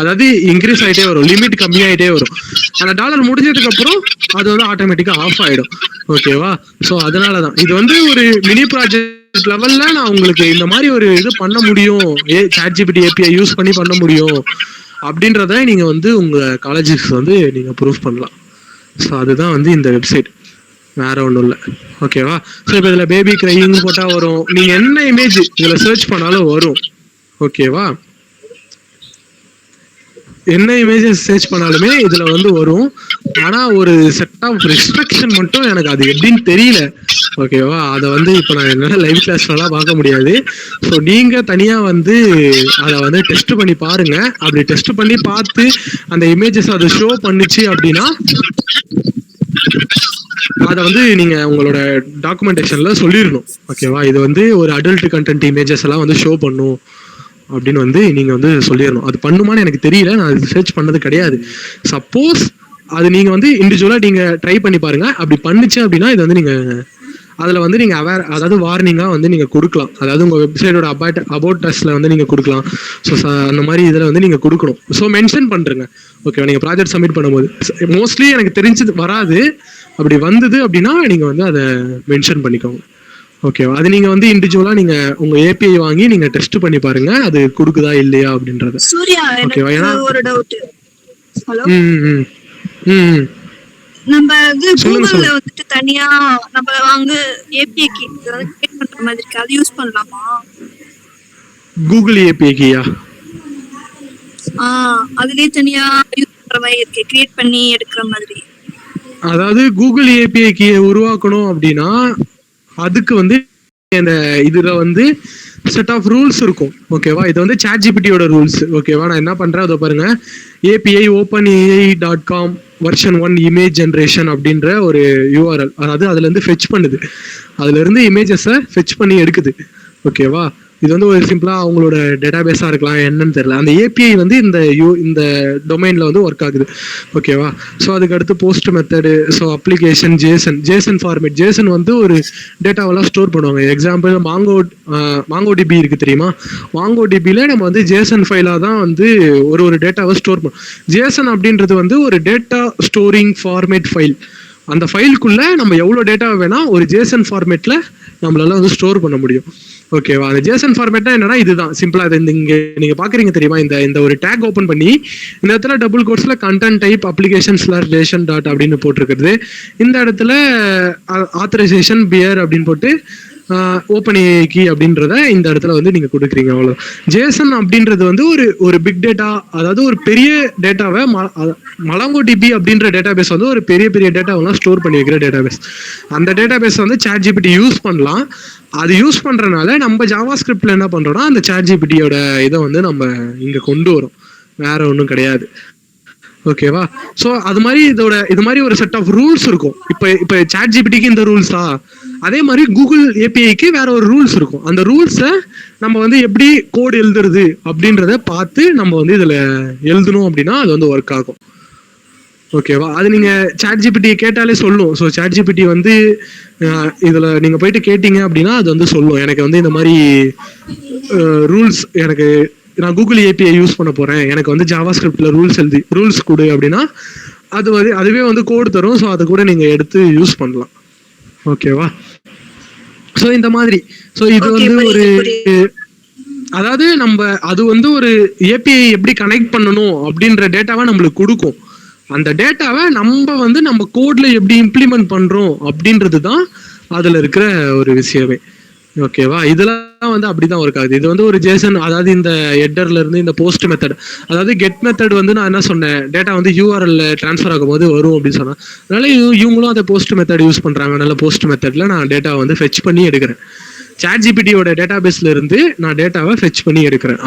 அதாவது இன்க்ரீஸ் ஆகிட்டே வரும், லிமிட் கம்மியாகிட்டே வரும். அந்த டாலர் முடிஞ்சதுக்கு அப்புறம் அது வந்து ஆட்டோமேட்டிக்கா ஆஃப் ஆயிடும். ஓகேவா, ஸோ அதனாலதான் இது வந்து ஒரு மினி ப்ராஜெக்ட் லெவல்ல நான் உங்களுக்கு இந்த மாதிரி ஒரு இது பண்ண முடியும், சாட் ஜிபிடி ஏபிஐ யூஸ் பண்ணி பண்ண முடியும் அப்படின்றத நீங்க வந்து உங்க காலேஜுக்கு வந்து நீங்க ப்ரூஃப் பண்ணலாம். ஸோ அதுதான் வந்து இந்த வெப்சைட், வேற ஒன்றும் இல்லை. ஓகேவா, ஸோ இப்போ இதில் பேபி கிரையிங் போட்டால் வரும், நீங்க என்ன இமேஜ் இதில் சர்ச் பண்ணாலும் வரும். ஓகேவா, என்ன இமேஜஸ் சர்ச் பண்ணாலுமே இதுல வந்து வரும். ஆனா ஒரு செட் ஆஃப் ரெஸ்ட்ரிக்ஷன் மட்டும் எனக்கு அது எப்படின்னு தெரியல. ஓகேவா, அதை வந்து இப்போ நான் என்னால லைவ் கிளாஸ்லாம் பார்க்க முடியாது. ஸோ நீங்க தனியா வந்து அதை வந்து டெஸ்ட் பண்ணி பாருங்க. அப்படி டெஸ்ட் பண்ணி பார்த்து அந்த இமேஜஸ் அதை ஷோ பண்ணுச்சு அப்படின்னா அதை வந்து நீங்க உங்களோட டாக்குமெண்டேஷன்ல சொல்லிடணும். ஓகேவா, இது வந்து ஒரு அடல்ட் கண்டென்ட் இமேஜஸ் எல்லாம் வந்து ஷோ பண்ணும் அப்படின்னு வந்து நீங்க வந்து சொல்லிடணும். அது பண்ணுமான்னு எனக்கு தெரியல, நான் சர்ச் பண்ணது கிடையாது. சப்போஸ் அது நீங்க வந்து இண்டிவிஜுவலா நீங்க ட்ரை பண்ணி பாருங்க. அப்படி பண்ணுச்சு அப்படின்னா இது வந்து நீங்க அதுல வந்து நீங்க அதாவது வார்னிங்கா வந்து நீங்க கொடுக்கலாம். அதாவது உங்க வெப்சைட்டோட அபவுட் ட்ரஸ்ட்ல வந்து நீங்க கொடுக்கலாம். ஸோ அந்த மாதிரி இதுல வந்து நீங்க கொடுக்கணும். ஸோ மென்ஷன் பண்றீங்க ஓகேவா. நீங்க ப்ராஜெக்ட் சப்மிட் பண்ணும்போது மோஸ்ட்லி எனக்கு தெரிஞ்சது வராது. அப்படி வந்தது அப்படின்னா நீங்க வந்து அதை மென்ஷன் பண்ணிக்கோங்க ஓகேவா. அது நீங்க வந்து இண்டிவிஜுவலா நீங்க உங்க ஏபிஐ வாங்கி நீங்க டெஸ்ட் பண்ணி பாருங்க அது கொடுக்குதா இல்லையா அப்படின்றது. சூர்யா, ஓகேவா. ஏன்னா ஒரு டவுட். ஹலோ, நம்ம வந்து கூகுள்ல வந்துட்டு தனியா நம்ம வந்து ஏபிஐ கீ கிரியேட் பண்ற மாதிரி இருக்கு, அது யூஸ் பண்ணலாமா? கூகுள் ஏபிஐ கீயா? அதுலயே தனியா யூஸ் பண்ற மாதிரி இருக்கு, கிரியேட் பண்ணி எடுக்கிற மாதிரி. அதாவது கூகுள் ஏபிஐ கீயை உருவாக்கணும் அப்படின்னா அதுக்கு வந்து இந்த இதுல வந்து செட் ஆஃப் ரூல்ஸ் இருக்கும் ஓகேவா. இது வந்து ChatGPT-யோட ரூல்ஸ் ஓகேவா. நான் என்ன பண்றேன் அதை பாருங்க. API OpenAI.com version 1 image generation அப்படின்ற ஒரு URL, அதாவது அதுல இருந்து ஃபெச் பண்ணுது. அதுல இருந்து இமேஜஸை ஃபெச் பண்ணி எடுக்குது ஓகேவா. இது வந்து ஒரு சிம்பிளா அவங்களோட டேட்டாபேஸா இருக்கலாம் என்னன்னு தெரியல. அந்த ஏபிஐ வந்து இந்த டொமைன்ல வந்து ஒர்க் ஆகுது ஓகேவா. ஸோ அதுக்கு அடுத்து post method, so application, Jason format. Jason வந்து ஒரு டேட்டாவெல்லாம் ஸ்டோர் பண்ணுவாங்க. எக்ஸாம்பிள் மாங்கோ டிபி இருக்கு தெரியுமா. மாங்கோ டிபியில நம்ம வந்து ஜேசன் ஃபைலாக தான் வந்து ஒரு டேட்டாவை ஸ்டோர் பண்ணுவோம். ஜேசன் அப்படின்றது வந்து ஒரு டேட்டா ஸ்டோரிங் ஃபார்மேட் ஃபைல். அந்த ஃபைலுக்குள்ள நம்ம எவ்வளோ டேட்டா வேணா ஒரு ஜேசன் ஃபார்மேட்ல நம்மளால வந்து ஸ்டோர் பண்ண முடியும் ஓகேவா. அந்த ஜேசன் ஃபார்மேட்னா என்னன்னா இதுதான் சிம்பிளா. இங்க நீங்க பாக்குறீங்க தெரியுமா, இந்த ஒரு டேக் ஓபன் பண்ணி இந்த இடத்துல டபுள் கோட்ஸ்ல கண்டென்ட் டைப் application/relation டாட் அப்படின்னு போட்டிருக்கிறது. இந்த இடத்துல ஆத்தரைசேஷன் பியர் அப்படின்னு போட்டு ஓப்பன் ஏஐ கீ அப்படின்றத இந்த இடத்துல வந்து நீங்க கொடுக்குறீங்க. அவ்வளோ. ஜேசன் அப்படின்றது வந்து ஒரு பிக் டேட்டா, அதாவது ஒரு பெரிய டேட்டாவை மலாங்கோ டிபி அப்படின்ற டேட்டாபேஸ் வந்து ஒரு பெரிய டேட்டாவெல்லாம் ஸ்டோர் பண்ணி வைக்கிற டேட்டாபேஸ். அந்த டேட்டாபேஸ் வந்து ChatGPT யூஸ் பண்ணலாம். அது யூஸ் பண்றதுனால நம்ம ஜாவா ஸ்கிரிப்ட்ல என்ன பண்றோம்னா அந்த ChatGPT-யோட இதை வந்து நம்ம இங்க கொண்டு வரோம், வேற ஒன்றும் கிடையாது ஓகேவா. ஸோ அது மாதிரி இது மாதிரி ஒரு செட் ஆஃப் ரூல்ஸ் இருக்கும். இப்போ ChatGPT-க்கு இந்த ரூல்ஸா, அதே மாதிரி கூகுள் ஏபிஐக்கு வேற ஒரு ரூல்ஸ் இருக்கும். அந்த ரூல்ஸை நம்ம வந்து எப்படி கோட் எழுதுறது அப்படின்றத பார்த்து நம்ம வந்து இதுல எழுதணும் அப்படின்னா அது வந்து ஒர்க் ஆகும் ஓகேவா. அது நீங்க ChatGPT கேட்டாலே சொல்லும். ஸோ ChatGPT வந்து இதுல நீங்க போயிட்டு கேட்டீங்க அப்படின்னா அது வந்து சொல்லும், எனக்கு வந்து இந்த மாதிரி ரூல்ஸ், எனக்கு நான் கூகுள் ஏபிஐ யூஸ் பண்ண போறேன், எனக்கு வந்து ஜாவா ஸ்கிரிப்ட்ல ரூல்ஸ் கொடு அப்படின்னா அதுவே வந்து கோடு தரும். ஸோ அதை கூட நீங்க எடுத்து யூஸ் பண்ணலாம் ஓகேவா. ஸோ இந்த மாதிரி ஸோ இது வந்து ஒரு அதாவது அது வந்து ஒரு ஏபிஐ எப்படி கனெக்ட் பண்ணணும் அப்படின்ற டேட்டாவை நம்மளுக்கு கொடுக்கும். அந்த டேட்டாவை நம்ம கோட்ல எப்படி இம்ப்ளிமெண்ட் பண்றோம் அப்படின்றது தான் அதுல இருக்கிற ஒரு விஷயமே ஓகேவா. இதெல்லாம் வந்து அப்படிதான் ஒர்க் ஆகுது. இது வந்து ஒரு ஜேசன், அதாவது இந்த ஹெட்டர்ல இருந்து இந்த போஸ்ட் மெத்தட், அதாவது கெட் மெத்தட் வந்து நான் என்ன சொன்னேன், டேட்டா வந்து யூஆர்எல் டிரான்ஸ்ஃபர் ஆகும்போது வரும் அப்படின்னு சொன்னேன். அதனால இவங்களும் அதை போஸ்ட் மெத்தட் யூஸ் பண்றாங்க. அதனால போஸ்ட் மெத்தட்ல நான் டேட்டா வந்து ஃபெச் பண்ணி எடுக்கிறேன். ChatGPT-யோட டேட்டாபேஸ்ல இருந்து நான் டேட்டாவை ஃபெச் பண்ணி எடுக்கிறேன்,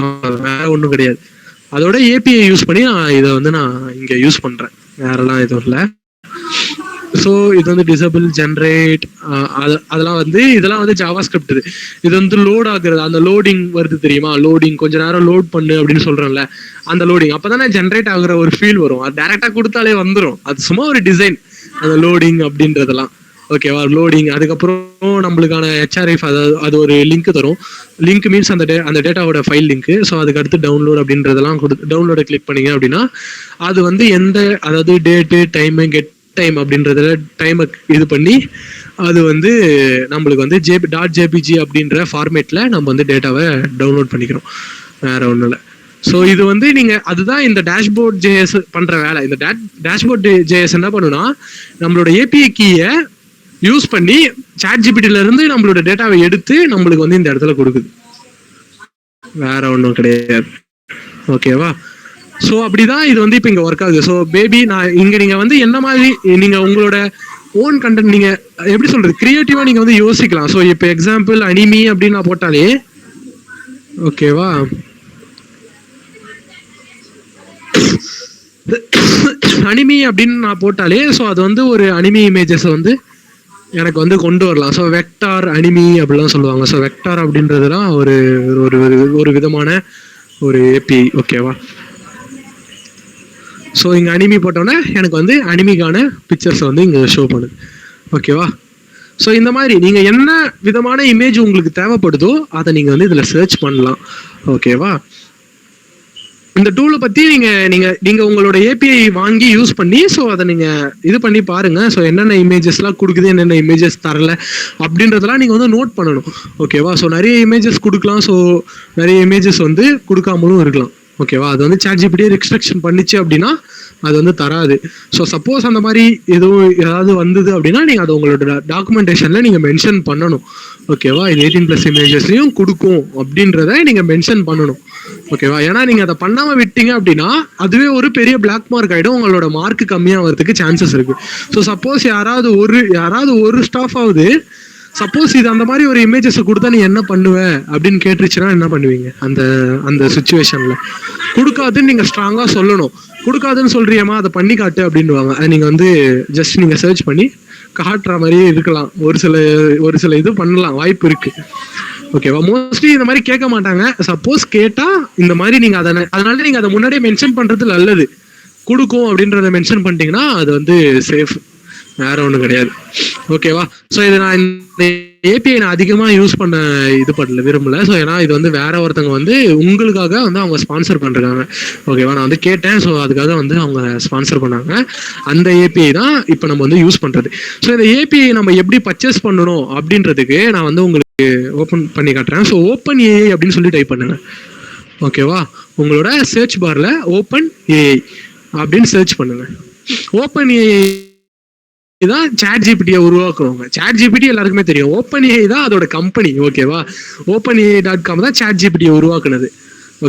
வேற ஒன்றும் கிடையாது. அதோட ஏபிஐ யூஸ் பண்ணி நான் இங்க யூஸ் பண்றேன், வேறெல்லாம் எதுவும் இல்லை. ஸோ இது வந்து டிசபிள் ஜென்ரேட் அதெல்லாம் வந்து இதெல்லாம் வந்து ஜாவா ஸ்கிரிப்ட். இது வந்து லோட் ஆகுறது, அந்த லோடிங் வருது தெரியுமா, லோடிங் கொஞ்ச நேரம் லோட் பண்ணு அப்படின்னு சொல்றேன்ல, அந்த லோடிங் அப்பதானே ஜென்ரேட் ஆகுற ஒரு ஃபீல் வரும். அது டைரக்டா கொடுத்தாலே வந்துடும், அது சும்மா ஒரு டிசைன் அந்த லோடிங் அப்படின்றதெல்லாம் ஓகேவா. லோடிங் அதுக்கப்புறம் நம்மளுக்கான HRF, அது ஒரு லிங்க் தரும். லிங்க் மீன்ஸ் அந்த டேட்டாவோட ஃபைல் லிங்க். ஸோ அதுக்கு அடுத்து டவுன்லோட் அப்படின்றதெல்லாம் டவுன்லோட கிளிக் பண்ணீங்க அப்படின்னா அது வந்து அதாவது டேட்டு டைமு கெட் டைம் அப்படின்றதுல டைமை இது பண்ணி அது வந்து நம்மளுக்கு வந்து .jpg அப்படின்ற ஃபார்மேட்ல நம்ம வந்து டேட்டாவை டவுன்லோட் பண்ணிக்கிறோம், வேற ஒன்றும் இல்லை. ஸோ இது வந்து அதுதான் இந்த டேஷ்போர்ட் ஜேஎஸ் பண்ற வேலை. இந்த டேஷ்போர்ட் ஜேஎஸ் என்ன பண்ணுன்னா நம்மளோட ஏபிஐ கீயை யூஸ் பண்ணி ChatGPT-ல இருந்து நம்மளோட டேட்டாவை எடுத்து நம்மளுக்கு வந்து இந்த இடத்துல கொடுக்குது, வேற ஒன்றும் கிடையாது ஓகேவா. ஸோ அப்படிதான் இது வந்து இப்போ இங்கே ஒர்க் ஆகுது. ஸோ பேபி நீங்க வந்து என்ன மாதிரி நீங்க உங்களோட ஓன் கண்டென்ட் நீங்க எப்படி சொல்றது கிரியேட்டிவா நீங்க வந்து யோசிக்கலாம். ஸோ இப்போ எக்ஸாம்பிள் அனிமி அப்படின்னு நான் போட்டாலே ஓகேவா, அனிமி அப்படின்னு நான் போட்டாலே ஸோ அது வந்து ஒரு அனிமி இமேஜஸ் வந்து எனக்கு வந்து கொண்டு வரலாம். ஸோ வெக்டார் அனிமி அப்படிலாம் சொல்லுவாங்க. ஸோ வெக்டார் அப்படின்றதுலாம் ஒரு விதமான ஒரு ஏபிஐ ஓகேவா. ஸோ இங்கே அனிமி போட்டோன்னே எனக்கு வந்து அனிமிக்கான பிக்சர்ஸ் வந்து இங்கே ஷோ பண்ணுது. ஓகேவா? ஸோ இந்த மாதிரி நீங்கள் என்ன விதமான இமேஜ் உங்களுக்கு தேவைப்படுதோ அதை நீங்கள் வந்து இதில் சர்ச் பண்ணலாம். ஓகேவா? இந்த டூலை பற்றி நீங்கள் உங்களோட ஏபிஐ வாங்கி யூஸ் பண்ணி ஸோ அதை நீங்கள் இது பண்ணி பாருங்கள். ஸோ என்னென்ன இமேஜஸ்லாம் கொடுக்குது, என்னென்ன இமேஜஸ் தரல அப்படின்றதெல்லாம் நீங்கள் வந்து நோட் பண்ணணும். ஓகேவா? ஸோ நிறைய இமேஜஸ் கொடுக்கலாம், ஸோ நிறைய இமேஜஸ் வந்து கொடுக்காமலும் இருக்கலாம். ஓகேவா? அது வந்து ChatGPT ரெஸ்ட்ரிக்ஷன் பண்ணிச்சு அப்படின்னா அது வந்து தராது. ஸோ சப்போஸ் அந்த மாதிரி ஏதாவது வந்தது அப்படின்னா நீங்கள் அதை உங்களோட டாக்குமெண்டேஷனில் நீங்கள் மென்ஷன் பண்ணணும். ஓகேவா? இது 18+ இமேஜஸ்லையும் கொடுக்கும் அப்படின்றத நீங்கள் மென்ஷன் பண்ணணும். ஓகேவா? ஏன்னா நீங்கள் அதை பண்ணாமல் விட்டீங்க அப்படின்னா அதுவே ஒரு பெரிய பிளாக் மார்க் ஆகிடும், உங்களோட மார்க் கம்மியாகிறதுக்கு சான்சஸ் இருக்கு. ஸோ சப்போஸ் யாராவது ஒரு ஸ்டாஃப் ஆகுது சப்போஸ் இது அந்த மாதிரி ஒரு இமேஜஸ் கொடுத்தா நீ என்ன பண்ணுவ அப்படின்னு கேட்டுருச்சுன்னா என்ன பண்ணுவீங்க? அந்த சுச்சுவேஷன்ல கொடுக்காதுன்னு நீங்க ஸ்ட்ராங்கா சொல்லணும். கொடுக்காதுன்னு சொல்றியம்மா அதை பண்ணி காட்டு அப்படின்வாங்க. அதை நீங்க வந்து ஜஸ்ட் நீங்க சர்ச் பண்ணி காட்டுற மாதிரியே இருக்கலாம். ஒரு சில இது பண்ணலாம், வாய்ப்பு இருக்கு. ஓகேவா? மோஸ்ட்லி இந்த மாதிரி கேட்க மாட்டாங்க. சப்போஸ் கேட்டா இந்த மாதிரி நீங்க அதனால நீங்க அதை முன்னாடியே மென்ஷன் பண்றது நல்லது. கொடுக்கும் அப்படின்றத மென்ஷன் பண்ணிட்டீங்கன்னா அது வந்து சேஃப், வேற ஒன்றும் கிடையாது. ஓகேவா? ஸோ இது நான் இந்த ஏபிஐ நான் அதிகமாக யூஸ் பண்ண விரும்பல. ஸோ ஏன்னா இது வந்து வேற ஒருத்தவங்க வந்து உங்களுக்காக வந்து அவங்க ஸ்பான்சர் பண்ணுறாங்க. ஓகேவா? நான் வந்து கேட்டேன், ஸோ அதுக்காக வந்து அவங்க ஸ்பான்சர் பண்ணாங்க. அந்த ஏபிஐ தான் இப்போ நம்ம வந்து யூஸ் பண்ணுறது. ஸோ இந்த ஏபிஐ நம்ம எப்படி பர்ச்சேஸ் பண்ணணும் அப்படின்றதுக்கு நான் வந்து உங்களுக்கு ஓப்பன் பண்ணி காட்டுறேன். ஸோ ஓப்பன் ஏஐ அப்படின்னு சொல்லி டைப் பண்ணுங்க. ஓகேவா? உங்களோட சர்ச் பாரில் ஓப்பன் ஏஐ அப்படின்னு சர்ச் பண்ணுங்க. ஓப்பன் ஏஐ தான் ChatGPT-யை உருவாக்குறவங்க. ChatGPT எல்லாருக்குமே தெரியும். OpenAI தான் அதோட கம்பெனி. ஓகேவா? OpenAI.com தான் ChatGPT-யை உருவாக்குனது.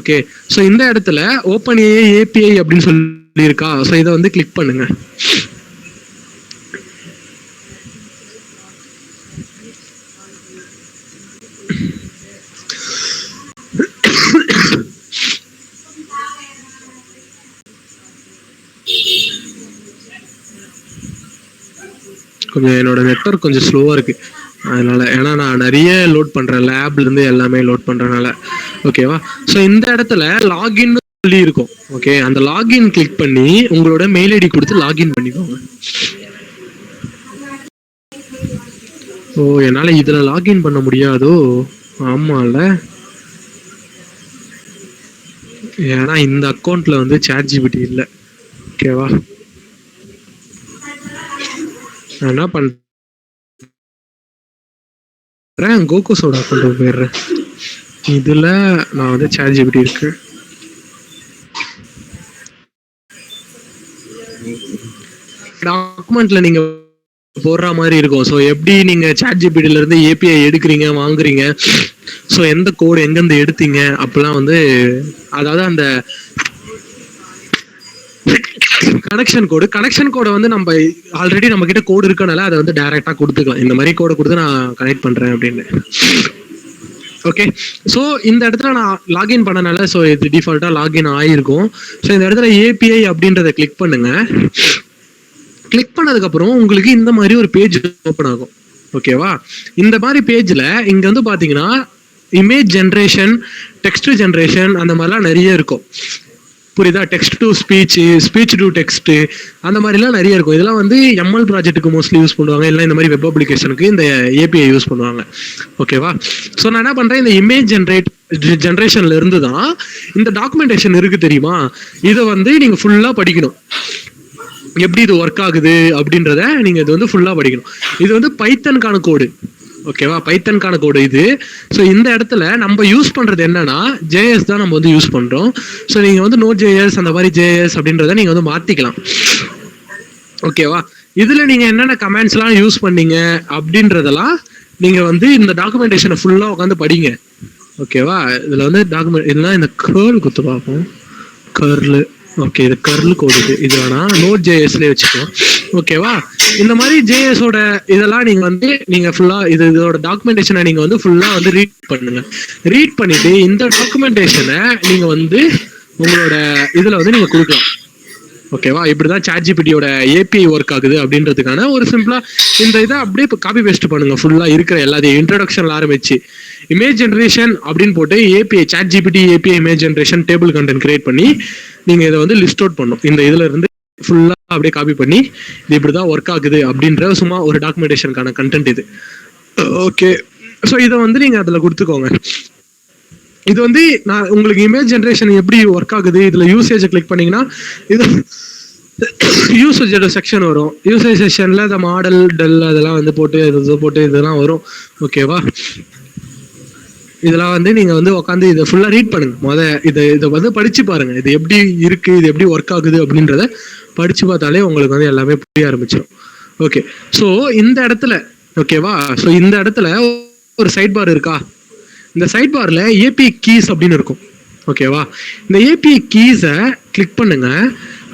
ஓகே, ஸோ இந்த இடத்துல OpenAI API அப்படின்னு சொல்லி இருக்கா. ஸோ இதை வந்து கிளிக் பண்ணுங்க. கொஞ்சம் என்னோட நெட்வொர்க் கொஞ்சம் ஸ்லோவாக இருக்கு அதனால, ஏன்னா நான் நிறைய லோட் பண்றேன், லேப்ல இருந்து எல்லாமே லோட் பண்றதுனால. ஓகேவா? ஸோ இந்த இடத்துல லாகின் சொல்லி இருக்கும். ஓகே, அந்த லாகின் கிளிக் பண்ணி உங்களோட மெயில் ஐடி கொடுத்து லாகின் பண்ணிக்கோங்க. ஓ, என்னால இதுல லாகின் பண்ண முடியாதோ? ஆமால, ஏன்னா இந்த அக்கௌண்ட்ல வந்து ChatGPT இல்லை. ஓகேவா? நான் என்ன பண்றேன், கோகோஸோட அக்கௌண்ட் போயிடுறேன். இதுல நான் வந்து ChatGPT இருக்கு. டாக்குமெண்ட்ல நீங்க போடுற மாதிரி இருக்கும். ஸோ எப்படி நீங்க ChatGPT-ல இருந்து API எடுக்கிறீங்க, வாங்குறீங்க, ஸோ எந்த கோடு எங்கேருந்து எடுத்தீங்க அப்படிலாம் வந்து, அதாவது அந்த கனெக்ஷன் கோடை வந்து நம்ம ஆல்ரெடி நம்ம கிட்ட கோடு இருக்கனால அதை வந்து டைரக்டா கொடுத்துக்கலாம். இந்த மாதிரி கோடை கொடுத்து நான் கனெக்ட் பண்றேன் அப்படின்னு. ஓகே, ஸோ இந்த இடத்துல நான் லாகின் பண்ணனால ஸோ இது டிஃபால்ட்டா லாகின் ஆகிருக்கும். ஸோ இந்த இடத்துல API அப்படின்றத கிளிக் பண்ணுங்க. கிளிக் பண்ணதுக்கு அப்புறம் உங்களுக்கு இந்த மாதிரி ஒரு பேஜ் ஓப்பன் ஆகும். ஓகேவா? இந்த மாதிரி பேஜ்ல இங்க வந்து பாத்தீங்கன்னா இமேஜ் ஜென்ரேஷன், டெக்ஸ்ட் ஜென்ரேஷன், அந்த மாதிரிலாம் நிறைய இருக்கும். புரியுதா? Text to speech, speech to text, அந்த மாதிரிலாம் நிறைய இருக்கும். இதெல்லாம் வந்து ML ப்ராஜெக்ட்டுக்கு மோஸ்ட்லி யூஸ் பண்ணுவாங்க, இல்லை இந்த மாதிரி வெப் அப்ளிகேஷனுக்கு இந்த API யூஸ் பண்ணுவாங்க. ஓகேவா? ஸோ நான் என்ன பண்றேன், இந்த இமேஜ் ஜென்ரேஷன்ல இருந்து தான் இந்த டாக்குமெண்டேஷன் இருக்கு தெரியுமா, இதை வந்து நீங்க ஃபுல்லா படிக்கணும். எப்படி இது ஒர்க் ஆகுது அப்படின்றத நீங்க இது வந்து ஃபுல்லா படிக்கணும். இது வந்து பைத்தனுக்கான கோடு. ஓகேவா? பைத்தனுக்கான கோடு இது. ஸோ இந்த இடத்துல நம்ம யூஸ் பண்றது என்னன்னா JS தான் நம்ம வந்து யூஸ் பண்றோம். ஸோ நீங்க வந்து Node.js அந்த மாதிரி JS அப்படின்றத நீங்க வந்து மாத்திக்கலாம். ஓகேவா? இதுல நீங்க என்னென்ன கமெண்ட்ஸ் எல்லாம் யூஸ் பண்ணீங்க அப்படின்றதெல்லாம் நீங்க வந்து இந்த டாக்குமெண்டேஷனை ஃபுல்லா உட்காந்து படிங்க. ஓகேவா? இதுல வந்து இதெல்லாம் இந்த கர்ல் குத்து பார்ப்போம். கர்லு, ஓகே, இது கர்ல் கோடு. இது வேணா Node.jsலயே வச்சுக்கலாம். ஓகேவா? இந்த மாதிரி JS-ஓட இதெல்லாம் நீங்க வந்து நீங்க ஃபுல்லா இதோட டாக்குமெண்டேஷனை நீங்க வந்து ஃபுல்லா வந்து ரீட் பண்ணுங்க. ரீட் பண்ணிட்டு இந்த டாக்குமெண்டேஷனை நீங்க வந்து உங்களோட இதுல வந்து நீங்க கொடுக்கலாம். ஓகேவா? இப்படிதான் ChatGPT-யோட API ஒர்க் ஆகுது அப்படின்றதுக்கான ஒரு சிம்பிளா இந்த இதை அப்படியே இப்போ காப்பி பேஸ்ட் பண்ணுங்க. ஃபுல்லா இருக்கிற எல்லாத்தையும் இன்ட்ரோடக்ஷன்ல ஆரம்பிச்சு இமேஜ் ஜென்ரேஷன் அப்படின்னு போட்டு API ChatGPT API image generation table content create பண்ணி நீங்க இதை வந்து லிஸ்ட் அவுட் பண்ணும். இந்த இதுல இருந்து ஃபுல்லா அப்படியே காப்பி பண்ணி இது இப்படிதான் ஒர்க் ஆகுது அப்படின்ற சும்மா ஒரு டாக்குமெண்டேஷனுக்கான கண்டென்ட் இது. ஓகே, ஸோ இதை வந்து நீங்க அதுல கொடுத்துக்கோங்க. இது வந்து நான் உங்களுக்கு இமேஜ் ஜென்ரேஷன் எப்படி ஒர்க் ஆகுது, இதுல யூசேஜை கிளிக் பண்ணீங்கன்னா இது யூசேஜோட செக்ஷன் வரும். யூசேஜ் செக்ஷன்ல இந்த மாடல் டெல் அதெல்லாம் வந்து போட்டு இதெல்லாம் வரும். ஓகேவா? இதெல்லாம் வந்து நீங்க வந்து உட்காந்து இதை ஃபுல்லா ரீட் பண்ணுங்க. இதை வந்து படிச்சு பாருங்க, இது எப்படி இருக்கு, இது எப்படி ஒர்க் ஆகுது அப்படின்றத படிச்சு பார்த்தாலே உங்களுக்கு வந்து எல்லாமே புரிய ஆரம்பிச்சிடும். ஓகே, ஸோ இந்த இடத்துல ஓகேவா, ஸோ இந்த இடத்துல ஒரு சைட் பார் இருக்கா? இந்த சைட் பார்ல API கீஸ் அப்படின்னு இருக்கும். ஓகேவா? இந்த API கீஸை கிளிக் பண்ணுங்க.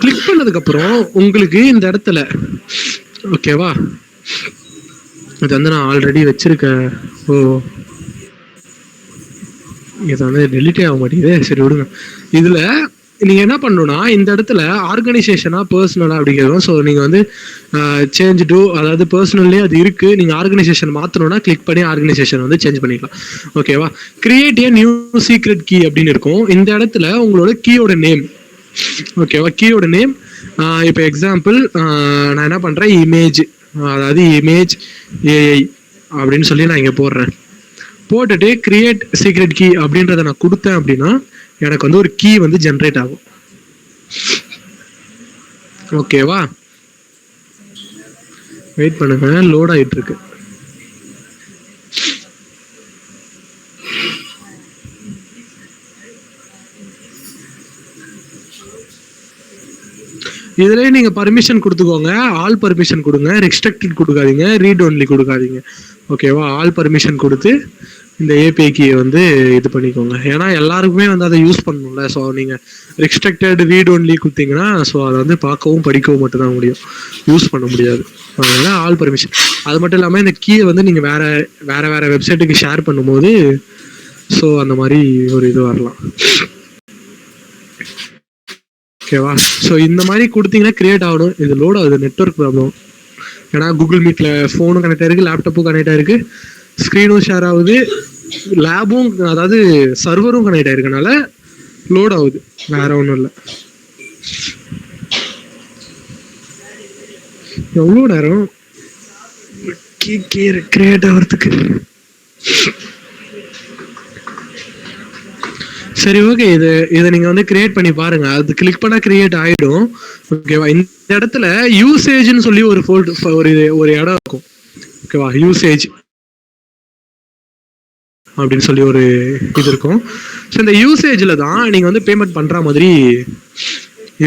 கிளிக் பண்ணதுக்கு அப்புறம் உங்களுக்கு இந்த இடத்துல ஓகேவா, இது வந்து நான் ஆல்ரெடி வச்சிருக்கேன். இது வந்து டெலிட்டே ஆக மாட்டேங்குது. சரி விடுங்க. இதுல நீங்க என்ன பண்ணணும்னா இந்த இடத்துல ஆர்கனைசேஷனா பர்சனலா அப்படிங்கிறோம். ஸோ நீங்க வந்து சேஞ்ச் டு, அதாவது பர்சனல்லே அது இருக்கு, நீங்க ஆர்கனைசேஷன் மாத்தணும்னா கிளிக் பண்ணி ஆர்கனைசேஷன் வந்து சேஞ்ச் பண்ணிக்கலாம். ஓகேவா? Create a new secret key அப்படின்னு இருக்கும். இந்த இடத்துல உங்களோட கீயோட நேம், ஓகேவா, கீயோட நேம் இப்போ எக்ஸாம்பிள் நான் என்ன பண்றேன், இமேஜ், அதாவது இமேஜ் AI அப்படின்னு சொல்லி நான் இங்க போடுறேன். போட்டுட்டு கிரியேட் சீக்ரெட் கீ அப்படின்றத நான் கொடுத்தேன் அப்படின்னா எனக்கு வந்து ஒரு கீ வந்து ஜென்ரேட் ஆகும். ஓகேவா? வெயிட் பண்ணுங்க, லோட் ஆயிட்டு இருக்கு. இதுலயே நீங்க பர்மிஷன் கொடுத்துக்கோங்க. ஆல் பர்மிஷன் கொடுங்க, ரெஸ்ட்ரிக்டட் கொடுக்காதீங்க, ரீட் ஒன்லி கொடுக்காதீங்க. ஓகேவா? ஆல் பர்மிஷன் கொடுத்து இந்த API கீயை வந்து இது பண்ணிக்கோங்க. ஏன்னா எல்லாருக்குமே வந்து அதை யூஸ் பண்ணணும்ல. ஸோ நீங்க ரெஸ்ட்ரிக்டட் ரீட் ஒன்லி கொடுத்தீங்கன்னா ஸோ அதை வந்து பார்க்கவும் படிக்கவும் மட்டும்தான் முடியும், யூஸ் பண்ண முடியாது. அதனால ஆல் பர்மிஷன். அது மட்டும் இல்லாமல் இந்த கீயை வந்து நீங்க வேற வெப்சைட்டுக்கு ஷேர் பண்ணும்போது ஸோ அந்த மாதிரி ஒரு இது வரலாம். ஓகேவா? ஸோ இந்த மாதிரி கொடுத்தீங்கன்னா கிரியேட் ஆகணும். இது லோட் ஆகுது, நெட்வொர்க் ப்ராப்ளம். ஏன்னா கூகுள் மீட்ல ஃபோனும் கனெக்ட் ஆயிருக்கு, லேப்டாப்பும் கனெக்ட் ஆயிருக்கு, ஸ்க்ரீனும் ஷேர் ஆகுது, லேபும் அதாவது சர்வரும் கனெக்ட் ஆயிருக்கனால லோட் ஆகுது, வேற ஒன்றும் இல்லை. எவ்வளோ நேரம் கிரியேட் ஆகிறதுக்கு? சரி, ஓகே. இதை நீங்க வந்து கிரியேட் பண்ணி பாருங்க. அது கிளிக் பண்ணா கிரியேட் ஆயிடும். ஓகேவா? இந்த இடத்துல யூசேஜ்னு சொல்லி ஒரு இடம் இருக்கும். ஓகேவா? யூசேஜ் அப்படின்னு சொல்லி ஒரு இது இருக்கும். ஸோ இந்த யூசேஜில் தான் நீங்கள் வந்து பேமெண்ட் பண்ணுற மாதிரி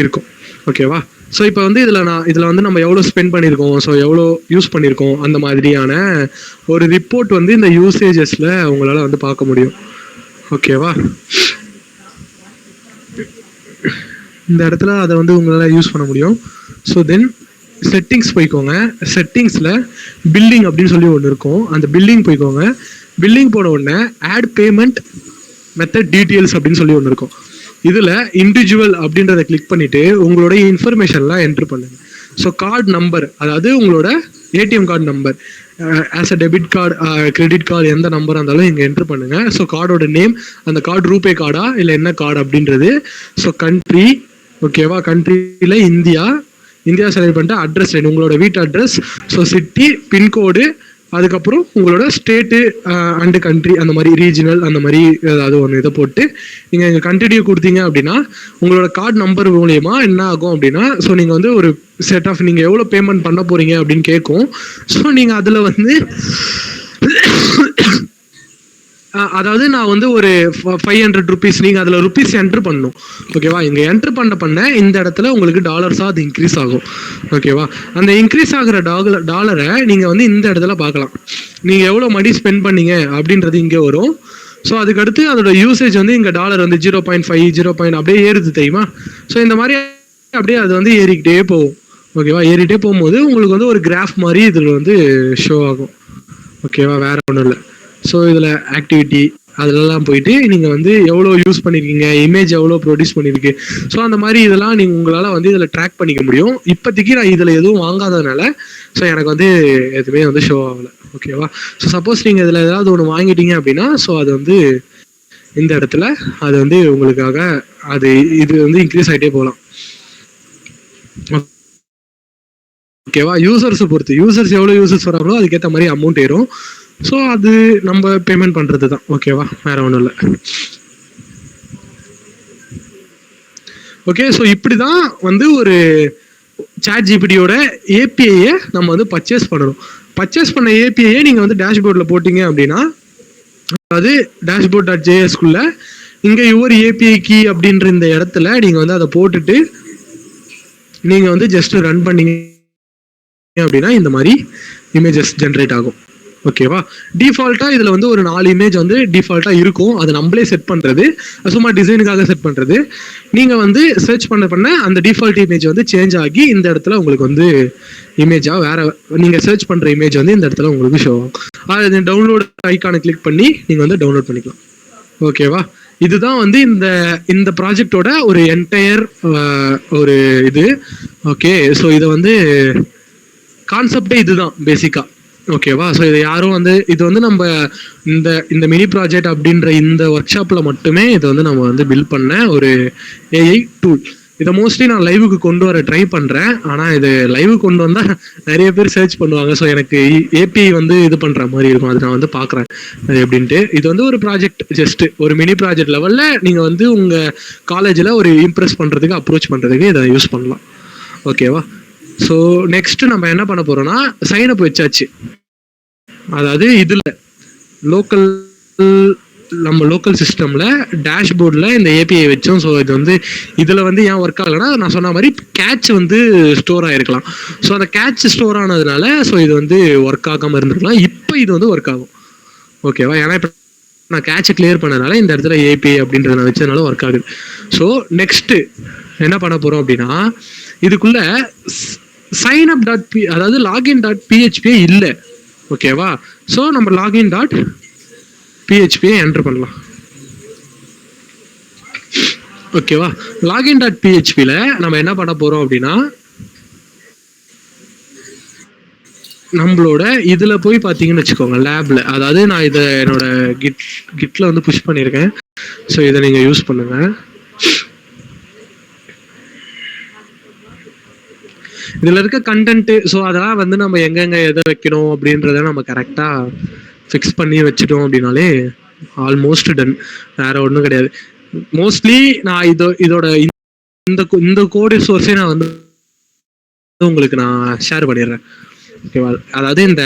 இருக்கும். ஓகேவா? ஸோ இப்போ வந்து இதில் வந்து நம்ம எவ்வளோ ஸ்பெண்ட் பண்ணியிருக்கோம், ஸோ எவ்வளோ யூஸ் பண்ணியிருக்கோம், அந்த மாதிரியான ஒரு ரிப்போர்ட் வந்து இந்த யூசேஜஸில் உங்களால் வந்து பார்க்க முடியும். ஓகேவா? இந்த இடத்துல அதை வந்து உங்களால் யூஸ் பண்ண முடியும். ஸோ தென் செட்டிங்ஸ் போய்க்கோங்க. செட்டிங்ஸில் பில்லிங் அப்படின்னு சொல்லி ஒன்று இருக்கும். அந்த பில்லிங் போய்க்கோங்க. பில்லிங் போன உடனே ஆட் பேமெண்ட் மெத்தட் டீட்டெயில்ஸ் அப்படின்னு சொல்லி ஒன்று இருக்கும். இதில் இண்டிவிஜுவல் அப்படின்றத கிளிக் பண்ணிட்டு உங்களோட இன்ஃபர்மேஷன்லாம் என்ட்ரு பண்ணுங்க. ஸோ கார்டு நம்பர், அதாவது உங்களோட ATM card number, as a debit card, credit card, எந்த நம்பராக இருந்தாலும் இங்கே என்ட்ரு பண்ணுங்க. ஸோ கார்டோட நேம், அந்த கார்டு ரூபே கார்டா இல்லை என்ன கார்டு அப்படின்றது. ஸோ கண்ட்ரி, ஓகேவா, கண்ட்ரியில் இந்தியா செலக்ட் பண்ணிட்டு அட்ரஸ் லைன், உங்களோட வீட்டு அட்ரஸ், ஸோ சிட்டி, பின்கோடு, அதுக்கப்புறம் உங்களோட ஸ்டேட்டு அண்டு கண்ட்ரி, அந்த மாதிரி ரீஜனல், அந்த மாதிரி ஏதாவது ஒன்று இதை போட்டு நீங்கள் இங்கே கண்டினியூ கொடுத்தீங்க அப்படின்னா உங்களோட கார்டு நம்பர் மூலியமா என்ன ஆகும் அப்படின்னா, ஸோ நீங்கள் வந்து ஒரு செட் ஆஃப் நீங்கள் எவ்வளோ பேமெண்ட் பண்ண போறீங்க அப்படின்னு கேட்கும். ஸோ நீங்கள் அதில் வந்து அதாவது நான் வந்து ஒரு 500 rupees நீங்கள் அதில் ருபீஸ் என்ட்ரு பண்ணணும். ஓகேவா? இங்கே என்ட்ரு பண்ண இந்த இடத்துல உங்களுக்கு டாலர்ஸாக அது இன்க்ரீஸ் ஆகும். ஓகேவா? அந்த இன்க்ரீஸ் ஆகிற டாலரை நீங்கள் வந்து இந்த இடத்துல பார்க்கலாம். நீங்கள் எவ்வளோ மணி ஸ்பெண்ட் பண்ணீங்க அப்படின்றது இங்கே வரும். ஸோ அதுக்கடுத்து அதோட யூசேஜ் வந்து இங்கே டாலர் வந்து 0.5 0. அப்படியே ஏறுது தெரியுமா? ஸோ இந்த மாதிரி அப்படியே அது வந்து ஏறிக்கிட்டே போகும். ஓகேவா? ஏறிட்டே போகும்போது உங்களுக்கு வந்து ஒரு கிராஃப் மாதிரி இதில் வந்து ஷோ ஆகும். ஓகேவா? வேற ஒன்றும் இல்லை. ஸோ இதில் ஆக்டிவிட்டி அதெல்லாம் போயிட்டு நீங்க வந்து எவ்வளோ யூஸ் பண்ணிருக்கீங்க, இமேஜ் எவ்வளோ ப்ரொடியூஸ் பண்ணிருக்கு, ஸோ அந்த மாதிரி இதெல்லாம் நீங்க உங்களால வந்து இதுல ட்ராக் பண்ணிக்க முடியும். இப்போதைக்கு நான் இதுல எதுவும் வாங்காததுனால ஸோ எனக்கு வந்து எதுவுமே வந்து ஷோ ஆகல. ஓகேவா? ஸோ சப்போஸ் நீங்க இதுல ஏதாவது ஒன்று வாங்கிட்டீங்க அப்படின்னா ஸோ அது வந்து இந்த இடத்துல அது வந்து உங்களுக்காக அது இது வந்து இன்க்ரீஸ் ஆகிட்டே போகலாம். ஓகேவா? யூசர்ஸை பொறுத்து, யூசர்ஸ் எவ்வளோ யூசர்ஸ் வராங்களோ அதுக்கேற்ற மாதிரி அமௌண்ட் ஏறும். ஸோ அது நம்ம பேமெண்ட் பண்ணுறது தான். ஓகேவா? வேற ஒன்றும் இல்லை. ஓகே, ஸோ இப்படி தான் வந்து ஒரு ChatGPT-யோட ஏபிஐயை நம்ம வந்து பர்ச்சேஸ் பண்ணணும். பர்ச்சேஸ் பண்ண ஏபிஐயை நீங்கள் வந்து டேஷ்போர்டில் போட்டிங்க அப்படின்னா, அதாவது dashboard.js-குள்ள இங்கே யுவர் ஏபிஐ கீ அப்படின்ற இந்த இடத்துல நீங்கள் வந்து அதை போட்டுட்டு நீங்கள் வந்து ஜஸ்ட் ரன் பண்ணீங்க அப்படின்னா இந்த மாதிரி இமேஜஸ் ஜென்ரேட் ஆகும். ஓகேவா? டிஃபால்ட்டாக இதில் வந்து ஒரு 4 இமேஜ் வந்து டிஃபால்ட்டாக இருக்கும். அது நம்மளே செட் பண்ணுறது, சும்மா டிசைனுக்காக செட் பண்ணுறது. நீங்கள் வந்து சர்ச் பண்ண அந்த டிஃபால்ட் இமேஜ் வந்து சேஞ்ச் ஆகி இந்த இடத்துல உங்களுக்கு வந்து இமேஜாக வேற நீங்கள் சர்ச் பண்ணுற இமேஜ் வந்து இந்த இடத்துல உங்களுக்கு ஷோ ஆகும். அது டவுன்லோட் ஐக்கானை கிளிக் பண்ணி நீங்கள் வந்து டவுன்லோட் பண்ணிக்கலாம். ஓகேவா? இதுதான் வந்து இந்த ப்ராஜெக்டோட ஒரு என்டையர் ஒரு இது. ஓகே, ஸோ இதை வந்து கான்செப்டே இதுதான் பேசிக்கா. ஓகேவா? ஸோ இதை யாரும் வந்து இது வந்து நம்ம இந்த மினி ப்ராஜெக்ட் அப்படின்ற இந்த ஒர்க் ஷாப்பில் மட்டுமே இதை வந்து நம்ம வந்து பில்ட் பண்ண ஒரு ஏஐ டூல். இதை மோஸ்ட்லி நான் லைவுக்கு கொண்டு வர ட்ரை பண்ணுறேன். ஆனால் இது லைவு கொண்டு வந்தால் நிறைய பேர் சர்ச் பண்ணுவாங்க. ஸோ எனக்கு ஏபிஐ வந்து இது பண்ணுற மாதிரி இருக்கும். அது நான் வந்து பார்க்குறேன் அது எப்படின்ட்டு. இது வந்து ஒரு ப்ராஜெக்ட், ஜஸ்ட் ஒரு மினி ப்ராஜெக்ட் லெவலில் நீங்கள் வந்து உங்கள் காலேஜில் ஒரு இம்ப்ரெஸ் பண்ணுறதுக்கு, அப்ரோச் பண்ணுறதுக்கு இதை யூஸ் பண்ணலாம். ஓகேவா? ஸோ நெக்ஸ்ட் நம்ம என்ன பண்ண போறோம்னா சைன் அப் வச்சாச்சு. அதாவது இதுல நம்ம லோக்கல் சிஸ்டம்ல டேஷ்போர்டில் இந்த ஏபிஐ வச்சோம். ஸோ இது வந்து இதில் வந்து ஏன் ஒர்க் ஆகலைன்னா நான் சொன்ன மாதிரி கேட்ச் வந்து ஸ்டோர் ஆகிருக்கலாம். ஸோ அந்த கேட்ச் ஸ்டோர் ஆனதுனால ஸோ இது வந்து ஒர்க் ஆகாமல் இருந்திருக்கலாம். இப்போ இது வந்து ஒர்க் ஆகும். ஓகேவா? ஏன்னா இப்போ நான் கேட்சை கிளியர் பண்ணதுனால இந்த இடத்துல ஏபிஐ அப்படின்றத நான் வச்சதுனால ஒர்க் ஆகுது. ஸோ நெக்ஸ்ட் என்ன பண்ண போகிறோம் அப்படின்னா இதுக்குள்ள signup.php அதாவது login.php இல்லை. ஓகேவா? ஸோ நம்ம login.php என்டர் பண்ணலாம். ஓகேவா? login.php-ல நம்ம என்ன பண்ண போறோம் அப்படின்னா நம்மளோட இதுல போய் பார்த்தீங்கன்னு வச்சுக்கோங்க, லேப்ல, அதாவது நான் இதை என்னோட கிட்ல வந்து புஷ் பண்ணியிருக்கேன். ஸோ இதை நீங்க யூஸ் பண்ணுங்க. இதுல இருக்க கண்டென்ட், ஸோ அதெல்லாம் வந்து நம்ம எங்கெங்க எதை வைக்கணும் அப்படின்றத நம்ம கரெக்டா ஃபிக்ஸ் பண்ணி வச்சுட்டோம் அப்படின்னாலே ஆல்மோஸ்ட் டன். வேற ஒன்றும் கிடையாது. மோஸ்ட்லி நான் இதோட இந்த கோட் சோர்ஸே நான் வந்து உங்களுக்கு நான் ஷேர் பண்ணிடுறேன். ஓகேவா? அதாவது இந்த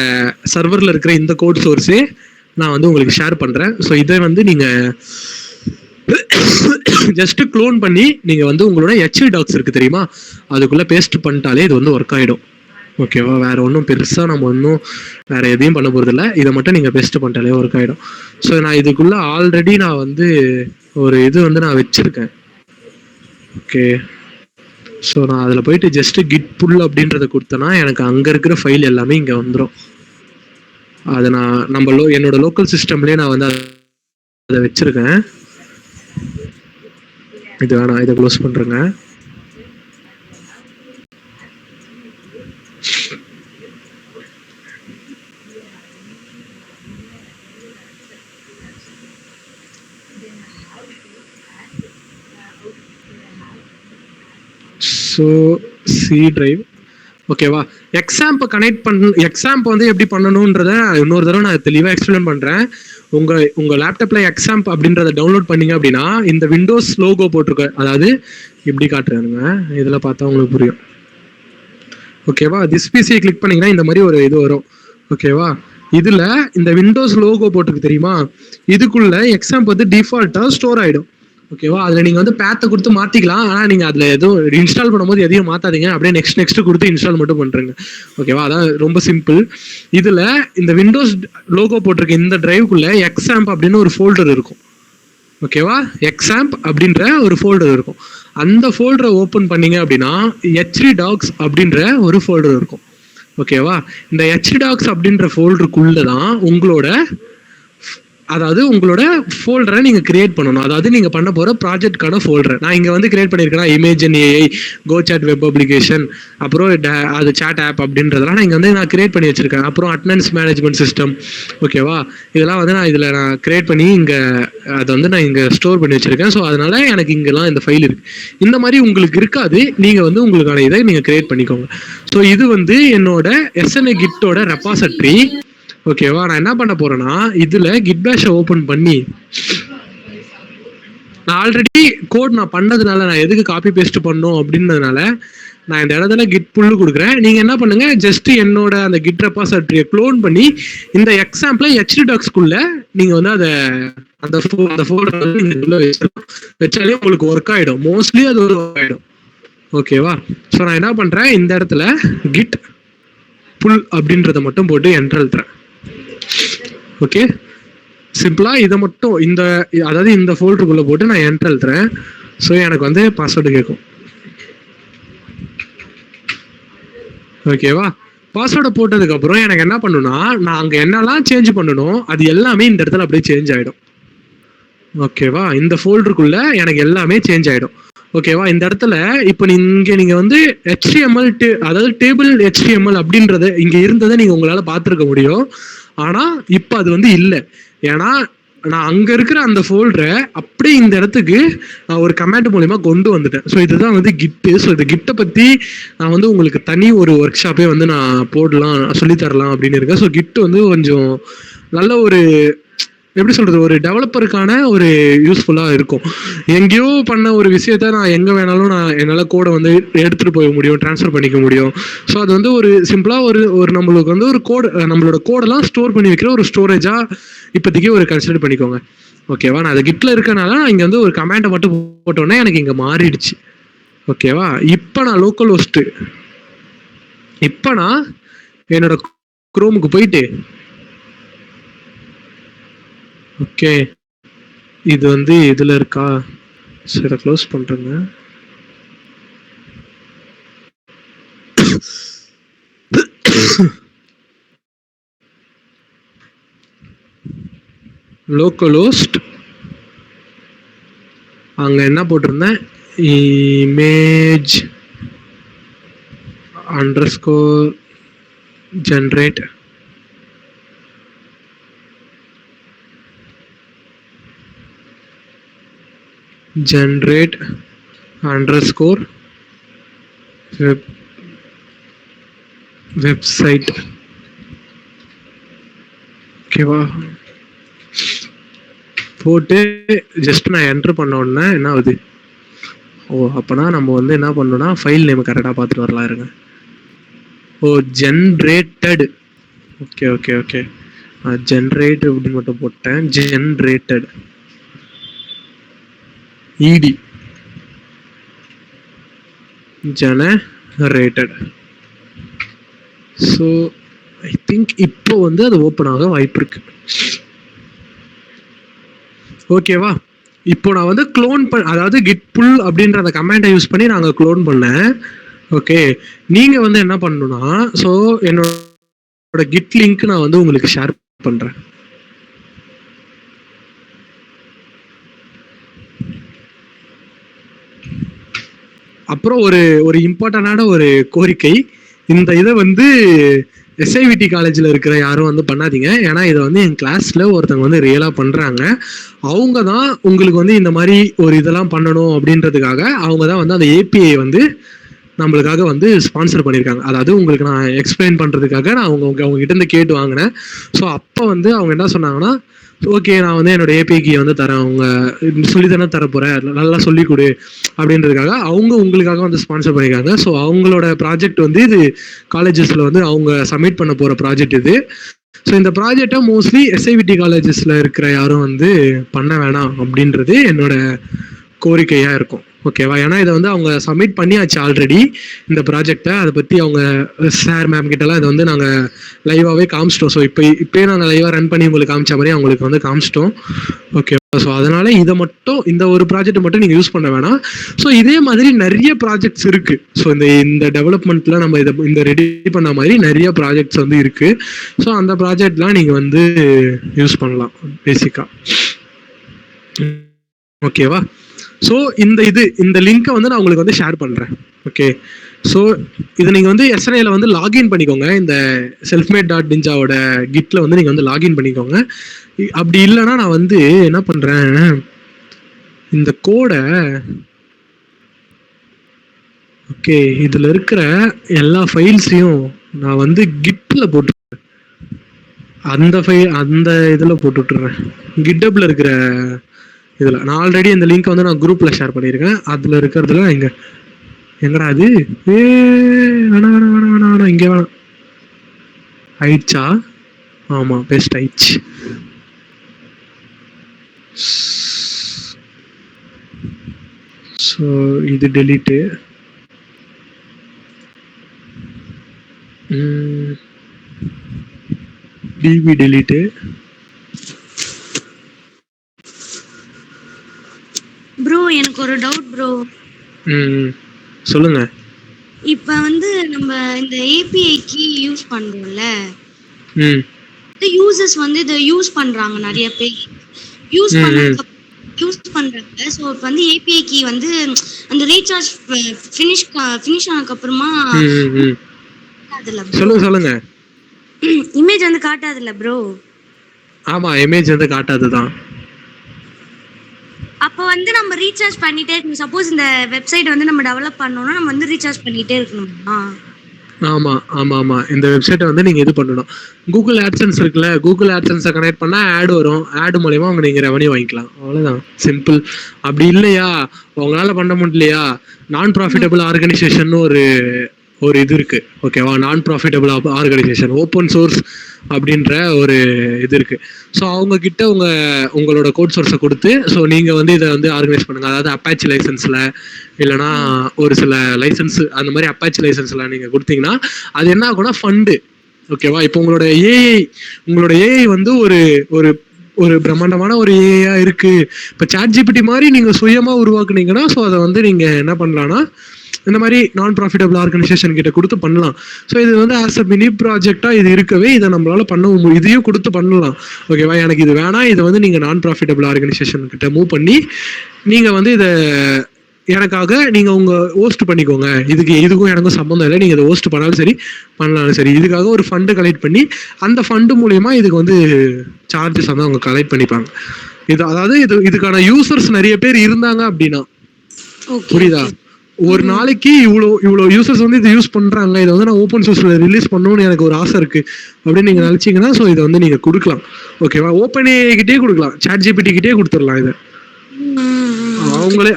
சர்வர்ல இருக்கிற இந்த கோட் சோர்ஸே நான் வந்து உங்களுக்கு ஷேர் பண்றேன். ஸோ இதை வந்து நீங்க ஜஸ்ட் க்ளோன் பண்ணி நீங்க வந்து உங்களோட HDocs இருக்கு தெரியுமா, அதுக்குள்ள பேஸ்ட் பண்ணிட்டாலே இது வந்து ஒர்க் ஆயிடும். ஓகேவா? வேற ஒன்றும் பெருசா நம்ம ஒன்றும் வேற எதையும் பண்ண போறது இல்லை. இதை மட்டும் நீங்க பேஸ்ட் பண்ணிட்டாலே ஒர்க் ஆயிடும். ஸோ நான் இதுக்குள்ள ஆல்ரெடி நான் வந்து ஒரு இது வந்து நான் வச்சிருக்கேன். ஓகே, ஸோ நான் அதில் போயிட்டு ஜஸ்ட் git pull அப்படின்றத கொடுத்தேன்னா எனக்கு அங்கே இருக்கிற ஃபைல் எல்லாமே இங்கே வந்துடும். அதை நான் என்னோட லோக்கல் சிஸ்டம்லேயே நான் வந்து அதை வச்சிருக்கேன். இது வேணாம், இதை க்ளோஸ் பண்றேங்க. So C drive. ஓகேவா? எக்ஸாம்ப் வந்து எப்படி பண்ணணும்ன்றத இன்னொரு தடவை நான் தெளிவாக எக்ஸ்பிளைன் பண்றேன். உங்க லேப்டாப்ல எக்ஸாம்ப் அப்படின்றத டவுன்லோட் பண்ணீங்க அப்படின்னா இந்த விண்டோஸ் லோகோ போட்டிருக்க, அதாவது இப்படி காட்டுறானுங்க, இதுல பார்த்தா உங்களுக்கு புரியும். ஓகேவா? திஸ் பிசியை கிளிக் பண்ணீங்கன்னா இந்த மாதிரி ஒரு இது வரும். ஓகேவா? இதுல இந்த விண்டோஸ் லோகோ போட்டிருக்கு தெரியுமா, இதுக்குள்ள எக்ஸாம்ப் வந்து டிஃபால்ட்டா ஸ்டோர் ஆயிடும். ஓகேவா? அதுல நீங்க வந்து பேத்தை கொடுத்து மாத்திக்கலாம். ஆனா நீங்க அதுல எதுவும் இன்ஸ்டால் பண்ணும்போது எதையும் மாத்தாதீங்க, அப்படியே நெக்ஸ்ட் கொடுத்து இன்ஸ்டால் மட்டும் பண்றீங்க. ஓகேவா? அதான் ரொம்ப சிம்பிள். இதுல இந்த விண்டோஸ் லோகோ போட்டிருக்க இந்த டிரைவுக்குள்ள எக்ஸாம்ப் அப்படின்னு ஒரு ஃபோல்டர் இருக்கும். ஓகேவா? எக்ஸாம்ப் அப்படின்ற ஒரு ஃபோல்டர் இருக்கும். அந்த ஃபோல்டரை ஓப்பன் பண்ணீங்க அப்படின்னா HDocs அப்படின்ற ஒரு ஃபோல்டர் இருக்கும். ஓகேவா? இந்த HDocs அப்படின்ற ஃபோல்டருக்குள்ள தான் உங்களோட அதாவது உங்களோட ஃபோல்டரை நீங்க கிரியேட் பண்ணணும். அதாவது நீங்க பண்ண போற ப்ராஜெக்ட்கான ஃபோல்டர் நான் இங்க வந்து கிரியேட் பண்ணிருக்கேன். இமேஜின் ஏஐ, கோ சாட் வெப் அப்ளிகேஷன், அப்புறம் அது சாட் ஆப் அப்படின்றதெல்லாம் நான் இங்க வந்து நான் கிரியேட் பண்ணி வச்சிருக்கேன். அப்புறம் அட்டெண்டன்ஸ் மேனேஜ்மெண்ட் சிஸ்டம், ஓகேவா, இதெல்லாம் வந்து நான் இதுல நான் கிரியேட் பண்ணி இங்க அதை வந்து நான் இங்க ஸ்டோர் பண்ணி வச்சிருக்கேன். ஸோ அதனால எனக்கு இங்கெல்லாம் இந்த ஃபைல் இருக்கு. இந்த மாதிரி உங்களுக்கு இருக்காது, நீங்க வந்து உங்களுக்கான இதை நீங்க கிரியேட் பண்ணிக்கோங்க. ஸோ இது வந்து என்னோட எஸ்என்ஏ கிட்டோட ரெபாசிட்டரி, ஓகேவா. நான் என்ன பண்ண போறேன்னா இதுல கிட் பேஷை ஓபன் பண்ணி நான் ஆல்ரெடி கோட் நான் பண்ணதுனால நான் எதுக்கு காப்பி பேஸ்ட் பண்ணோம் அப்படின்றதுனால நான் இந்த இடத்துல கிட் புல்லு கொடுக்குறேன். நீங்க என்ன பண்ணுங்க, ஜஸ்ட் என்னோட அந்த கிட் ரெபாசிட்டரியை க்ளோன் பண்ணி இந்த எக்ஸாம்பிள HDocsக்குள்ள நீங்க வந்து அதை அந்த ஃபோல்டர் வந்து நீங்க உள்ள வச்சாலே உங்களுக்கு ஒர்க் ஆயிடும். மோஸ்ட்லி அது ஒரு ஒர்க் ஆயிடும், ஓகேவா. ஸோ நான் என்ன பண்றேன், இந்த இடத்துல கிட் புல் அப்படின்றத மட்டும் போட்டு என்டர் அழுத்துறேன். ஓகே, சிம்பிளா இதை மட்டும் அதாவது இந்த ஃபோல்டருக்குள்ள போட்டு நான் என்டர் அழுத்துறேன். ஸோ எனக்கு வந்து பாஸ்வேர்டு கேட்கும், ஓகேவா. பாஸ்வேர்டை போட்டதுக்கு அப்புறம் எனக்கு என்ன பண்ணணும்னா நான் அங்க என்னெல்லாம் சேஞ்ச் பண்ணணும் அது எல்லாமே இந்த இடத்துல அப்படியே சேஞ்ச் ஆயிடும், ஓகேவா. இந்த ஃபோல்டருக்குள்ள எனக்கு எல்லாமே சேஞ்ச் ஆயிடும், ஓகேவா. இந்த இடத்துல இப்போ நீங்க வந்து HTML அதாவது டேபிள் HTML அப்படின்றத இங்க இருந்ததை நீங்க உங்களால பார்த்துருக்க முடியும். ஆனா இப்போ அது வந்து இல்லை, ஏன்னா நான் அங்க இருக்கிற அந்த ஃபோல்டரை அப்படியே இந்த இடத்துக்கு நான் ஒரு கமெண்ட் மூலியமா கொண்டு வந்துட்டேன். ஸோ இதுதான் வந்து கிட்டு. ஸோ இந்த கிட்டை பத்தி நான் வந்து உங்களுக்கு தனி ஒரு ஒர்க் ஷாப்பே வந்து நான் போடலாம், சொல்லித்தரலாம் அப்படின்னு இருக்கேன். ஸோ கிட் வந்து கொஞ்சம் நல்ல ஒரு எப்படி சொல்றது, ஒரு டெவலப்பருக்கான ஒரு யூஸ்ஃபுல்லா இருக்கும். எங்கேயோ பண்ண ஒரு விஷயத்த நான் எங்க வேணாலும் நான் என்னால கோடை வந்து எடுத்துட்டு போக முடியும், டிரான்ஸ்ஃபர் பண்ணிக்க முடியும். ஸோ அது வந்து ஒரு சிம்பிளா ஒரு நம்மளுக்கு வந்து ஒரு கோடு, நம்மளோட கோடெல்லாம் ஸ்டோர் பண்ணி வைக்கிற ஒரு ஸ்டோரேஜா இப்போதைக்கு ஒரு கன்சிடர் பண்ணிக்கோங்க, ஓகேவா. நான் அது கிட்ல இருக்கனால இங்க வந்து ஒரு கமெண்டை மட்டும் போட்டோன்னே எனக்கு இங்க மாறிடுச்சு, ஓகேவா. இப்போ நான் லோக்கல் ஹோஸ்ட், இப்போ நான் என்னோட குரோமுக்கு போயிட்டு ஓகே இது வந்து இதுல இருக்கா, சரி க்ளோஸ் பண்றேங்க. லோக்கல் ஹோஸ்ட் அங்க என்ன போட்டிருந்தேன், image underscore generate underscore website, ஓகேவா. போட்டு ஜஸ்ட் நான் என்டர் பண்ண உடனே என்ன ஆகுது, அப்பனா நம்ம வந்து என்ன பண்ணோம்னா ஃபைல் நேம் கரெக்டாக பார்த்துட்டு வரலாம் இருங்க. Generated, okay okay okay, generate அப்படின்னு மட்டும் போட்டேன். Generated ED generated. So I think இப்போ வந்து அது ஓப்பன் ஆக வாய்ப்பு இருக்கு, ஓகேவா. இப்போ நான் வந்து க்ளோன் அதாவது கிட் புல் அப்படின்ற அந்த கமாண்டை யூஸ் பண்ணி நாங்கள் க்ளோன் பண்ணேன், ஓகே. நீங்க வந்து என்ன பண்ணணும்னா, ஸோ என்னோட கிட் லிங்க் நான் வந்து உங்களுக்கு ஷேர் பண்றேன். அப்புறம் ஒரு இம்பார்ட்டன்டான ஒரு கோரிக்கை, இந்த இதை வந்து SIVT காலேஜில் இருக்கிற யாரும் வந்து பண்ணாதீங்க. ஏன்னா இதை வந்து என் கிளாஸில் ஒருத்தவங்க வந்து ரியலாக பண்ணுறாங்க. அவங்க தான் உங்களுக்கு வந்து இந்த மாதிரி ஒரு இதெல்லாம் பண்ணணும் அப்படின்றதுக்காக அவங்க தான் வந்து அந்த API வந்து நம்மளுக்காக வந்து ஸ்பான்சர் பண்ணியிருக்காங்க. அதாவது உங்களுக்கு நான் எக்ஸ்பிளைன் பண்ணுறதுக்காக நான் அவங்க கிட்ட இருந்து கேட்டு வாங்கினேன். ஸோ அப்போ வந்து அவங்க என்ன சொன்னாங்கன்னா, ஓகே நான் வந்து என்னோட API வந்து தரேன், அவங்க சொல்லி தானே தரப்போறேன், நல்லா சொல்லி கொடு அப்படின்றதுக்காக அவங்க உங்களுக்காக வந்து ஸ்பான்சர் பண்ணியிருக்காங்க. ஸோ அவங்களோட ப்ராஜெக்ட் வந்து இது காலேஜஸ்ல வந்து அவங்க சப்மிட் பண்ண போற ப்ராஜெக்ட் இது. ஸோ இந்த ப்ராஜெக்டை மோஸ்ட்லி SIVT காலேஜஸ்ல இருக்கிற யாரும் வந்து பண்ண வேணாம் அப்படின்றது என்னோட கோரிக்கையா இருக்கும், ஓகேவா? ஏன்னா இதை வந்து அவங்க சப்மிட் பண்ணியாச்சு ஆல்ரெடி இந்த ப்ராஜெக்டை. அதை பற்றி அவங்க சார் மேம் கிட்டலாம் இதை வந்து நாங்கள் லைவாகவே காமிச்சிட்டோம். ஸோ இப்போயே நாங்கள் லைவாக ரன் பண்ணி உங்களுக்கு காமிச்ச மாதிரி அவங்களுக்கு வந்து காமிச்சிட்டோம். ஓகே, ஸோ அதனால இதை மட்டும், இந்த ஒரு ப்ராஜெக்ட் மட்டும் நீங்கள் யூஸ் பண்ண வேணாம். ஸோ இதே மாதிரி நிறைய ப்ராஜெக்ட்ஸ் இருக்குது. ஸோ இந்த டெவலப்மெண்ட்டில் நம்ம இந்த ரெடி பண்ண மாதிரி நிறைய ப்ராஜெக்ட்ஸ் வந்து இருக்குது. ஸோ அந்த ப்ராஜெக்ட்லாம் நீங்கள் வந்து யூஸ் பண்ணலாம் பேசிக்காக. ஓகேவா? ஸோ இந்த லிங்கை வந்து நான் உங்களுக்கு வந்து ஷேர் பண்ணுறேன். ஓகே, ஸோ இதை நீங்கள் வந்து எஸ்என்ஏல வந்து லாகின் பண்ணிக்கோங்க. இந்த selfmade.ninjaவோட கிட்ல வந்து நீங்கள் வந்து லாகின் பண்ணிக்கோங்க. அப்படி இல்லைன்னா நான் வந்து என்ன பண்ணுறேன், இந்த கோடை ஓகே இதில் இருக்கிற எல்லா ஃபைல்ஸையும் நான் வந்து கிட்டில் போட்டு அந்த இதில் போட்டு விட்டுறேன். கிட்டப்ல இருக்கிற இதில் நான் ஆல்ரெடி இந்த லிங்க் வந்து நான் குரூப்பில் ஷேர் பண்ணியிருக்கேன். அதில் இருக்கிறதுல எங்கடா அது வேணாம் இங்கே வேணாம் ஆயிடுச்சா? ஆமாம், பெஸ்ட் ஆயிடுச்சு. ஸோ இது டெலீட்டு. DP delete. ப்ரோ எனக்கு ஒரு டவுட் ப்ரோ. சொல்லுங்க. இப்ப வந்து நம்ம இந்த API கீ யூஸ் பண்றோம்ல, இந்த யூசர்ஸ் வந்து இதை யூஸ் பண்றாங்க, நிறைய பேர் யூஸ் பண்றாங்க. ஸோ இப்போ வந்து API கீ வந்து அந்த ரீசார்ஜ் ஃபினிஷ் ஆனதுக்கு அப்புறமா சொல்லுங்க இமேஜ் வந்து காட்டாதுல்ல ப்ரோ? ஆமா, இமேஜ் வந்து காட்டாதுதான். அப்போ வந்து நம்ம ரீசார்ஜ் பண்ணிட்டே இருக்கணும். சப்போஸ் இந்த வெப்சைட் வந்து நம்ம டெவலப் பண்ணோம்னா நம்ம வந்து ரீசார்ஜ் பண்ணிட்டே இருக்கணுமா? ஆமா, இந்த வெப்சைட்டை வந்து நீங்க இது பண்ணணும். கூகுள் ஆட்சன்ஸ் இருக்குல்ல, கூகுள் ஆட்சன்ஸை கனெக்ட் பண்ணா ஆட் வரும். ஆட் மூலமா அவங்க நீங்க ரெவன்யூ வாங்கிக்கலாம். அவ்வளவுதான், சிம்பிள். அப்படி இல்லையா, உங்களால பண்ண முடியலையா, நான் ப்ராஃபிட்டபிள் ஆர்கனைசேஷன் ஒரு இது இருக்கு. ஓகேவா? நான் ப்ராஃபிட்டபிள் ஆர்கனைசேஷன் ஓப்பன் சோர்ஸ் அப்படின்ற ஒரு இது இருக்கு. ஸோ அவங்க கிட்ட உங்களோட கோட் சோர்ஸை கொடுத்து, ஸோ நீங்க வந்து இதை வந்து ஆர்கனைஸ் பண்ணுங்க. அதாவது அப்பாச்சி லைசன்ஸ்ல இல்லைன்னா ஒரு சில லைசன்ஸ் அந்த மாதிரி அப்பாச்சி லைசன்ஸ்ல நீங்க கொடுத்தீங்கன்னா அது என்ன ஆகும்னா ஃபண்டு. ஓகேவா? இப்போ உங்களோட ஏஐ வந்து ஒரு பிரம்மாண்டமான ஒரு ஏஐயா இருக்கு. இப்போ ChatGPT மாதிரி நீங்க சுயமா உருவாக்குனீங்கன்னா, ஸோ அதை வந்து நீங்க என்ன பண்ணலாம்னா இந்த மாதிரி நான் ப்ராஃபிட்டபிள் ஆர்கனைசேஷன் கிட்ட கொடுத்து பண்ணலாம். ஸோ இது வந்து ஆஸ் அ மினி ப்ராஜெக்டா இது இருக்கவே இதை நம்மளால பண்ண இதையும் கொடுத்து பண்ணலாம். ஓகேவா? எனக்கு இது வேணாம், இதை வந்து நீங்க நான் ப்ராஃபிட்டபிள் ஆர்கனைசேஷன் கிட்ட மூவ் பண்ணி நீங்க வந்து இதை எனக்காக நீங்க உங்க ஹோஸ்ட் பண்ணிக்கோங்க. இதுக்கும் எனக்கும் சம்பந்தம் இல்லை, நீங்க இதை ஹோஸ்ட் பண்ணாலும் சரி பண்ணாலும் சரி. இதுக்காக ஒரு ஃபண்டு கலெக்ட் பண்ணி அந்த ஃபண்டு மூலியமா இதுக்கு வந்து சார்ஜஸ் வந்து அவங்க கலெக்ட் பண்ணிப்பாங்க. அதாவது இதுக்கான யூசர்ஸ் நிறைய பேர் இருந்தாங்க அப்படின்னா, புரியுதா? ஒரு நாளைக்கு இவ்வளோ யூசர்ஸ் வந்து இதை யூஸ் பண்றாங்க, இதை வந்து நான் ஓப்பன் சோர்ஸ்ல ரிலீஸ் பண்ணணும்னு எனக்கு ஒரு ஆசை இருக்கு அப்படின்னு நீங்க நினைச்சீங்கன்னா, ஸோ இதை வந்து நீங்க கொடுக்கலாம். ஓகேவா? ஓப்பன் ஏஐ கிட்டே கொடுக்கலாம், ChatGPT கிட்டே கொடுத்துடலாம். இதை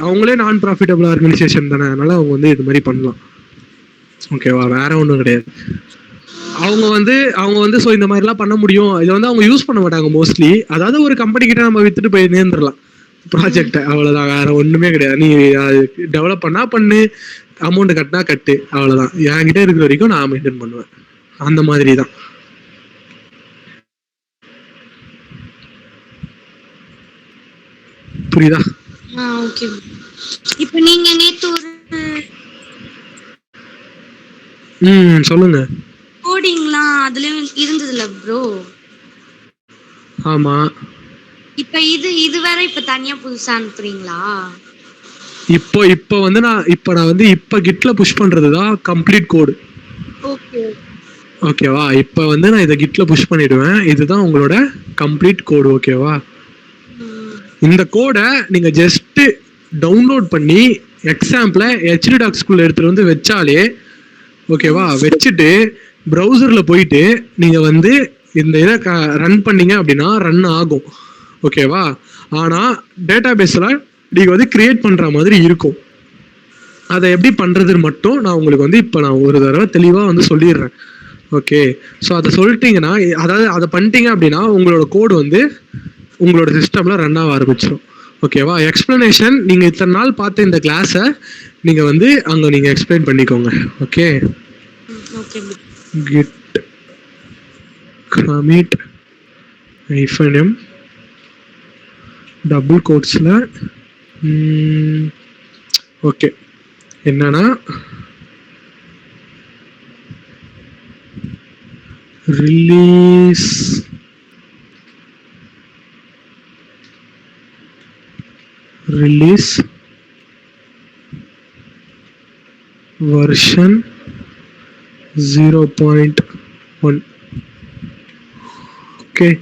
அவங்களே நான் ப்ராஃபிட்டபிள் ஆர்கனைசேஷன் தானே, அதனால அவங்க வந்து இது மாதிரி பண்ணலாம். ஓகேவா? வேற ஒன்றும் கிடையாது. அவங்க வந்து ஸோ இந்த மாதிரிலாம் பண்ண முடியும். இதை வந்து அவங்க யூஸ் பண்ண மாட்டாங்க மோஸ்ட்லி. அதாவது ஒரு கம்பெனி கிட்ட நம்ம வித்துட்டு போய் நேர்ந்துடலாம் ப்ராஜெக்ட், அவ்வளவுதான். வேற ஒண்ணுமே கிடையாது. நீ டெவலப் பண்ணா பண்ணு, அமௌண்ட் கட்டினா கட்டு, அவ்வளவுதான். என்கிட்ட இருக்கிற வரைக்கும் நான் மெயின்டைன் பண்ணுவேன். அந்த மாதிரி தான். புரியுதா? ஓகே. இப்போ நீங்க நேத்து சொல்லுங்க. கோடிங்லாம் அதுலயும் இருந்ததுல ப்ரோ? ஆமா. இப்ப இது வேற இப்ப தனியா புதுசா அனுப்புறீங்களா? இப்போ வந்து நான் வந்து கிட்ல புஷ் பண்றதுதான் கம்ப்ளீட் கோடு. ஓகே, ஓகேவா? இப்போ வந்து நான் இதை கிட்ல புஷ் பண்ணிடுவேன். இதுதான் உங்களோட கம்ப்ளீட் கோடு. ஓகேவா? இந்த கோடை நீங்க ஜஸ்ட் டவுன்லோட் பண்ணி எக்ஸாம்பிள HDocsக்குள்ள எடுத்துட்டு வந்து வச்சாலே, ஓகேவா, வச்சுட்டு ப்ரௌசர்ல போயிட்டு நீங்க வந்து இந்த இதை ரன் பண்ணீங்க அப்படின்னா ரன் ஆகும். ஓகேவா? ஆனா டேட்டா பேஸ்ல நீங்க வந்து கிரியேட் பண்ற மாதிரி இருக்கும். அதை எப்படி பண்றதுன்னு மட்டும் நான் உங்களுக்கு வந்து இப்போ நான் ஒரு தடவை தெளிவா வந்து சொல்லிடுறேன். ஓகே, ஸோ அதை சொல்லிட்டீங்கன்னா, அதாவது அதை பண்ணிட்டீங்க அப்படின்னா உங்களோட கோடு வந்து உங்களோட சிஸ்டம்ல ரன் ஆக ஆரம்பிச்சிடும். ஓகேவா? எக்ஸ்பிளனேஷன் நீங்க இத்தனை நாள் பார்த்த இந்த கிளாஸை நீங்க வந்து அங்க நீங்க எக்ஸ்பிளைன் பண்ணிக்கோங்க. Okay, okay bro. git commit -m double கோட்ஸ்ல ஓகே என்னன்னா release version 0.1. okay,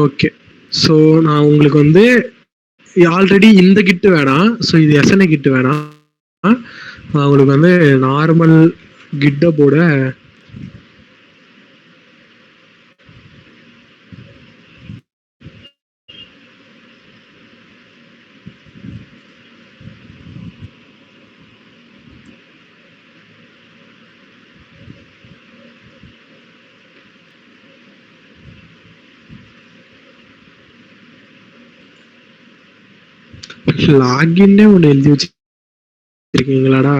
okay. So நான் உங்களுக்கு வந்து ஆல்ரெடி இந்த கிட்டு வேணாம், ஸோ இது எஸ்என்ஏ கிட்டு வேணாம், நான் உங்களுக்கு வந்து நார்மல் கிட்டப்போட லாகின்னே ஒன்று எழுதி வச்சிருக்கீங்களாடா?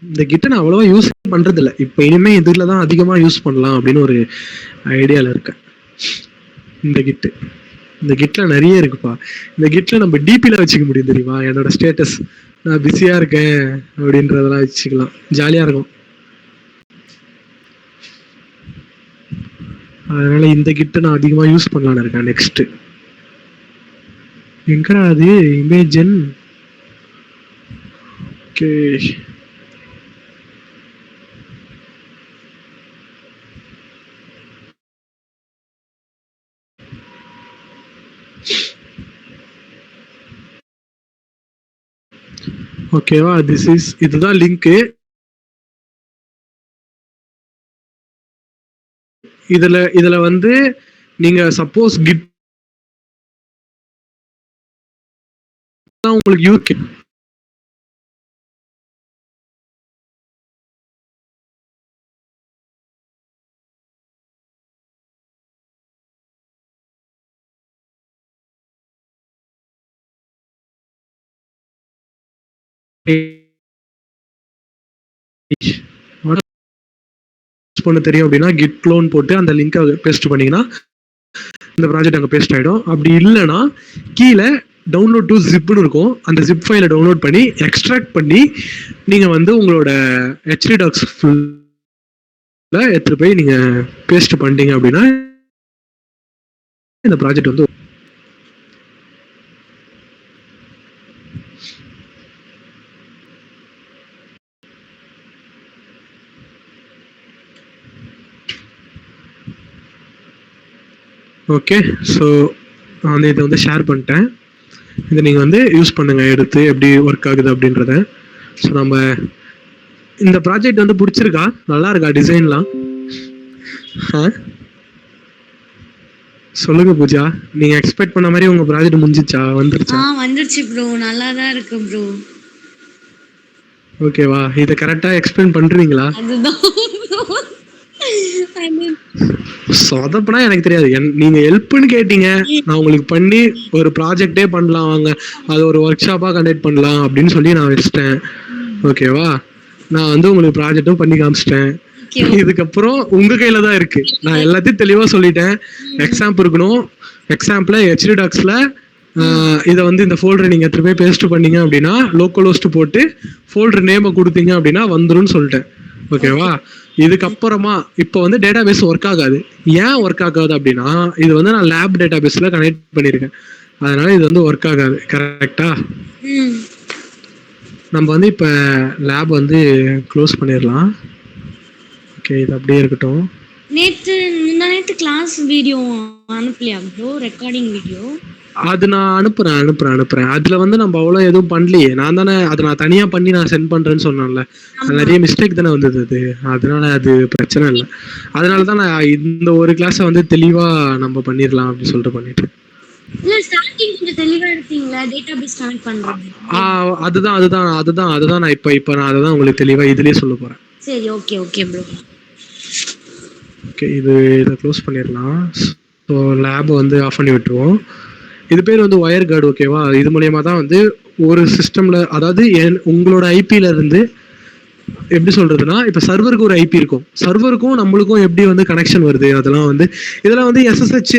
இந்த கிட்ட நான் அவ்வளவா யூஸ் பண்றது இல்லை. இப்போ இனிமே இதுல தான் அதிகமா யூஸ் பண்ணலாம் அப்படின்னு ஒரு ஐடியால இருக்கேன். இந்த கிட்ல நிறைய இருக்குப்பா. இந்த கிட்ல நம்ம டிபில வச்சுக்க முடியும் தெரியுமா? என்னோட ஸ்டேட்டஸ் நான் பிஸியா இருக்கேன் அப்படின்றதெல்லாம் வச்சுக்கலாம், ஜாலியா இருக்கும். அதனால இந்த கிட்ட நான் அதிகமா யூஸ் பண்ணலான்னு இருக்கேன். நெக்ஸ்ட் எங்கடா அது இமேஜன்? ஓகே, ஓகேவா? இதுதான் லிங்க். இதுல வந்து நீங்க சப்போஸ் கிட் உங்களுக்கு யூகே பண்ண தெரியும் அப்படின்னா கிட் க்ளோன் போட்டு அந்த லிங்கை பேஸ்ட் பண்ணீங்கன்னா இந்த ப்ராஜெக்ட் அங்கே பேஸ்ட் ஆகிடும். அப்படி இல்லைன்னா கீழே டவுன்லோட் டு ஜிப்னு இருக்கும், அந்த ஜிப் ஃபைலை டவுன்லோட் பண்ணி எக்ஸ்ட்ராக்ட் பண்ணி நீங்கள் வந்து உங்களோட ஹெச்டி டாக்ஸ் ஃபுல்லாக எடுத்துகிட்டு போய் நீங்கள் பேஸ்ட் பண்ணிட்டீங்க அப்படின்னா இந்த ப்ராஜெக்ட் வந்து ஓகே. ஸோ நான் வந்து இதை வந்து ஷேர் பண்ணிட்டேன். இதை நீங்கள் வந்து யூஸ் பண்ணுங்கள், எடுத்து எப்படி ஒர்க் ஆகுது அப்படின்றத. ஸோ நம்ம இந்த ப்ராஜெக்ட் வந்து பிடிச்சிருக்கா? நல்லா இருக்கா டிசைன்லாம்? சொல்லுங்க பூஜா, நீங்க எக்ஸ்பெக்ட் பண்ண மாதிரி உங்க ப்ராஜெக்ட் முடிஞ்சிச்சா? வந்துருச்சா? வந்துருச்சு ப்ரோ, நல்லா தான் இருக்கு ப்ரோ. ஓகேவா? இதை கரெக்டா எக்ஸ்பிளைன் பண்றீங்களா? அதுதான் சொதப்பனா எனக்கு தெரியாது. நீங்க ஹெல்ப்னு கேட்டீங்க, நான் உங்களுக்கு பண்ணி ஒரு ப்ராஜெக்டே பண்ணலாம் வாங்க, அது ஒரு ஒர்க் ஷாப்பா கண்டக்ட் பண்ணலாம் அப்படின்னு சொல்லி நான் வச்சிட்டேன். ஓகேவா? நான் வந்து உங்களுக்கு ப்ராஜெக்டும் பண்ணி காமிச்சிட்டேன். இதுக்கப்புறம் உங்க கையில தான் இருக்கு. நான் எல்லாத்தையும் தெளிவா சொல்லிட்டேன். எக்ஸாம்பிள் இருக்கணும். எக்ஸாம்பிள் ஹெச்டி டாக்ஸ்ல இதை வந்து இந்த ஃபோல்டரை நீங்க எடுத்துட்டு போய் பேஸ்ட் பண்ணீங்க அப்படின்னா லோக்கல் ஹோஸ்ட் போட்டு ஃபோல்டர் நேமை கொடுத்தீங்க அப்படின்னா வந்துரும்னு சொல்லிட்டேன். ஓகேவா? இதுக்கப்புறமா இப்போ வந்து டேட்டா பேஸ் ஒர்க் ஆகாது. ஏன் ஒர்க் ஆகாது அப்படின்னா இது வந்து நான் லேப் டேட்டா பேஸ்ல கனெக்ட் பண்ணியிருக்கேன், அதனால இது வந்து ஒர்க் ஆகாது. கரெக்டா? நம்ம வந்து இப்போ லேப் வந்து க்ளோஸ் பண்ணிடலாம். ஓகே, இது அப்படியே இருக்கட்டும். நேத்து கிளாஸ் வீடியோ அனுப்பலையா ப்ரோ? ரெக்கார்டிங் வீடியோ அது நான் அனுப்புறேன். அதுல வந்து நம்ம அவ்வளவு எதுவும் பண்ணலையே. நான் தானே அதை நான் தனியா பண்ணி நான் சென்ட் பண்றேன்னு சொன்னேன்ல. அது நிறைய மிஸ்டேக் தானே வந்தது அது. அதனால அது பிரச்சனை இல்லை. அதனாலதான் நான் இந்த ஒரு கிளாஸை வந்து தெளிவா நம்ம பண்ணிடலாம் அப்படின்னு சொல்லிட்டு பண்ணிட்டு. இல்ல ஸ்டார்டிங் கொஞ்சம் தெளிவா எடுத்தீங்களா டேட்டாபேஸ் கனெக்ட் பண்றது? அதுதான் நான் இப்ப நான் அதான் உங்களுக்கு தெளிவா இதுலயே சொல்ல போறேன். சரி, ஓகே ப்ரோ. ஓகே, இதை க்ளோஸ் பண்ணிடலாம். ஸோ லேப் வந்து ஆஃப் பண்ணி விட்டுருவோம். இது பேர் வந்து ஒயர் கார்டு. ஓகேவா? இது மூலயமா தான் வந்து ஒரு சிஸ்டம்ல, அதாவது உங்களோட ஐபியில இருந்து எப்படி சொல்றதுன்னா, இப்ப சர்வருக்கு ஒரு ஐபி இருக்கும், சர்வருக்கும் நம்மளுக்கும் எப்படி வந்து கனெக்ஷன் வருது, அதெல்லாம் வந்து இதெல்லாம் வந்து எஸ்எஸ்ஹெச்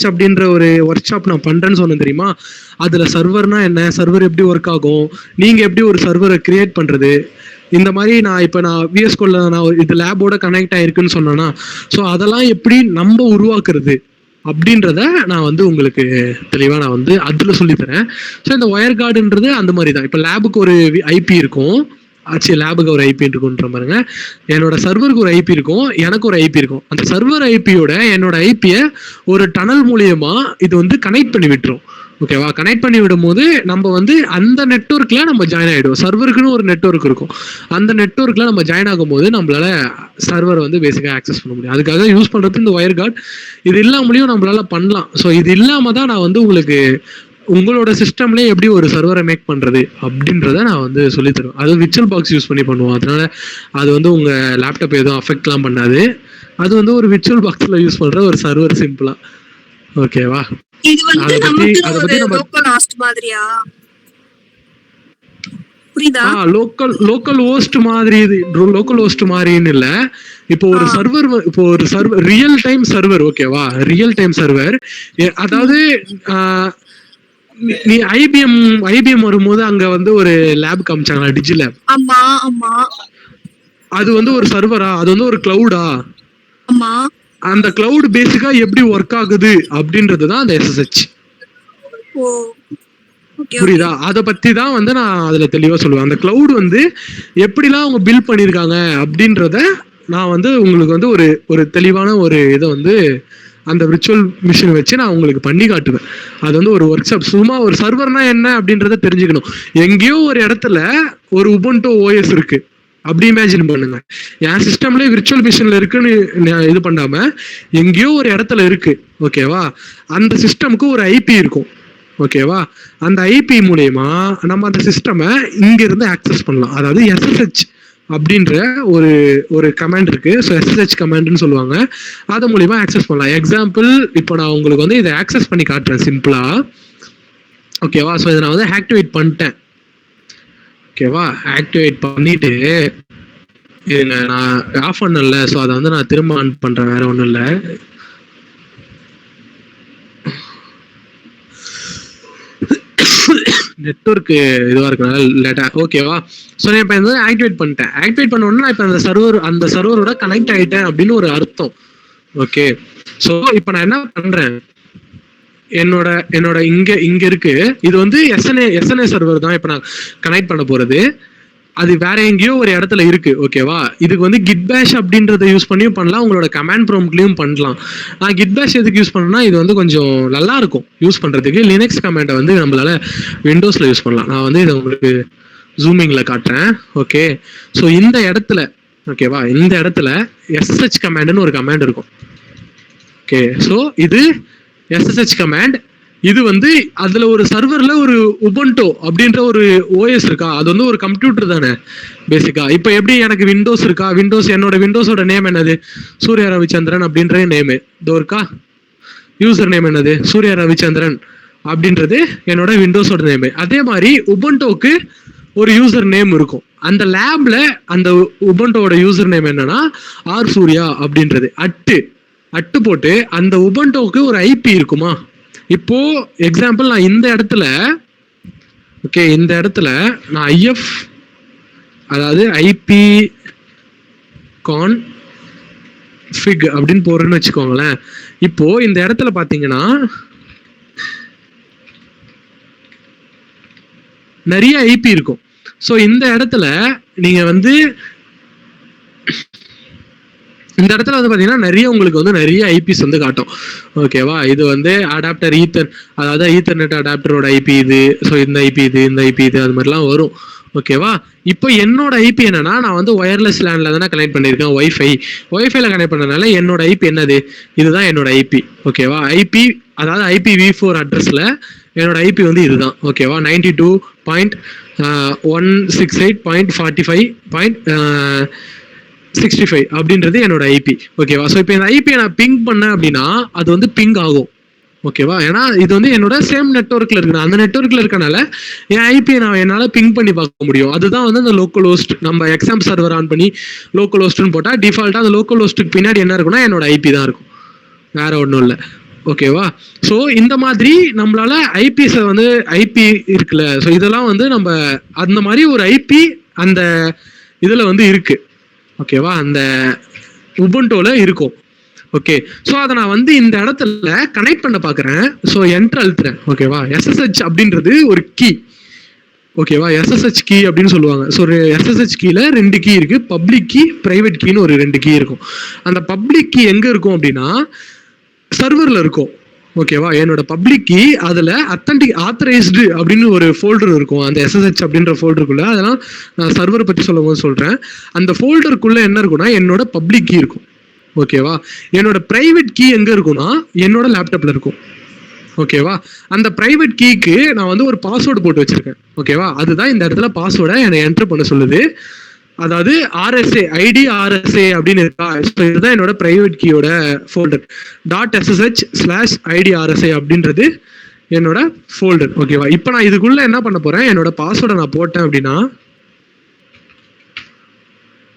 அப்படின்ற ஒரு ஒர்க் ஷாப் நான் பண்றேன்னு சொன்னேன் தெரியுமா? அதுல சர்வர்னா என்ன, சர்வர் எப்படி ஒர்க் ஆகும், நீங்க எப்படி ஒரு சர்வரை கிரியேட் பண்றது, இந்த மாதிரி நான் விஎஸ் கோட்ல நான் இது லேபோட கனெக்ட் ஆயிருக்குன்னு சொன்னேன்னா, ஸோ அதெல்லாம் எப்படி நம்ம உருவாக்குறது அப்படின்றத நான் வந்து உங்களுக்கு தெளிவா நான் வந்து அதுல சொல்லித்தரேன். ஸோ இந்த ஒயர் கார்டுன்றது அந்த மாதிரி தான். இப்போ லேபுக்கு ஒரு ஐபி இருக்கும், ஆச்சு லேபுக்கு ஒரு ஐபி இருக்குன்ற பாருங்க. என்னோட சர்வருக்கு ஒரு ஐபி இருக்கும், எனக்கு ஒரு ஐபி இருக்கும். அந்த சர்வர் ஐபியோட என்னோட ஐபியை ஒரு டனல் மூலியமா இது வந்து கனெக்ட் பண்ணி விட்டுரும். ஓகேவா? கனெக்ட் பண்ணி விடும்போது நம்ம வந்து அந்த நெட்வொர்க்ல நம்ம ஜாயின் ஆயிடுவோம். சர்வருக்குன்னு ஒரு நெட்வொர்க் இருக்கும், அந்த நெட்வொர்க்ல நம்ம ஜாயின் ஆகும்போது நம்மளால சர்வர் வந்து பேசிக்கா ஆக்சஸ் பண்ண முடியும். அதுக்காக யூஸ் பண்றது இந்த ஒயர் கார்டு. இது இல்லாமலையும் நம்மளால பண்ணலாம். ஸோ இது இல்லாம தான் நான் வந்து உங்களுக்கு உங்களோட சிஸ்டம்லேயே எப்படி ஒரு சர்வரை மேக் பண்றது அப்படின்றத நான் வந்து சொல்லி தருவேன். அது விர்ச்சுவல் பாக்ஸ் யூஸ் பண்ணி பண்ணுவோம். அதனால அது வந்து உங்க லேப்டாப் எதுவும் அஃபெக்ட்லாம் பண்ணாது. அது வந்து ஒரு விர்ச்சுவல் பாக்ஸ்ல யூஸ் பண்ற ஒரு சர்வர் சிம்பிளா. ஓகேவா? இது வந்து நமக்கு லோக்கல் ஹோஸ்ட் மாதிரியா? புரியுதா? லோக்கல் ஹோஸ்ட் மாதிரி. லோக்கல் ஹோஸ்ட் மாதிரின்னு இல்ல. இப்போ ஒரு சர்வர் ரியல் டைம் சர்வர். ஓகேவா? Real time server. அதாவது நீ ஐபிஎம் வரும்போது அங்க வந்து ஒரு லேப் காமிச்சாங்களா, டிஜி லேப். ஆமா ஆமா. அது வந்து ஒரு சர்வரா, அது வந்து ஒரு கிளவுடா? ஆமா. அந்த கிளவுட் பேசிக்கா எப்படி ஒர்க் ஆகுது அப்படின்றதுதான் அந்த எஸ்எஸ்ஹெச். புரியுதா? அத பத்தி தான் வந்து நான் அதுல தெளிவா சொல்லுவேன். அந்த கிளவுட் வந்து எப்படிலாம் அவங்க பில்ட் பண்ணிருக்காங்க அப்படின்றத நான் வந்து உங்களுக்கு வந்து ஒரு தெளிவான ஒரு இதை வந்து அந்த விர்ச்சுவல் மிஷின் வச்சு நான் உங்களுக்கு பண்ணி காட்டுவேன். அது வந்து ஒரு ஒர்க் ஷாப். சும்மா ஒரு சர்வர்னா என்ன அப்படின்றத தெரிஞ்சுக்கணும். எங்கேயோ ஒரு இடத்துல ஒரு உபுண்டு ஓஎஸ் இருக்கு அப்படி இமேஜின் பண்ணுங்க. என் சிஸ்டம்ல விர்ச்சுவல் மிஷின்ல இருக்குன்னு இது பண்ணாம எங்கேயோ ஒரு இடத்துல இருக்கு. ஓகேவா? அந்த சிஸ்டமுக்கு ஒரு ஐபி இருக்கும். ஓகேவா? அந்த ஐபி மூலயமா நம்ம அந்த சிஸ்டமை இங்க இருந்து ஆக்சஸ் பண்ணலாம். அதாவது எஸ்எஸ்ஹெச் அப்படின்ற ஒரு கமாண்ட் இருக்கு. ஸோ எஸ்எஸ்ஹெச் கமாண்ட்னு சொல்லுவாங்க. அது மூலியமா ஆக்சஸ் பண்ணலாம். எக்ஸாம்பிள் இப்போ நான் உங்களுக்கு வந்து இதை ஆக்சஸ் பண்ணி காட்டுறேன் சிம்பிளா. ஓகேவா? ஸோ இதை நான் வந்து ஆக்டிவேட் பண்ணிட்டேன். ஓகேவா? ஆக்டிவேட் பண்ணிட்டு இதுங்க நான் ஆஃப் பண்ணல. ஸோ அதை வந்து நான் திரும்ப ஆன் பண்றேன், வேற ஒன்றும் இல்லை. நெட்வொர்க் இதுவா இருக்கனால லேட்டா. ஓகேவா? ஸோ நான் இப்போ வந்து ஆக்டிவேட் பண்ணிட்டேன். ஆக்டிவேட் பண்ண உடனே நான் இப்போ அந்த சர்வரோட கனெக்ட் ஆகிட்டேன் அப்படின்னு ஒரு அர்த்தம். ஓகே. ஸோ இப்போ நான் என்ன பண்றேன், என்னோட இங்க இருக்கு. இது வந்து எஸ்என்ஏ சர்வர் தான் இப்போ நான் கனெக்ட் பண்ண போறது. அது வேற எங்கேயோ ஒரு இடத்துல இருக்கு. ஓகேவா? இதுக்கு வந்து கிட் பேஷ் அப்படின்றத யூஸ் பண்ணியும் பண்ணலாம், உங்களோட கமாண்ட் ப்ராம்ப்ட்லயும் பண்ணலாம். நான் கிட் பேஷ் எதுக்கு யூஸ் பண்ணேன்னா, இது வந்து கொஞ்சம் நல்லா இருக்கும் யூஸ் பண்றதுக்கு. லினக்ஸ் கமாண்டை வந்து நம்மளால விண்டோஸ்ல யூஸ் பண்ணலாம். நான் வந்து இதை உங்களுக்கு ஜூமிங்ல காட்டுறேன். ஓகே. ஸோ இந்த இடத்துல, ஓகேவா, இந்த இடத்துல எஸ்எஸ்ஹெச் கமாண்ட்னு ஒரு கமாண்ட் இருக்கும். ஓகே. ஸோ இது எஸ்எஸ்ஹெச் கமாண்ட். இது வந்து அதுல ஒரு சர்வர்ல ஒரு உபுண்டு அப்படின்ற ஒரு ஓஎஸ் இருக்கா, அது வந்து ஒரு கம்ப்யூட்டர் தானே பேசிக்கா. இப்போ எப்படி எனக்கு விண்டோஸ் இருக்கா, என்னோட விண்டோஸோட நேம் என்னது, சூர்யா ரவிச்சந்திரன் அப்படின்ற நேம் இதோ இருக்கா. யூசர் நேம் என்னது, சூர்யா ரவிச்சந்திரன் அப்படின்றது என்னோட விண்டோஸோட நேம். அதே மாதிரி உபுண்டுக்கு ஒரு யூசர் நேம் இருக்கும். அந்த லேப்ல அந்த உபுண்டோட யூசர் நேம் என்னன்னா ஆர் சூர்யா அப்படின்றது. அட்டு போட்டு அந்த உபுண்டுக்கு ஒரு ஐபி இருக்குமா. இப்போ எக்ஸாம்பிள் நான் இந்த இடத்துல, ஓகே, இந்த இடத்துல நான் ஐஎஃப், அதாவது ஐபி கான்ஃபிக் அப்படின்னு போறேன்னு வச்சுக்கோங்களேன். இப்போ இந்த இடத்துல பாத்தீங்கன்னா நிறைய ஐபி இருக்கும். ஸோ இந்த இடத்துல நீங்க வந்து இந்த இடத்துல வந்து பாத்தீங்கன்னா நிறைய உங்களுக்கு வந்து நிறைய ஐபிஸ் வந்து காட்டும். ஓகேவா, இது வந்து அடாப்டர் ஈத்தர், அதாவது ஈத்தர்நெட் அடாப்டரோட ஐபி இது, ஸோ இந்த ஐபி இது, இந்த ஐபி இது, அது மாதிரிலாம் வரும். ஓகேவா, இப்போ என்னோட ஐபி என்னன்னா, நான் வந்து ஒயர்லெஸ் லேண்ட்ல தானே கனெக்ட் பண்ணியிருக்கேன், ஒய்ஃபைல கனெக்ட் பண்ணனால என்னோட ஐபி என்னது, இதுதான் என்னோட ஐபி. ஓகேவா, ஐபி அதாவது IPv4 அட்ரஸ்ல என்னோட ஐபி வந்து இதுதான். ஓகேவா, 92.168.45.65 அப்படின்றது என்னோட ஐபி. ஓகேவா, ஸோ இப்போ இந்த ஐபியை நான் பிங் பண்ணேன் அப்படின்னா அது வந்து பிங் ஆகும். ஓகேவா, ஏன்னா இது வந்து என்னோட சேம் நெட்வொர்க்ல இருக்கு, அந்த நெட்வொர்க்ல இருக்கனால என் ஐபியை நான் என்னால் பிங் பண்ணி பார்க்க முடியும். அதுதான் வந்து அந்த லோக்கல் ஹோஸ்ட். நம்ம எக்ஸாம் சர்வர் ஆன் பண்ணி லோக்கல் ஹோஸ்ட்னு போட்டால் டிஃபால்ட்டாக அந்த லோக்கல் ஹோஸ்ட்டுக்கு பின்னாடி என்ன இருக்குன்னா என்னோட ஐபி தான் இருக்கும், வேற ஒன்றும் இல்லை. ஓகேவா, ஸோ இந்த மாதிரி நம்மளால ஐபிஎஸ் வந்து ஐபி இருக்குல்ல, ஸோ இதெல்லாம் வந்து நம்ம அந்த மாதிரி ஒரு ஐபி அந்த இதுல வந்து இருக்கு. ஓகேவா, அந்த உபுண்டோல இருக்கும். ஓகே, ஸோ அதை நான் வந்து இந்த இடத்துல கனெக்ட் பண்ண பார்க்குறேன். ஸோ என்டர் அழுத்துறேன். ஓகேவா, SSH அப்படின்றது ஒரு கீ. ஓகேவா, SSH கீ அப்படின்னு சொல்லுவாங்க. ஸோ ஒரு SSH கீல 2 கீ இருக்கு, பப்ளிக் கீ, பிரைவேட் கீன்னு ஒரு 2 கீ இருக்கும். அந்த பப்ளிக் கீ எங்க இருக்கும் அப்படின்னா சர்வர்ல இருக்கும். ஓகேவா, என்னோட பப்ளிக் கீ அதுல ஆத்தரைஸ்டு அப்படின்னு ஒரு ஃபோல்டர் இருக்கும், அந்த SSH அப்படின்ற ஃபோல்டருக்குள்ள. அதெல்லாம் நான் சர்வர் பத்தி சொல்லும் போது சொல்றேன். அந்த ஃபோல்டருக்குள்ள என்ன இருக்கும்னா என்னோட பப்ளிக் கீ இருக்கும். ஓகேவா, என்னோட பிரைவேட் கீ எங்க இருக்கும்னா என்னோட லேப்டாப்ல இருக்கும். ஓகேவா, அந்த பிரைவேட் கீக்கு நான் வந்து ஒரு பாஸ்வேர்டு போட்டு வச்சிருக்கேன். ஓகேவா, அதுதான் இந்த இடத்துல பாஸ்வேர்டை என்னை என்டர் பண்ண சொல்லுது. அதாவது RSA ஐடி RSA அப்படின்னு இருக்கா, இதுதான் என்னோட பிரைவேட் கீயோட ஃபோல்டர். .ssh/id RSA அப்படின்றது என்னோட ஃபோல்டர். ஓகேவா, இப்போ நான் இதுக்குள்ள என்ன பண்ண போறேன், என்னோட பாஸ்வேர்டை நான் போட்டேன் அப்படின்னா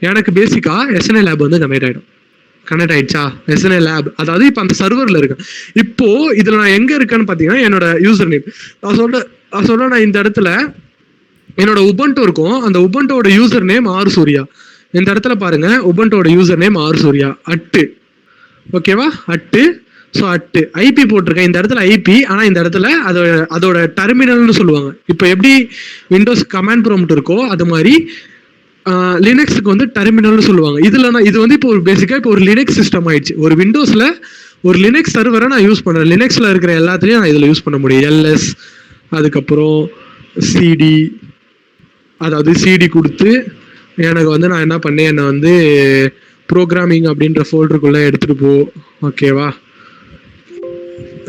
எனக்கு பேசிக்கா SNA லேப் வந்து கனெக்ட் ஆயிடும். கனெக்ட் ஆயிடுச்சா, SNA லேப், அதாவது இப்போ அந்த சர்வர்ல இருக்கேன். இப்போ இதுல நான் எங்க இருக்கேன்னு பாத்தீங்கன்னா என்னோட யூசர் நேம் நான் சொல்ல நான் இந்த இடத்துல என்னோட உபுண்டு இருக்கும், அந்த உபுண்டோட யூசர் நேம் ஆர் சூர்யா. இந்த இடத்துல பாருங்க, உபுண்டோட யூசர் நேம் ஆர் சூர்யா @. ஓகேவா, @. ஸோ ஐபி போட்டிருக்கேன் இந்த இடத்துல ஐபி, ஆனால் இந்த இடத்துல அதோட டெர்மினல்னு சொல்லுவாங்க. இப்போ எப்படி விண்டோஸ் கமாண்ட் ப்ராம்ப்ட் இருக்கோ அது மாதிரி லினக்ஸுக்கு வந்து டெர்மினல்னு சொல்லுவாங்க. இது வந்து இப்போ ஒரு பேசிக்காக இப்போ ஒரு லினக்ஸ் சிஸ்டம் ஆயிடுச்சு. ஒரு விண்டோஸில் ஒரு லினக்ஸ் சர்வரை நான் யூஸ் பண்ணுறேன். லினக்ஸில் இருக்கிற எல்லாத்துலேயும் நான் இதில் யூஸ் பண்ண முடியும். LS, அதுக்கப்புறம் CD, அதாவது CD கொடுத்து எனக்கு வந்து நான் என்ன பண்ணேன், என்னை வந்து ப்ரோக்ராமிங் அப்படின்ற ஃபோல்டருக்குள்ளே எடுத்துகிட்டு போ. ஓகேவா,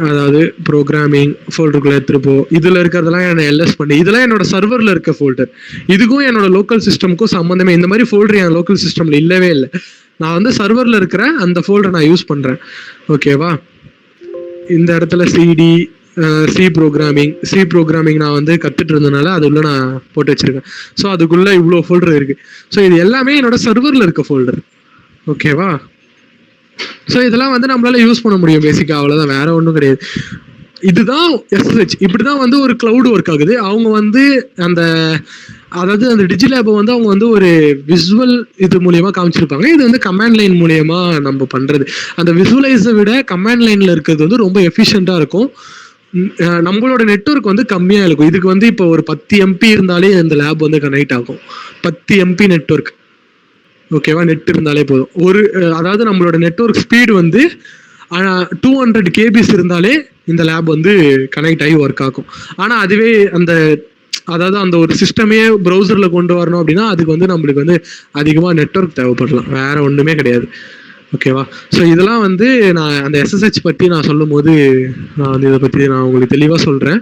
அதாவது ப்ரோக்ராமிங் ஃபோல்டருக்குள்ளே எடுத்துகிட்டு போ. இதில் இருக்கிறதெல்லாம் என்னை LS பண்ணி, இதெல்லாம் என்னோட சர்வரில் இருக்க ஃபோல்டர். இதுக்கும் என்னோட லோக்கல் சிஸ்டமுக்கும் சம்மந்தமே, இந்த மாதிரி ஃபோல்டர் என் லோக்கல் சிஸ்டமில் இல்லவே இல்லை. நான் வந்து சர்வரில் இருக்கிற அந்த ஃபோல்டரை நான் யூஸ் பண்ணுறேன். ஓகேவா, இந்த இடத்துல சி ப்ரோக்ராமிங் நான் வந்து கற்றுட்டு இருந்தனால அது உள்ள நான் போட்டு வச்சிருக்கேன். ஸோ அதுக்குள்ள இவ்வளோ ஃபோல்டர் இருக்கு. ஸோ இது எல்லாமே என்னோட சர்வரில் இருக்க ஃபோல்டர். ஓகேவா, ஸோ இதெல்லாம் வந்து நம்மளால யூஸ் பண்ண முடியும் பேசிக்கா, அவ்வளோதான், வேற ஒன்றும் கிடையாது. இதுதான் SSH. இப்படிதான் வந்து ஒரு கிளவுட் ஒர்க் ஆகுது. அவங்க வந்து அதாவது அந்த டிஜிலேபை வந்து அவங்க வந்து ஒரு விசுவல் இது மூலியமா காமிச்சிருப்பாங்க. இது வந்து கமாண்ட் லைன் மூலியமா நம்ம பண்றது. அந்த விசுவலைஸை விட கமாண்ட் லைன்ல இருக்கிறது வந்து ரொம்ப எஃபிஷியண்டா இருக்கும். நம்மளோட நெட்வொர்க் வந்து கம்மியா இருக்கும். இதுக்கு வந்து இப்போ ஒரு 10 MB இருந்தாலே இந்த லேப் வந்து கனெக்ட் ஆகும். 10 MB நெட்வொர்க். ஓகேவா, நெட் இருந்தாலே போதும். அதாவது நம்மளோட நெட்வொர்க் ஸ்பீடு வந்து 200 kbs இருந்தாலே இந்த லேப் வந்து கனெக்ட் ஆகி ஒர்க் ஆகும். ஆனா அதுவே அதாவது அந்த ஒரு சிஸ்டமே ப்ரௌசர்ல கொண்டு வரணும் அப்படின்னா அதுக்கு வந்து நம்மளுக்கு வந்து அதிகமாக நெட்வொர்க் தேவைப்படலாம், வேற ஒன்றுமே கிடையாது. ஓகேவா, ஸோ இதெல்லாம் வந்து நான் அந்த SSH பற்றி நான் சொல்லும் போது நான் வந்து இதை பற்றி நான் உங்களுக்கு தெளிவாக சொல்கிறேன்.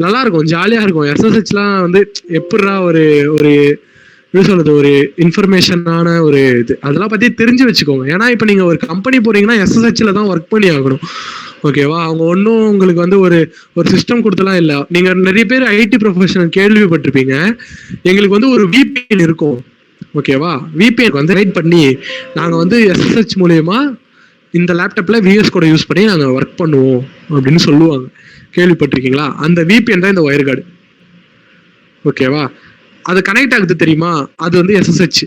நல்லா இருக்கும், ஜாலியாக இருக்கும். SSHலாம் வந்து எப்படா ஒரு எப்படி சொல்றது, ஒரு இன்ஃபர்மேஷனான ஒரு இது, அதெல்லாம் பற்றி தெரிஞ்சு வச்சுக்கோங்க. ஏன்னா இப்போ நீங்கள் ஒரு கம்பெனி போறீங்கன்னா SSHல தான் ஒர்க் பண்ணி ஆகணும். ஓகேவா, அவங்க ஒன்றும் உங்களுக்கு வந்து ஒரு சிஸ்டம் கொடுத்தலாம் இல்லை. நீங்கள் நிறைய பேர் ஐடி ப்ரொஃபஷனல் கேள்விப்பட்டிருப்பீங்க. எங்களுக்கு வந்து ஒரு VPN இருக்கும். ஓகேவா, VPN வந்து ரைட் பண்ணி நாங்கள் வந்து SSH மூலயமா இந்த லேப்டாப்ல VS கோட யூஸ் பண்ணி நாங்கள் ஒர்க் பண்ணுவோம் அப்படின்னு சொல்லுவாங்க. கேள்விப்பட்டிருக்கீங்களா? அந்த VPN தான் இந்த ஒயர் கார்டு. ஓகேவா, அது கனெக்ட் ஆகுது தெரியுமா, அது வந்து SSH.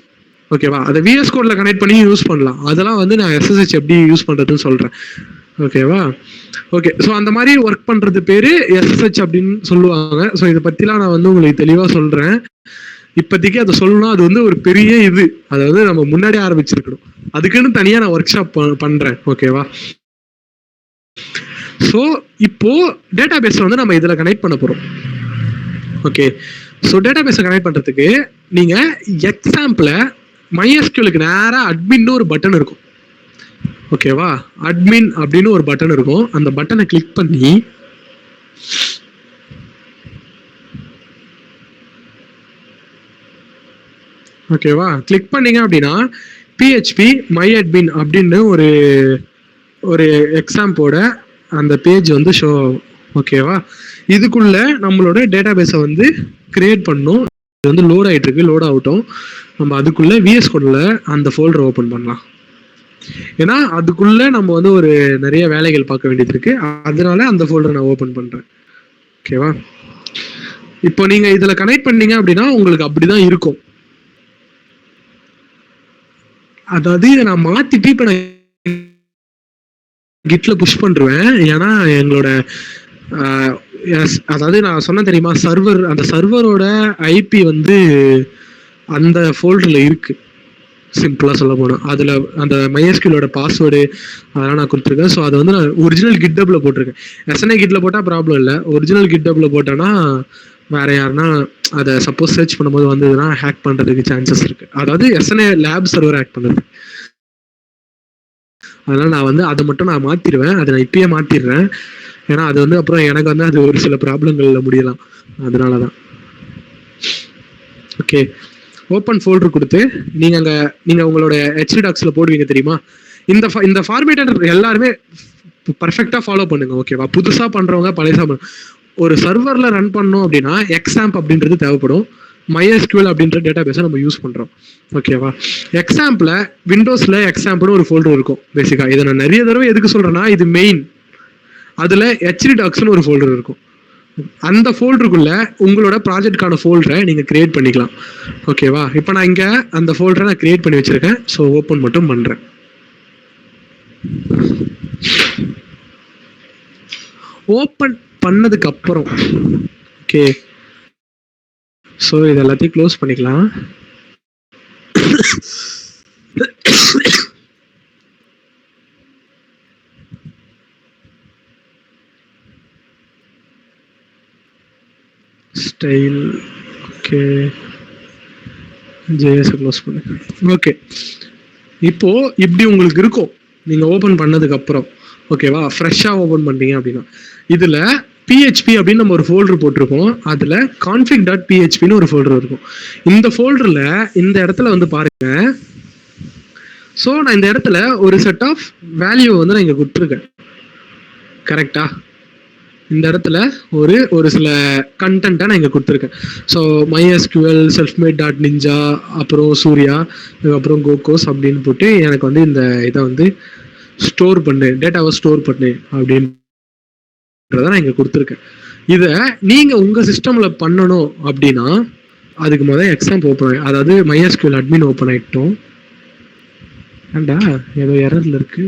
ஓகேவா, அதை VS கோட்ல கனெக்ட் பண்ணி யூஸ் பண்ணலாம். அதெல்லாம் வந்து நான் SSH எப்படி யூஸ் பண்றதுன்னு சொல்றேன். ஓகேவா, ஓகே. ஸோ அந்த மாதிரி ஒர்க் பண்றது பேரு SSH அப்படின்னு சொல்லுவாங்க. ஸோ இதை பத்திலாம் நான் வந்து உங்களுக்கு தெளிவா சொல்றேன். இப்போதைக்கு அதை சொல்லணும், அது வந்து ஒரு பெரிய இது, அதாவது நம்ம முன்னாடி ஆரம்பிச்சிருக்கணும். அதுக்குன்னு தனியா நான் ஒர்க் ஷாப் பண்றேன். ஓகேவா? ஸோ இப்போ டேட்டா பேஸ் வந்து நம்ம இதுல கனெக்ட் பண்ண போறோம். ஓகே, ஸோ டேட்டா பேஸை கனெக்ட் பண்றதுக்கு நீங்க எக்ஸாம்பிள் MySQLக்கு நேரா அட்மின்னு ஒரு பட்டன் இருக்கும். ஓகேவா? அட்மின் அப்படின்னு ஒரு பட்டன் இருக்கும். அந்த பட்டனை கிளிக் பண்ணி ஓகேவா, கிளிக் பண்ணீங்க அப்படின்னா PHP myadmin அப்படின்னு ஒரு எக்ஸாம்போட அந்த பேஜ் வந்து ஷோ. ஓகேவா? இதுக்குள்ள நம்மளோட டேட்டா பேஸை வந்து கிரியேட் பண்ணணும். இது வந்து லோட் ஆகிட்டு இருக்கு, லோட் ஆகட்டும். நம்ம அதுக்குள்ள VS கோட்ல அந்த ஃபோல்டர் ஓப்பன் பண்ணலாம். ஏன்னா அதுக்குள்ள நம்ம வந்து ஒரு நிறைய வேலைகள் பார்க்க வேண்டியது இருக்கு, அதனால அந்த ஃபோல்டர் நான் ஓப்பன் பண்றேன். ஓகேவா? இப்போ நீங்க இதுல கனெக்ட் பண்ணீங்க அப்படின்னா உங்களுக்கு அப்படிதான் இருக்கும். அதாவது இதை நான் மாத்திட்டு இப்ப நான் கிட்ல புஷ் பண்றேன். ஏன்னா எங்களோட அதாவது நான் சொன்ன தெரியுமா, சர்வர், அந்த சர்வரோட IP வந்து அந்த ஃபோல்டர்ல இருக்கு. சிம்பிளா சொல்ல போனா அதுல அந்த MySQLோட பாஸ்வேர்டு அதெல்லாம் நான் கொடுத்துருக்கேன். ஸோ அதை வந்து நான் ஒரிஜினல் கிட்டப்ல போட்டிருக்கேன். SNA கிட்ல போட்டா ப்ராப்ளம் இல்லை, ஒரிஜினல் கிட்டப்ல போட்டேன்னா வேற யாருன்னா அதை சப்போஸ் சர்ச் பண்ணும்போது வந்ததுன்னா ஹேக் பண்றதுக்கு சான்சஸ் இருக்கு. அதாவது SNA லேப் சர்வர் ஹேக் பண்றது. அதனால நான் வந்து அதை மட்டும் நான் மாத்திடுவேன். அதை நான் இப்பயே மாத்திடுறேன். ஏன்னா அது வந்து அப்புறம் எனக்கு வந்து அது ஒரு சில ப்ராப்ளங்கள்ல முடியலாம். அதனாலதான். ஓகே, ஓப்பன் ஃபோல்டர் கொடுத்து நீங்க உங்களோட HDocsல போடுவீங்க தெரியுமா, இந்த ஃபார்மேட்டர் எல்லாருமே பர்ஃபெக்டா ஃபாலோ பண்ணுங்க. ஓகேவா? புதுசா பண்றவங்க பழையசா ஒரு சர்வர்ல ரன் பண்ணோம் அப்படின்னா XAMPP அப்படின்றது தேவைப்படும். MySQL அப்படின்ற டேட்டா பேஸை நம்ம யூஸ் பண்றோம். ஓகேவா? எக்ஸாம்பிள் விண்டோஸ்ல எக்ஸாம்பிள்னு ஒரு ஃபோல்டர் இருக்கும். பேசிக்கா இதை நான் நிறைய தடவை எதுக்கு சொல்றேன்னா, இது மெயின். அதுல HDocsனு ஒரு ஃபோல்டர் இருக்கும். அந்த ஃபோல்டருக்குள்ள உங்களோட ப்ராஜெக்ட்கான ஃபோல்டரை நீங்க கிரியேட் பண்ணிக்கலாம். ஓகேவா? இப்போ நான் இங்க அந்த ஃபோல்டரை நான் கிரியேட் பண்ணி வச்சிருக்கேன். ஸோ ஓப்பன் மட்டும் பண்றேன். ஓப்பன் பண்ணதுக்கு அப்புறம் ஓகே, ஸோ இது எல்லாத்தையும் க்ளோஸ் பண்ணிக்கலாம். ஸ்டைல் ஓகே, ஜேஎஸ் க்ளோஸ் பண்ணு. ஓகே, இப்போ இப்படி உங்களுக்கு இருக்கும் நீங்க ஓபன் பண்ணதுக்கு அப்புறம். ஓகேவா? ஃப்ரெஷ்ஷா ஓபன் பண்ணீங்க அப்படின்னா இதுல PHP அப்படின்னு நம்ம ஒரு ஃபோல்டர் போட்டிருக்கோம். அதுல config.phpன்னு ஒரு ஃபோல்டர் இருக்கும். இந்த ஃபோல்டர்ல இந்த இடத்துல வந்து பாருங்க. ஸோ நான் இந்த இடத்துல ஒரு செட் ஆஃப் வேல்யூ வந்து நான் இங்க கொடுத்துருக்கேன். கரெக்டா? இந்த இடத்துல ஒரு சில கண்டென்ட்டை நான் இங்கே கொடுத்துருக்கேன். ஸோ MySQL selfmade.ninja அப்புறம் சூர்யா அப்புறம் கோகோஸ் அப்படின்னு போட்டு எனக்கு வந்து இந்த இதை வந்து ஸ்டோர் பண்ணு, டேட்டாவை ஸ்டோர் பண்ணு அப்படின்றத நான் இங்கே கொடுத்துருக்கேன். இதை நீங்கள் உங்கள் சிஸ்டமில் பண்ணணும் அப்படின்னா அதுக்கு முதல் எக்ஸாம் ஓப்பன், அதாவது MySQL அட்மின் ஓப்பன் ஆகிட்டோம். ஏண்டா ஏதோ எரர்ல இருக்கு.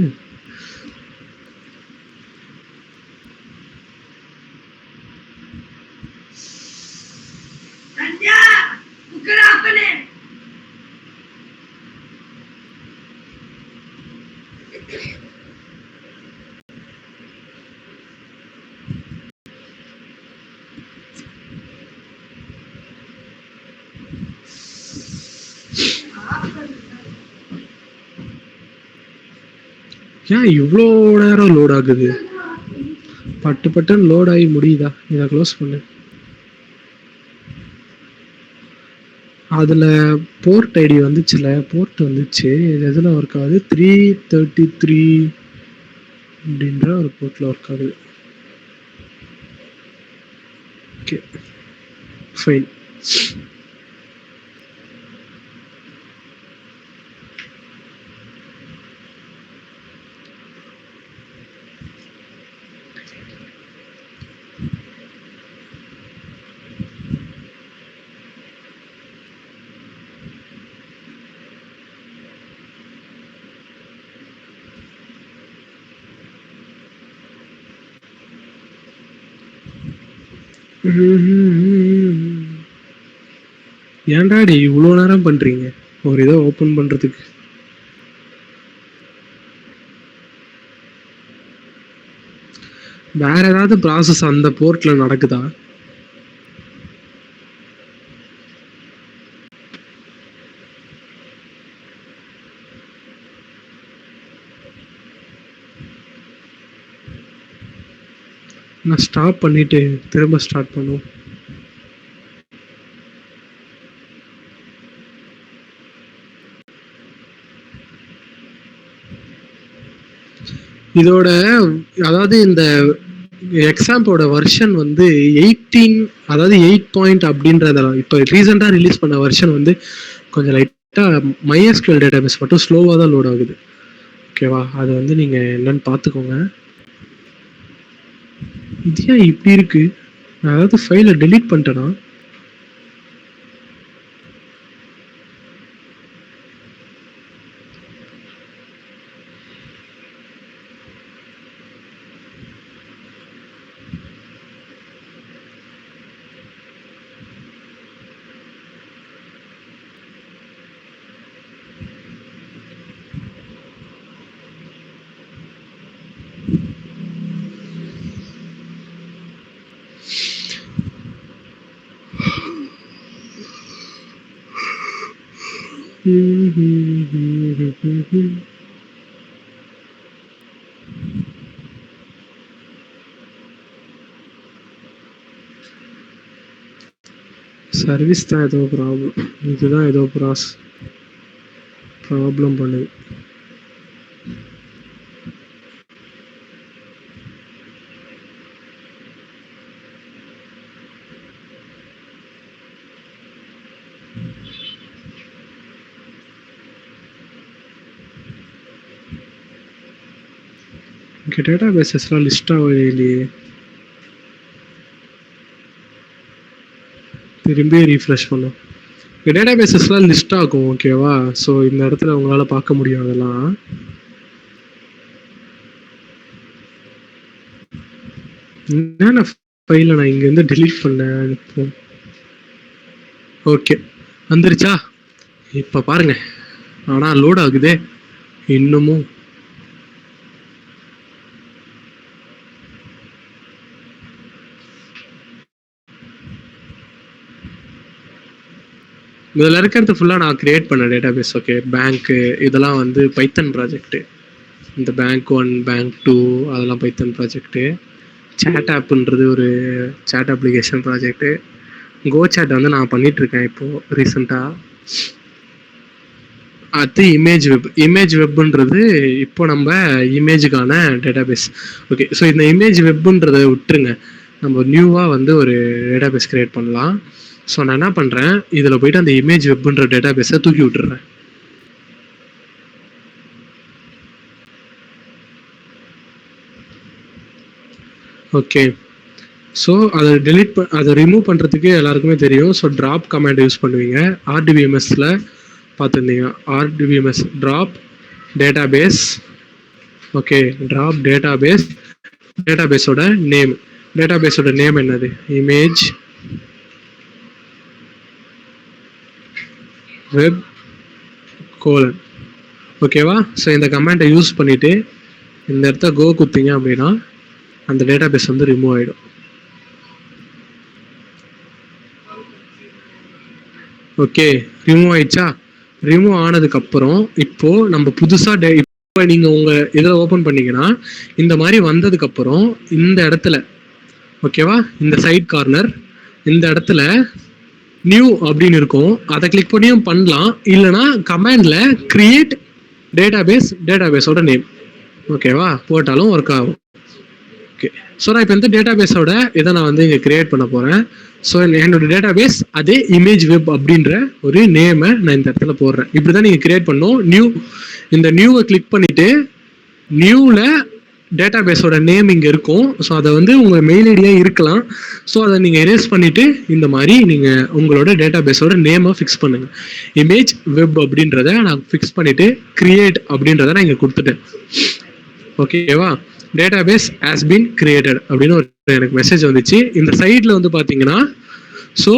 ஏன் இவ்வளோ நேரம் லோட் ஆகுது? பட்டுன்னு லோட் ஆகி முடியுதா? இதை க்ளோஸ் பண்ணு. அதில் போர்ட் ஐடி வந்துச்சுல, போர்ட் வந்துச்சு. இது எதில் ஒர்க் ஆகுது? 333 அப்படின்ற ஒரு போர்ட்டில் ஒர்க் ஆகுது. Okay fine. ஏன்டாடி இவ்வளோ நேரம் பண்றீங்க ஒரு இதை ஓப்பன் பண்றதுக்கு? வேற ஏதாவது ப்ராசஸ் அந்த போர்ட்ல நடக்குதா? நான் ஸ்டாப் பண்ணிட்டு திரும்ப ஸ்டார்ட் பண்ணுவோம். இதோட அதாவது இந்த எக்ஸாம்போட வெர்ஷன் வந்து 18, அதாவது 8 அப்படின்றத இப்போ ரீசெண்டாக ரிலீஸ் பண்ண வெர்ஷன் வந்து கொஞ்சம் லைட்டாக MySQL டேட்டாபேஸ் மட்டும் ஸ்லோவாக தான் லோட் ஆகுது. ஓகேவா? அது வந்து நீங்கள் என்னன்னு பார்த்துக்கோங்க. இது ஏன் இப்படி இருக்கு? நான் அதாவது ஃபைலை டெலீட் பண்ணிட்டேனா? சர்வீஸ் தான் ஏதோ ப்ராப்ளம். இதுதான் ஏதோ ப்ராப்ளம் பண்ணுது. இங்கே டேட்டா பேசஸ்லாம் லிஸ்ட் ஆகவே இல்லையே. திரும்பி ரீஃப்ரெஷ் பண்ணும். இங்கே டேட்டா பேசஸ்லாம் லிஸ்ட் ஆகும். ஓகேவா? ஸோ இந்த இடத்துல உங்களால் பார்க்க முடியும் அதெல்லாம். என்னென்ன ஃபைலை நான் இங்கேருந்து டெலீட் பண்ணேன். ஓகே, வந்துருச்சா? இப்போ பாருங்க. ஆனால் லோட் ஆகுதே இன்னமும். இதில் இருக்கிறது ஃபுல்லாக நான் கிரியேட் பண்ண டேட்டாபேஸ். ஓகே, பேங்க்கு இதெல்லாம் வந்து பைத்தன் ப்ராஜெக்ட்டு. இந்த பேங்க் 1 பேங்க் 2 அதெல்லாம் பைத்தன் ப்ராஜெக்ட்டு. சேட் ஆப்புன்றது ஒரு சேட் அப்ளிகேஷன் ப்ராஜெக்ட்டு. கோ சேட் வந்து நான் பண்ணிகிட்ருக்கேன் இப்போது ரீசெண்டாக. அது இமேஜ் வெப்புன்றது இப்போ நம்ம இமேஜுக்கான டேட்டாபேஸ். ஓகே, ஸோ இந்த இமேஜ் வெப்புன்றதை விட்டுருங்க. நம்ம நியூவாக வந்து ஒரு டேட்டாபேஸ் கிரியேட் பண்ணலாம். ஸோ நான் என்ன பண்ணுறேன், இதில் போயிட்டு அந்த இமேஜ் வெப்புன்ற டேட்டாபேஸை தூக்கி விட்டுறேன். ஓகே, ஸோ அதை ரிமூவ் பண்ணுறதுக்கு எல்லாருக்குமே தெரியும். ஸோ ட்ராப் கமாண்ட் யூஸ் பண்ணுவீங்க. RDBMSல பார்த்துருந்தீங்க. RDBMS drop database. Okay, drop டேட்டாபேஸோட நேம் என்னது? Image web colon. ஓகேவா? ஸோ இந்த கமாண்டை யூஸ் பண்ணிவிட்டு இந்த இடத்த கோ குத்திங்க அப்படின்னா அந்த டேட்டாபேஸ் வந்து ரிமூவ் ஆகிடும். ஓகே, ரிமூவ் ஆயிடுச்சா? ரிமூவ் ஆனதுக்கப்புறம் இப்போது நம்ம புதுசாக இப்போ நீங்கள் உங்கள் இதில் ஓப்பன் பண்ணிங்கன்னா இந்த மாதிரி வந்ததுக்கப்புறம் இந்த இடத்துல ஓகேவா, இந்த சைட் கார்னர் இந்த இடத்துல நியூ அப்படின்னு இருக்கும். அதை கிளிக் பண்ணியும் பண்ணலாம். இல்லைனா கமாண்டில் கிரியேட் டேட்டாபேஸோட நேம் ஓகேவா போட்டாலும் ஒர்க் ஆகும். ஓகே, ஸோ நான் இப்போ இந்த டேட்டாபேஸோட இதை நான் வந்து இங்கே கிரியேட் பண்ண போகிறேன். ஸோ என்னோட டேட்டாபேஸ் அதே இமேஜ் வெப் அப்படின்ற ஒரு நேமை நான் இந்த இடத்துல போடுறேன். இப்படி தான் நீங்கள் கிரியேட் பண்ணணும். இந்த நியூவை கிளிக் பண்ணிவிட்டு நியூவில் டேட்டாபேஸோட நேம் இங்கே இருக்கும். ஸோ அதை வந்து உங்கள் மெயில் ஐடியாக இருக்கலாம். ஸோ அதை நீங்கள் எரேஸ் பண்ணிவிட்டு இந்த மாதிரி நீங்கள் உங்களோட டேட்டாபேஸோட நேமை ஃபிக்ஸ் பண்ணுங்கள். இமேஜ் வெப் அப்படின்றத நான் ஃபிக்ஸ் பண்ணிவிட்டு கிரியேட் அப்படின்றத நான் இங்கே கொடுத்துட்டேன். ஓகேவா? டேட்டாபேஸ் ஹேஸ் பீன் கிரியேட்டட் அப்படின்னு ஒரு எனக்கு மெசேஜ் வந்துச்சு. இந்த சைடில் வந்து பார்த்தீங்கன்னா ஸோ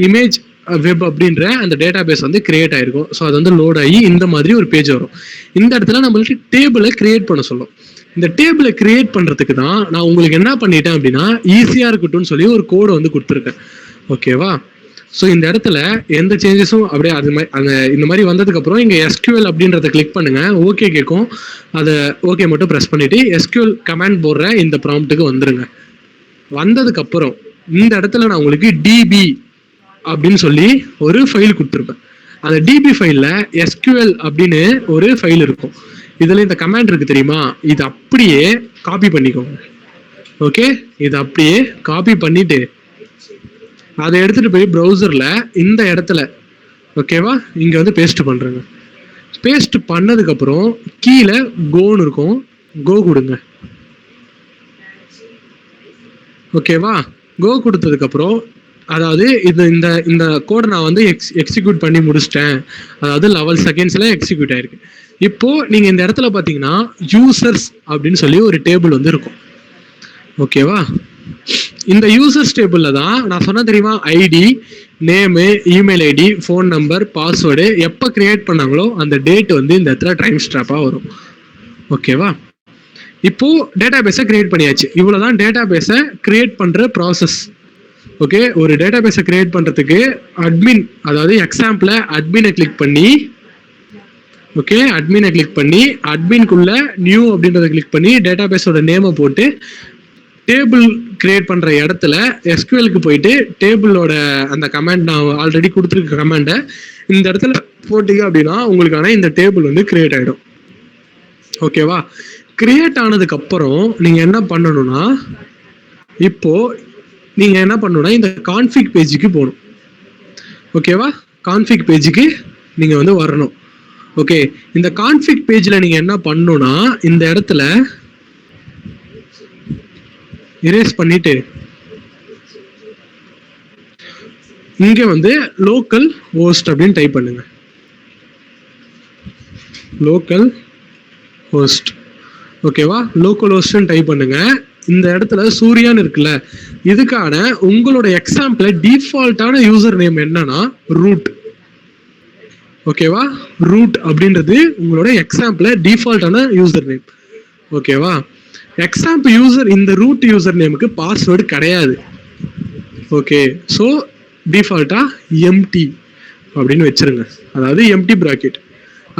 இமேஜ் வெப் அப்படின்ற அந்த டேட்டா பேஸ் வந்து கிரியேட் ஆயிருக்கும். ஸோ அது வந்து லோட் ஆகி இந்த மாதிரி ஒரு பேஜ் வரும். இந்த இடத்துல நம்மளுக்கு டேபிளை கிரியேட் பண்ண சொல்லும். இந்த டேபிளை கிரியேட் பண்றதுக்கு தான் நான் உங்களுக்கு என்ன பண்ணிட்டேன் அப்படின்னா ஈஸியா இருக்கட்டும்னு சொல்லி ஒரு கோடை வந்து கொடுத்துருக்கேன். ஓகேவா? ஸோ இந்த இடத்துல எந்த சேஞ்சஸும் அப்படியே அது மாதிரி அந்த இந்த மாதிரி வந்ததுக்கு அப்புறம் இங்க SQL அப்படின்றத கிளிக் பண்ணுங்க. ஓகே கேட்கும். அதை ஓகே மட்டும் ப்ரெஸ் பண்ணிட்டு SQL கமாண்ட் போடுற இந்த ப்ராம்ப்ட்டுக்கு வந்துருங்க. வந்ததுக்கு அப்புறம் இந்த இடத்துல நான் உங்களுக்கு DB அப்படின்னு சொல்லி ஒரு ஃபைல் கொடுத்துருப்பேன். அந்த DB ஃபைல்ல SQL அப்படின்னு ஒரு ஃபைல் இருக்கும். இதுல இந்த கமாண்ட் இருக்கு தெரியுமா, இது அப்படியே காப்பி பண்ணிக்கோங்க. ஓகே, இது அப்படியே காப்பி பண்ணிட்டு அதை எடுத்துட்டு போய் ப்ரௌசர்ல இந்த இடத்துல ஓகேவா இங்க வந்து பேஸ்ட் பண்றேங்க. பேஸ்ட் பண்ணதுக்கு அப்புறம் கீழே கோன்னு இருக்கும், கோ கொடுங்க. ஓகேவா? கோ கொடுத்ததுக்கு அப்புறம் அதாவது இது இந்த இந்த கோடை நான் வந்து எக்ஸிக்யூட் பண்ணி முடிச்சிட்டேன். அதாவது 11 செகண்ட்ஸ்ல எக்ஸிக்யூட் ஆயிருக்கு. இப்போ நீங்க இந்த இடத்துல பாத்தீங்கன்னா யூசர்ஸ் அப்படின்னு சொல்லி ஒரு டேபிள் வந்து இருக்கும். ஓகேவா? இந்த யூசர்ஸ் டேபிள்ல தான் நான் சொன்ன தெரியுமா ID, name, email ID, phone number, password எப்போ கிரியேட் பண்ணாங்களோ அந்த டேட் வந்து இந்த இடத்துல டைம் ஸ்டாப்பா வரும். ஓகேவா? இப்போ டேட்டா பேஸை கிரியேட் பண்ணியாச்சு. இவ்வளவுதான் டேட்டா பேஸை கிரியேட் பண்ற ப்ராசஸ். ஓகே, ஒரு டேட்டா பேஸை கிரியேட் பண்றதுக்கு அட்மின், அதாவது எக்ஸாம்பிள அட்மினை கிளிக் பண்ணி ஓகே அட்மினை கிளிக் பண்ணி அட்மின்குள்ள நியூ அப்படின்றத கிளிக் பண்ணி டேட்டா பேஸோட நேமை போட்டு டேபிள் கிரியேட் பண்ற இடத்துல SQLக்கு போயிட்டு டேபிளோட அந்த கமாண்ட் நான் ஆல்ரெடி கொடுத்துருக்க கமாண்டை இந்த இடத்துல போட்டீங்க அப்படின்னா உங்களுக்கான இந்த டேபிள் வந்து கிரியேட் ஆயிடும். ஓகேவா? கிரியேட் ஆனதுக்கு அப்புறம் நீங்க என்ன பண்ணணும்னா இப்போ நீங்க என்ன பண்ணணும்னா இந்த கான்ஃபிக் பேஜுக்கு போகணும். ஓகேவா? கான்ஃபிக் பேஜுக்கு நீங்க வந்து வரணும். ஓகே, இந்த கான்ஃபிக் பேஜ்ல நீங்க என்ன பண்ணணும்னா இந்த இடத்துல இரேஸ் பண்ணிட்டு இங்க வந்து லோக்கல் ஹோஸ்ட் அப்படின்னு டைப் பண்ணுங்க. Local host. ஓகேவா? லோக்கல் ஹோஸ்ட்னு டைப் பண்ணுங்க. இந்த இடத்துல சூர்யான்னு இருக்குல்ல, இதுக்கான உங்களோட எக்ஸாம்பிள் டிஃபால்ட்டான யூசர் நேம் என்னன்னா ரூட். ஓகேவா? ரூட் அப்படின்றது உங்களோட எக்ஸாம்பிள் டிஃபால்ட்டான யூசர் நேம். ஓகேவா? எக்ஸாம்பிள் யூசர் இந்த ரூட் யூசர் நேமுக்கு பாஸ்வேர்டு கிடையாது. ஓகே, ஸோ டிஃபால்ட்டா எம்டி அப்படின்னு வச்சிருங்க, அதாவது எம்டி பிராக்கெட்.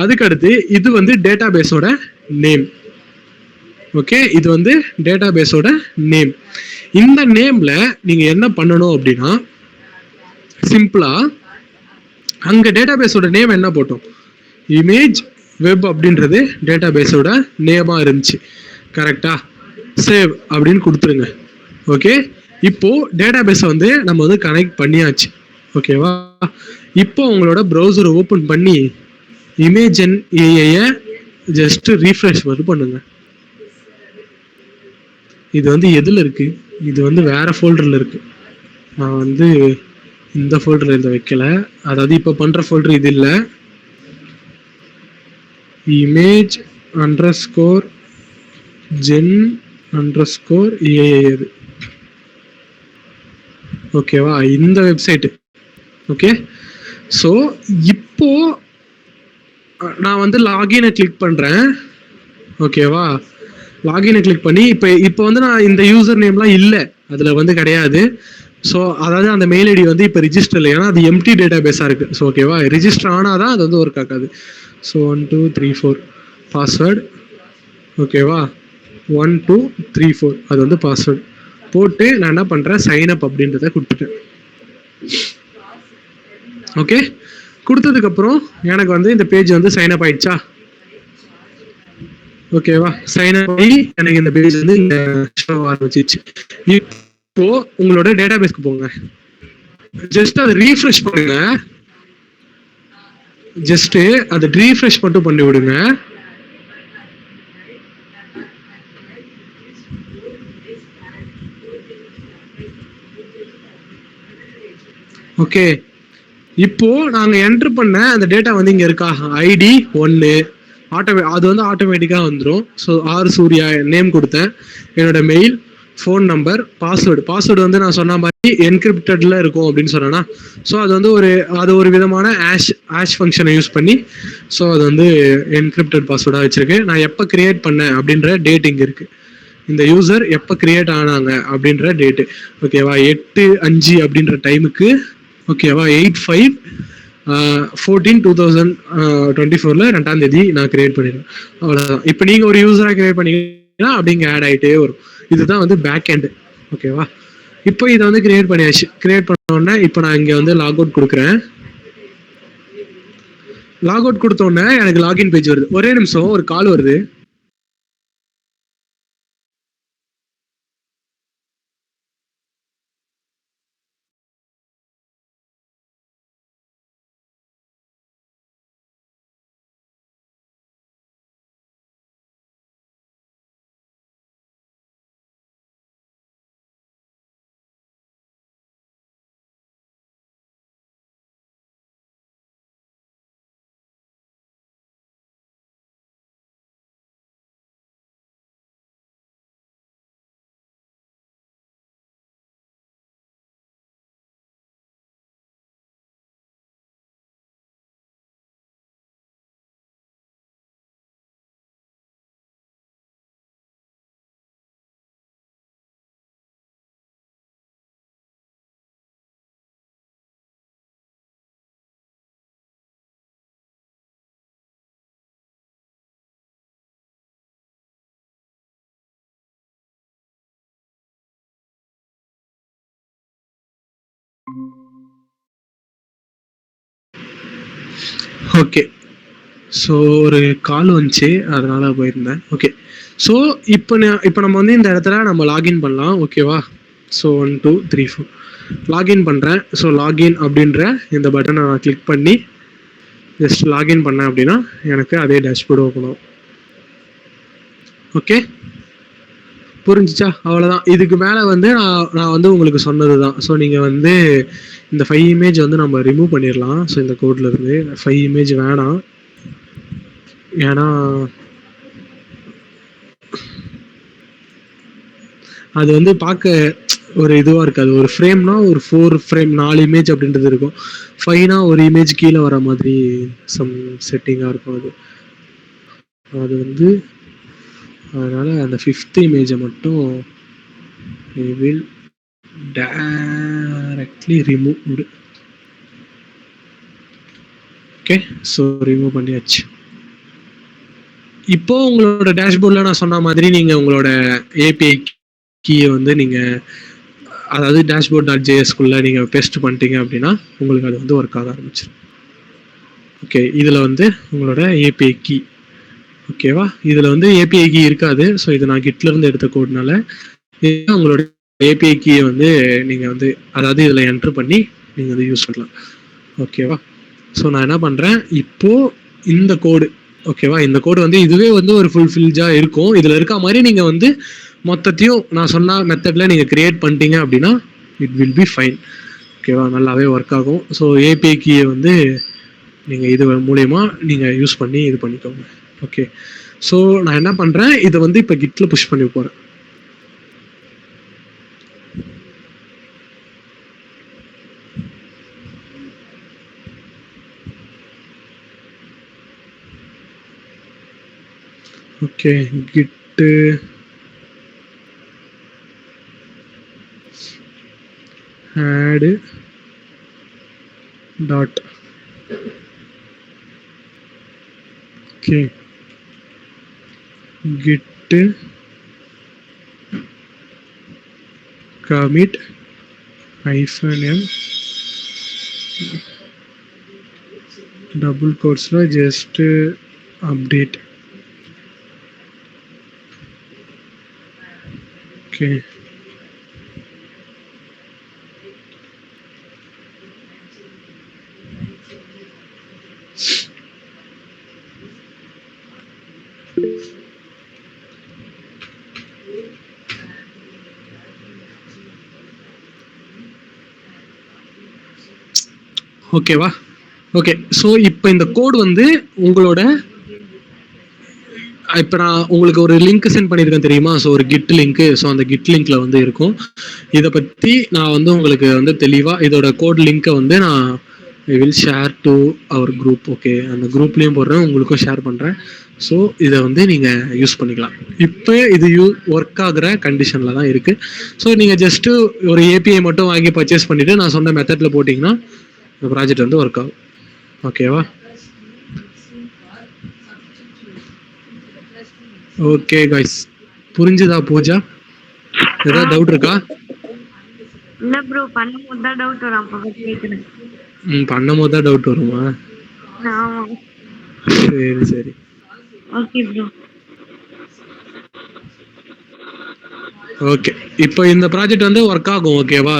அதுக்கடுத்து இது வந்து டேட்டா பேஸோட நேம். ஓகே, இது வந்து டேட்டா பேஸோட நேம். இந்த நேம்ல நீங்க என்ன பண்ணணும் அப்படின்னா சிம்பிளா அங்க டேட்டா பேஸோட நேம் என்ன போட்டோம், இமேஜ் வெப் அப்படின்றது டேட்டா பேஸோட நேமா இருந்துச்சு. கரெக்டா? சேவ் அப்படின்னு கொடுத்துருங்க. ஓகே, இப்போ டேட்டா பேஸை வந்து நம்ம வந்து கனெக்ட் பண்ணியாச்சு. ஓகேவா? இப்போ உங்களோட ப்ரௌசரை ஓப்பன் பண்ணி இமேஜன் ஏஐயை ஜஸ்ட் ரீஃப்ரெஷ் மட்டும் பண்ணுங்க. இது வந்து எதுல இருக்கு, இது வந்து வேற ஃபோல்டர்ல இருக்கு. நான் வந்து இந்த ஃபோல்டர் இதை வைக்கல, அதாவது இப்போ பண்ற ஃபோல்டர் இது இல்லை. Image underscore gen underscore AI. ஓகேவா? இந்த வெப்சைட். ஓகே, ஸோ இப்போ நான் வந்து லாகினை கிளிக் பண்றேன். ஓகேவா? லாகினை கிளிக் பண்ணி இப்போ வந்து நான் இந்த யூசர் நேம்லாம் இல்லை, அதில் வந்து கிடையாது. ஸோ அதாவது அந்த மெயில் ஐடி வந்து இப்போ ரிஜிஸ்டர் இல்லை, ஏன்னா அது எம்டி டேட்டா பேஸாக இருக்கு. ஸோ ஓகேவா? ரிஜிஸ்டர் ஆனால் தான் அது வந்து ஒர்க் ஆகாது. So 1 2 3 4 password. ஓகேவா? 1 2 3 4 அது வந்து பாஸ்வேர்டு போட்டு நான் என்ன பண்ணுறேன், சைன் அப் அப்படின்றத கொடுத்துட்டேன். ஓகே, கொடுத்ததுக்கப்புறம் எனக்கு வந்து இந்த பேஜ் வந்து சைன் அப் ஆயிடுச்சா? ஓகேவா? சைன் அப் ஆகி எனக்கு இந்த பேஜ் வந்து இந்த ஷோ ஆரம்பிச்சிச்சு. இப்போ உங்களோட டேட்டா பேஸ்க்கு போங்க, ஜஸ்ட் அதை ரீஃப்ரெஷ் பண்ணுங்க. ஜஸ்ட் அதை ரீஃப்ரெஷ் மட்டும் பண்ணி விடுங்க. ஓகே, இப்போ நாங்க என்டர் பண்ண அந்த டேட்டா வந்து இங்க இருக்கா, ஐடி 1 அது வந்து ஆட்டோமேட்டிக்கா வந்துடும். ஸோ ஆர் சூர்யா நேம் கொடுத்தேன், என்னோட மெயில் ஃபோன் நம்பர், பாஸ்வேர்டு வந்து நான் சொன்ன மாதிரி என்கிரிப்டட்ல இருக்கும் அப்படின்னு சொன்னேன்னா, ஸோ அது வந்து அது ஒரு விதமான ஆஷ் ஃபங்க்ஷனை யூஸ் பண்ணி, ஸோ அது வந்து என்கிரிப்டட் பாஸ்வேர்டாக வச்சிருக்கு. நான் எப்போ கிரியேட் பண்ணேன் அப்படின்ற டேட் இங்கே இருக்கு. இந்த யூசர் எப்போ கிரியேட் ஆனாங்க அப்படின்ற டேட்டு, ஓகேவா, 8/5 அப்படின்ற டைமுக்கு, ஓகேவா, 8/5/14/2024 2ஆம் தேதி நான் கிரியேட் பண்ணிடுவேன். அவ்வளோதான். இப்போ நீங்கள் ஒரு யூசராக கிரியேட் பண்ணீங்கன்னா அப்படிங்க ஆட் ஆகிட்டே வரும். இதுதான் வந்து பேக் எண்டு, ஓகேவா. இப்போ இதை வந்து கிரியேட் பண்ணியாச்சு. கிரியேட் பண்ண உடனே இப்போ நான் இங்கே வந்து லாக் அவுட் கொடுக்குறேன். லாக் அவுட் கொடுத்த உடனே எனக்கு லாகின் பேஜ் வருது. ஒரே நிமிஷம், ஒரு கால் வருது. ஓகே, ஸோ ஒரு கால் வந்துச்சு, அதனால போயிருந்தேன். ஓகே, ஸோ இப்போ நம்ம வந்து இந்த இடத்துல நம்ம லாகின் பண்ணலாம், ஓகேவா. ஸோ 1 2 3 4 லாகின் பண்ணுறேன். ஸோ லாகின் அப்படின்ற இந்த பட்டனை நான் கிளிக் பண்ணி ஜஸ்ட் லாகின் பண்ணேன் அப்படின்னா எனக்கு அதே டேஷ்போர்டு ஓப்பன் ஆகும். ஓகே, புரிஞ்சிச்சா? அவ்வளோதான். இதுக்கு மேலே வந்து நான் வந்து உங்களுக்கு சொன்னது தான். ஸோ நீங்கள் வந்து இந்த 5 இமேஜ் வந்து நம்ம ரிமூவ் பண்ணிடலாம். ஸோ இந்த கோட்ல இருந்து 5 இமேஜ் வேணாம், ஏன்னா அது வந்து பார்க்க ஒரு இதுவாக இருக்காது. ஒரு ஃப்ரேம்னா ஒரு 4 ஃப்ரேம் 4 இமேஜ் அப்படின்றது இருக்கும். 5னா ஒரு இமேஜ் கீழே வர மாதிரி சம் செட்டிங்காக இருக்கும். அது வந்து அதனால அந்த 5th இமேஜை மட்டும் we will directly remove. Okay, so remove பண்ணியாச்சு. இப்போ உங்களோட டேஷ்போர்டில் நான் சொன்ன மாதிரி நீங்கள் உங்களோட ஏபிஐ கீயை வந்து நீங்கள், அதாவது dashboard.jsக்குள்ளே நீங்கள் பேஸ்ட் பண்ணிட்டீங்க அப்படின்னா உங்களுக்கு அது வந்து ஒர்க் ஆக ஆரம்பிச்சிடும். ஓகே, இதில் வந்து உங்களோட ஏபிஐ கீ, ஓகேவா, இதில் வந்து ஏபிஐ கீ இருக்காது. ஸோ இது நான் கிட்லேருந்து எடுத்த கோட்னால உங்களோட ஏபிஐ கீயை வந்து நீங்கள் வந்து, அதாவது இதில் என்ட்ரு பண்ணி நீங்கள் வந்து யூஸ் பண்ணலாம், ஓகேவா. ஸோ நான் என்ன பண்ணுறேன், இப்போது இந்த கோடு, ஓகேவா, இந்த கோடு வந்து இதுவே வந்து ஒரு ஃபுல்ஃபில்ஜாக இருக்கும். இதில் இருக்க மாதிரி நீங்கள் வந்து மொத்தத்தையும் நான் சொன்ன மெத்தடில் நீங்கள் கிரியேட் பண்ணிட்டீங்க அப்படின்னா இட் வில் பி ஃபைன், ஓகேவா, நல்லாவே ஒர்க் ஆகும். ஸோ ஏபிஐ கீயை வந்து நீங்கள் இது மூலயமா நீங்கள் யூஸ் பண்ணி இது பண்ணிக்கோங்க. ஓகே, ஸோ நான் என்ன பண்ணுறேன், இதை வந்து இப்போ கிட்டில் புஷ் பண்ணி போகிறேன். ஓகே, கிட்டு add dot, okay, git commit -m double quotes la just update. Okay, ஓகேவா. ஓகே, ஸோ இப்போ இந்த கோடு வந்து உங்களோட இப்போ நான் உங்களுக்கு ஒரு லிங்க் சென்ட் பண்ணியிருக்கேன் தெரியுமா? ஸோ ஒரு கிட் லிங்க். ஸோ அந்த கிட் லிங்க்ல வந்து இருக்கும். இதை பற்றி நான் வந்து உங்களுக்கு வந்து தெளிவாக இதோட கோட் லிங்க்கை வந்து நான் I will share to our group. Okay, அந்த குரூப்லேயும் போடுறேன், உங்களுக்கும் ஷேர் பண்ணுறேன். ஸோ இதை வந்து நீங்கள் யூஸ் பண்ணிக்கலாம். இப்போ இது ஒர்க் ஆகுற கண்டிஷனில் தான் இருக்குது. ஸோ நீங்கள் ஜஸ்ட்டு ஒரு ஏபிஐ மட்டும் வாங்கி பர்ச்சேஸ் பண்ணிவிட்டு நான் சொன்ன மெத்தடில் போட்டிங்கன்னா இந்த ப்ராஜெக்ட் வந்து ஒர்க் ஆகும். ஓகேவா? ஓகே கைஸ், புரிஞ்சுதா பூஜா? ஏதாவது டவுட் இருக்கா? இல்ல ப்ரோ, பண்ணும்போது தான் டவுட் வரும், அப்ப கேக்குறேன். பண்ணும்போது தான் டவுட் வருமா? ஆமா. சரி சரி, ஓகே ப்ரோ. ஓகே, இப்போ இந்த ப்ராஜெக்ட் வந்து ஒர்க் ஆகும். ஓகேவா?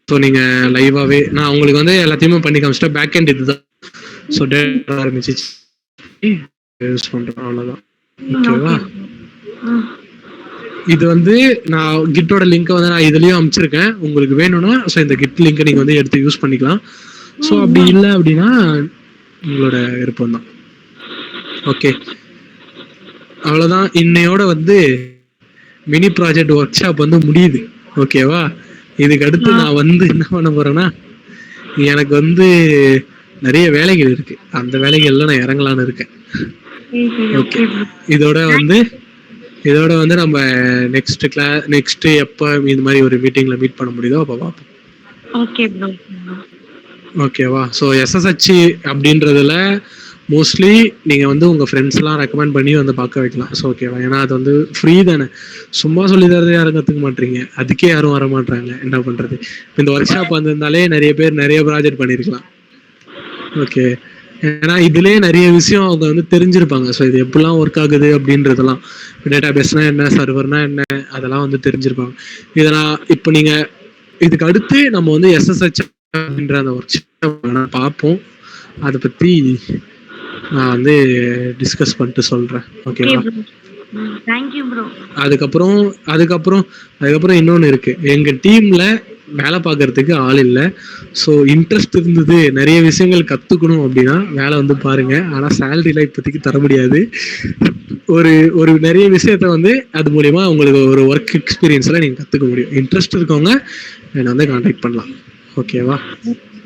ஸோ நீங்க லைவாவே நான் உங்களுக்கு வந்து எல்லாத்தையுமே பண்ணி காமிச்சிட்டேன். பேக் எண்ட் இதுதான். ஸோ டேட்டா ஆரம்பிச்சு யூஸ் பண்றேன், அவ்வளவுதான். ஓகேவா? இது வந்து நான் கிட்டோட லிங்க் வந்து நான் இதுலயும் அமைச்சிருக்கேன். உங்களுக்கு வேணும்னா ஸோ இந்த கிட் லிங்கை நீங்க வந்து எடுத்து யூஸ் பண்ணிக்கலாம். ஸோ அப்படி இல்லை அப்படின்னா உங்களோட விருப்பம் தான். ஓகே, அவ்வளோதான். இன்னையோட வந்து மினி ப்ராஜெக்ட் ஒர்க் ஷாப் வந்து முடியுது. ஓகேவா? இதுக்கு அடுத்து நான் வந்து என்ன பண்ண போறேன்னா, எனக்கு வந்து நிறைய வேலைகள் இருக்கு. அந்த வேலைகள்ல நான் இறங்கலான்னு இருக்கேன். ஓகே, இதோட வந்து நம்ம நெக்ஸ்ட் எப்ப இந்த மாதிரி ஒரு மீட்டிங்ல மீட் பண்ண முடியுதோ அப்ப பார்ப்போம். Okay bro. ஓகேவா? ஸோ எஸ்எஸ்ஹெச் அப்படின்றதுல மோஸ்ட்லி நீங்க வந்து உங்க ஃப்ரெண்ட்ஸ் எல்லாம் ரெக்கமெண்ட் பண்ணி வந்து பார்க்க வைக்கலாம். ஸோ ஓகேவா? ஏன்னா அது வந்து ஃப்ரீ தானே, சும்மா சொல்லி தரது யாரும் கத்துக்க மாட்டீங்க, அதுக்கே யாரும் வர மாட்டாங்க. என்ன பண்றது? இந்த ஒர்க் ஷாப் வந்திருந்தாலே நிறைய பேர் நிறைய ப்ராஜெக்ட் பண்ணிருக்கலாம். ஓகே, ஏன்னா இதுலயே நிறைய விஷயம் அவங்க வந்து தெரிஞ்சிருப்பாங்க. ஸோ இது எப்படிலாம் ஒர்க் ஆகுது அப்படின்றதெல்லாம், டேட்டா பேஸ்னா என்ன, சர்வர்னா என்ன, அதெல்லாம் வந்து தெரிஞ்சிருப்பாங்க. இதை நான் இப்போ நீங்க இதுக்கு அடுத்து நம்ம வந்து எஸ்எஸ்ஹெச் அப்படின்ற அந்த ஒர்க் ஷாப் பார்ப்போம். அதை பத்தி நான் வந்து டிஸ்கஸ் பண்ணிட்டு சொல்றேன். ஓகேவா? Thank you bro. அதுக்கப்புறம் இன்னொன்னு இருக்கு. எங்க டீம்ல வேலை பார்க்கறதுக்கு ஆள் இல்லை. ஸோ இன்ட்ரெஸ்ட் இருந்தது, நிறைய விஷயங்கள் கத்துக்கணும் அப்படின்னா வேலை வந்து பாருங்க. ஆனா சேலரிலாம் இப்போதைக்கு தர முடியாது. ஒரு நிறைய விஷயத்த வந்து அது மூலியமா உங்களுக்கு ஒரு ஒர்க் எக்ஸ்பீரியன்ஸ்ல நீங்க கத்துக்க முடியும். இன்ட்ரெஸ்ட் இருக்கவங்க என்னை வந்து கான்டாக்ட் பண்ணலாம். ஓகேவா?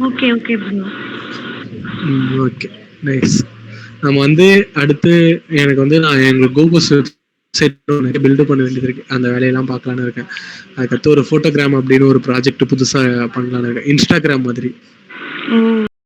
Okay okay bro. Okay, nice. நம்ம வந்து அடுத்து எனக்கு வந்து நான் எங்களுக்கு கோகோஸ் நிறைய பில்டு பண்ண வேண்டியது இருக்கு. அந்த வேலையெல்லாம் பார்க்கலான்னு இருக்கேன். அதுக்கடுத்து ஒரு ஃபோட்டோகிராம் அப்படின்னு ஒரு ப்ராஜெக்ட் புதுசா பண்ணலான்னு இருக்கேன், இன்ஸ்டாகிராம் மாதிரி.